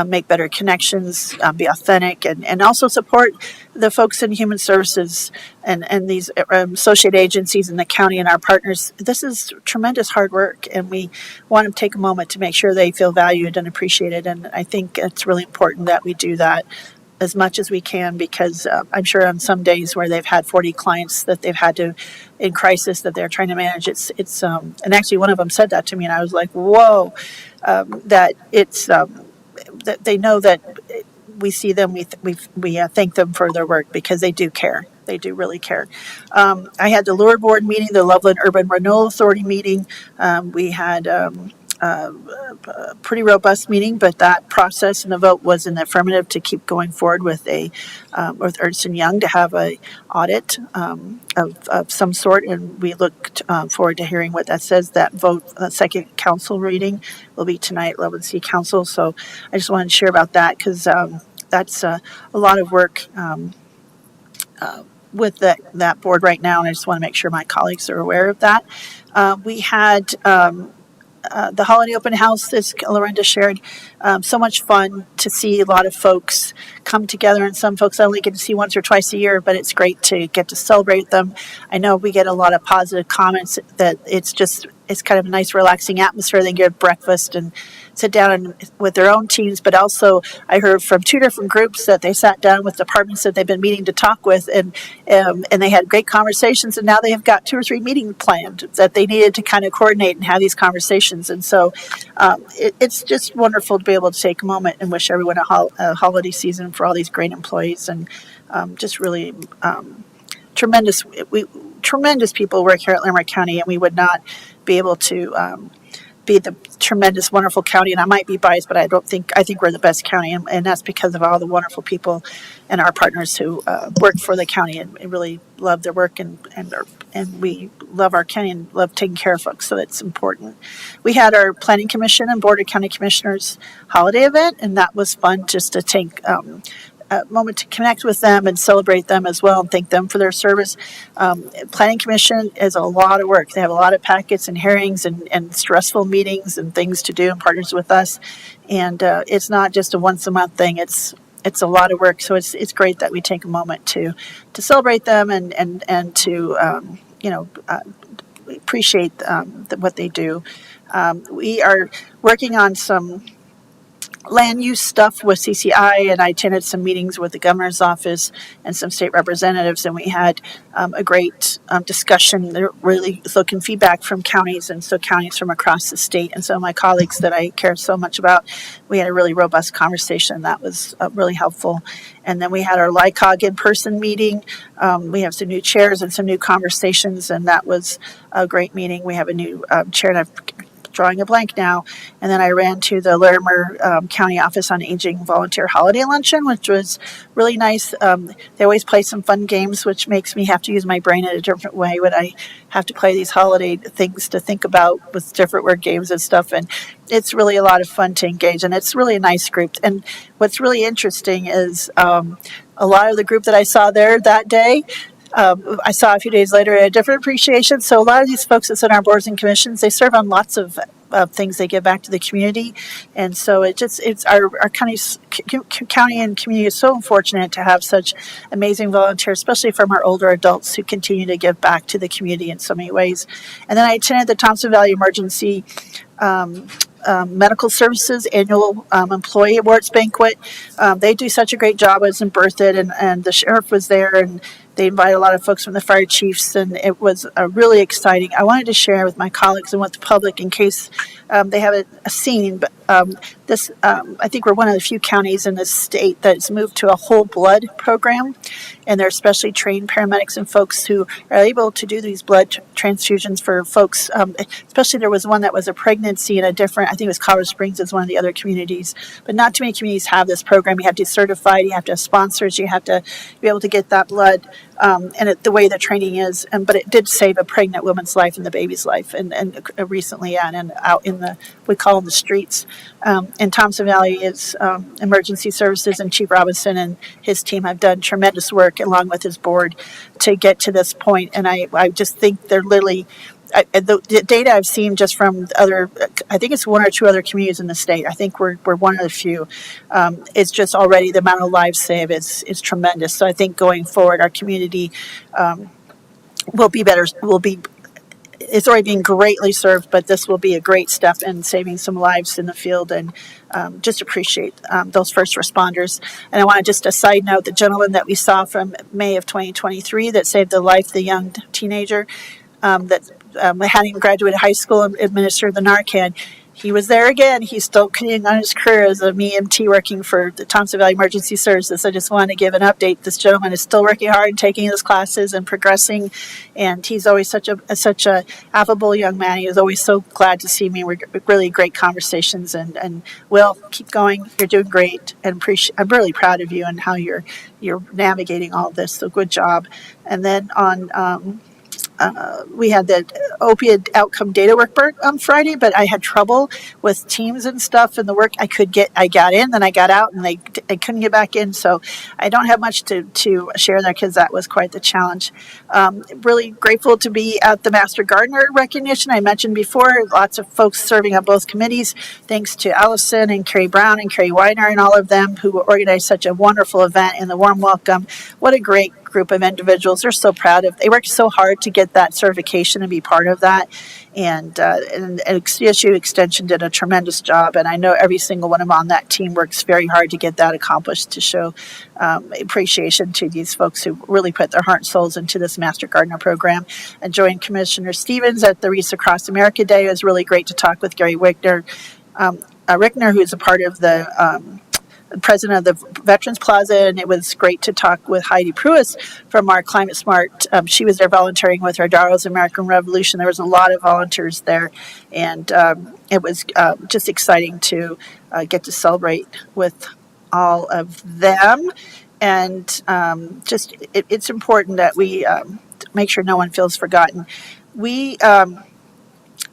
make better connections, be authentic, and also support the folks in human services and these associate agencies in the county and our partners. This is tremendous hard work, and we want to take a moment to make sure they feel valued and appreciated. And I think it's really important that we do that as much as we can, because I'm sure on some days where they've had 40 clients that they've had to, in crisis, that they're trying to manage, it's and actually one of them said that to me, and I was like, whoa, that it's that they know that we see them, we thank them for their work, because they do care. They do really care. I had the Lure Board meeting, the Loveland Urban Renewal Authority meeting. We had a pretty robust meeting, but that process and the vote was in the affirmative to keep going forward with with Ernst & Young to have a audit of some sort, and we looked forward to hearing what that says. That vote, the second council reading, will be tonight at Loveland City Council. So I just wanted to share about that, because that's a lot of work with that board right now, and I just want to make sure my colleagues are aware of that. We had the holiday open house, as Lorinda shared, so much fun to see a lot of folks come together, and some folks I only get to see once or twice a year, but it's great to get to celebrate them. I know we get a lot of positive comments that it's kind of a nice relaxing atmosphere. They get breakfast and sit down with their own teams, but also I heard from 2 different groups that they sat down with departments that they've been meeting to talk with, and they had great conversations, and now they have got 2 or 3 meetings planned that they needed to kind of coordinate and have these conversations. And so it's just wonderful to be able to take a moment and wish everyone a holiday season for all these great employees, and just really tremendous people work here at Larimer County, and we would not be able to be the tremendous, wonderful county. And I might be biased, but I think we're the best county, and that's because of all the wonderful people and our partners who work for the county and really love their work, and we love our county and love taking care of folks. So that's important. We had our Planning Commission and Board of County Commissioners holiday event, and that was fun just to take a moment to connect with them and celebrate them as well, and thank them for their service. Planning Commission is a lot of work. They have a lot of packets and hearings and stressful meetings and things to do, and partners with us. And it's not just a once a month thing. It's a lot of work. So it's great that we take a moment to celebrate them and to appreciate what they do. We are working on some land use stuff with CCI, and I attended some meetings with the governor's office and some state representatives, and we had a great discussion. They're really looking feedback from counties, and so counties from across the state, and so my colleagues that I care so much about. We had a really robust conversation that was really helpful. And then we had our LICOG in-person meeting. We have some new chairs and some new conversations, and that was a great meeting. We have a new chair, and I'm drawing a blank now. And then I ran to the Larimer County Office on Aging Volunteer Holiday Luncheon, which was really nice. They always play some fun games, which makes me have to use my brain in a different way when I have to play these holiday things to think about with different word games and stuff. And it's really a lot of fun to engage, and it's really a nice group. And what's really interesting is a lot of the group that I saw there that day, I saw a few days later a different appreciation. So a lot of these folks that sit on our boards and commissions, they serve on lots of things they give back to the community. And so it's our county and community is so fortunate to have such amazing volunteers, especially from our older adults who continue to give back to the community in so many ways. And then I attended the Thompson Valley Emergency Medical Services Annual Employee Awards Banquet. They do such a great job. I was in Berthoud, and the sheriff was there, and they invited a lot of folks from the fire chiefs, and it was really exciting. I wanted to share with my colleagues and with the public in case they haven't seen, but I think we're one of the few counties in this state that's moved to a whole blood program, and they're specially trained paramedics and folks who are able to do these blood transfusions for folks. Especially there was one that was a pregnancy in a different, I think it was Colorado Springs is one of the other communities, but not too many communities have this program. You have to be certified, you have to have sponsors, you have to be able to get that blood, and the way the training is, but it did save a pregnant woman's life and the baby's life, and recently, and out in the, we call them the streets. And Thompson Valley is Emergency Services, and Chief Robinson and his team have done tremendous work along with his board to get to this point. And I just think they're literally, the data I've seen just from other, I think it's one or two other communities in the state. I think we're one of the few. It's just already the amount of lives saved is tremendous. So I think going forward, our community will be better. It's already being greatly served, but this will be a great step in saving some lives in the field, and just appreciate those first responders. And I want to just a side note, the gentleman that we saw from May of 2023 that saved the life of the young teenager that hadn't even graduated high school and administered the Narcan. He was there again. He's still continuing on his career as an EMT working for the Thompson Valley Emergency Services. I just wanted to give an update. This gentleman is still working hard and taking his classes and progressing, and he's always such a affable young man. He was always so glad to see me. We're really great conversations, and Will, keep going. You're doing great, and I'm really proud of you and how you're navigating all of this. So good job. And then on we had the opioid outcome data workbook on Friday, but I had trouble with Teams and stuff and the work I got in, then I got out, and I couldn't get back in. So I don't have much to share there because that was quite the challenge. Really grateful to be at the Master Gardener recognition. I mentioned before, lots of folks serving on both committees. Thanks to Allison and Carrie Brown and Carrie Weiner and all of them who organized such a wonderful event and the warm welcome. What a great group of individuals. They're so proud of. They worked so hard to get that certification and be part of that. And CSU Extension did a tremendous job. And I know every single one of them on that team works very hard to get that accomplished, to show appreciation to these folks who really put their heart and souls into this Master Gardener program. And joined Commissioner Stevens at the Wreaths Across America Day. It was really great to talk with Gary Rickner, who's a part of the president of the Veterans Plaza, and it was great to talk with Heidi Pruis from our Climate Smart. She was there volunteering with our Darrow's American Revolution. There was a lot of volunteers there, and it was just exciting to get to celebrate with all of them. And it's important that we make sure no one feels forgotten. We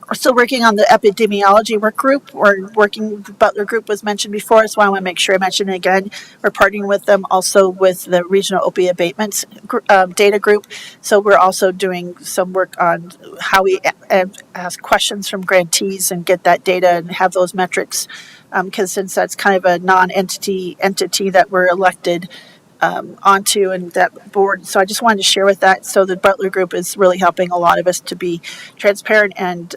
we're still working on the epidemiology work group. The Butler group was mentioned before, so I want to make sure I mention it again. We're partnering with them also with the regional opioid abatements data group. So we're also doing some work on how we ask questions from grantees and get that data and have those metrics. Because since that's kind of a non-entity that we're elected onto and that board. So I just wanted to share with that. So the Butler group is really helping a lot of us to be transparent and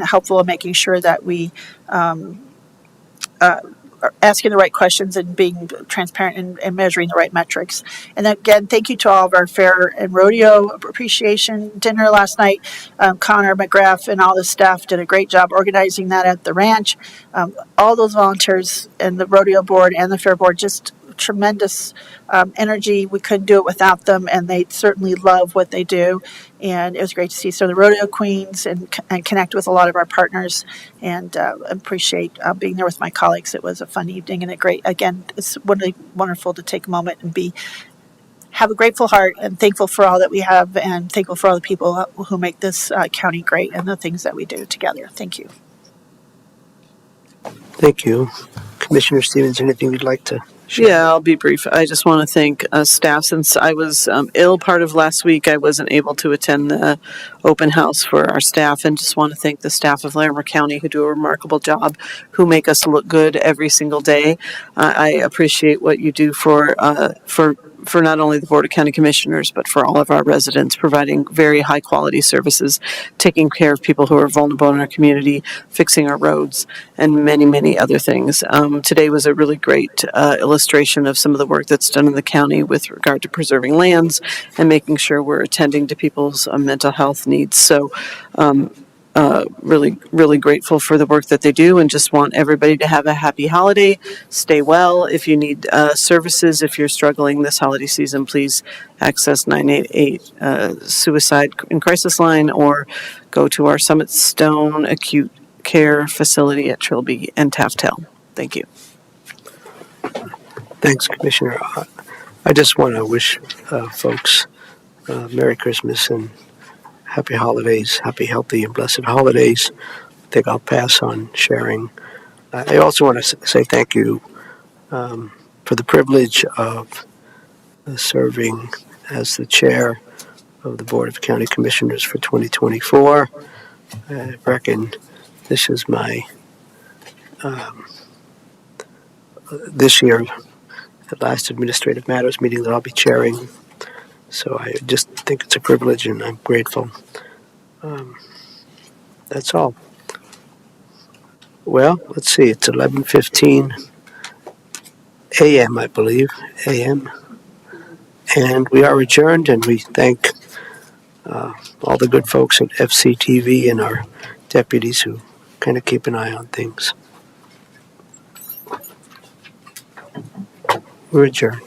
helpful in making sure that we are asking the right questions and being transparent and measuring the right metrics. And again, thank you to all of our fair and rodeo appreciation dinner last night. Connor McGrath and all the staff did a great job organizing that at the ranch. All those volunteers and the rodeo board and the fair board, just tremendous energy. We couldn't do it without them, and they certainly love what they do. And it was great to see some of the rodeo queens and connect with a lot of our partners, and appreciate being there with my colleagues. It was a fun evening and it's really wonderful to take a moment and have a grateful heart and thankful for all that we have, and thankful for all the people who make this county great and the things that we do together. Thank you. Thank you. Commissioner Stevens, anything you'd like to share? I'll be brief. I just want to thank staff. Since I was ill part of last week, I wasn't able to attend the open house for our staff, and just want to thank the staff of Larimer County who do a remarkable job, who make us look good every single day. I appreciate what you do for not only the Board of County Commissioners, but for all of our residents, providing very high quality services, taking care of people who are vulnerable in our community, fixing our roads, and many, many other things. Today was a really great illustration of some of the work that's done in the county with regard to preserving lands and making sure we're attending to people's mental health needs. So, really, really grateful for the work that they do, and just want everybody to have a happy holiday. Stay well. If you need services, if you're struggling this holiday season, please access 988 Suicide and Crisis Line, or go to our Summit Stone Acute Care Facility at Trilby and Taft Hill. Thank you. Thanks, Commissioner. I just want to wish folks Merry Christmas and Happy Holidays, happy, healthy, and blessed holidays. I think I'll pass on sharing. I also want to say thank you for the privilege of serving as the chair of the Board of County Commissioners for 2024. I reckon this is my, this year, the last Administrative Matters meeting that I'll be chairing. So I just think it's a privilege, and I'm grateful. That's all. Well, let's see. It's 11:15 a.m., I believe, a.m. And we are adjourned, and we thank all the good folks at FCTV and our deputies who kind of keep an eye on things. We're adjourned.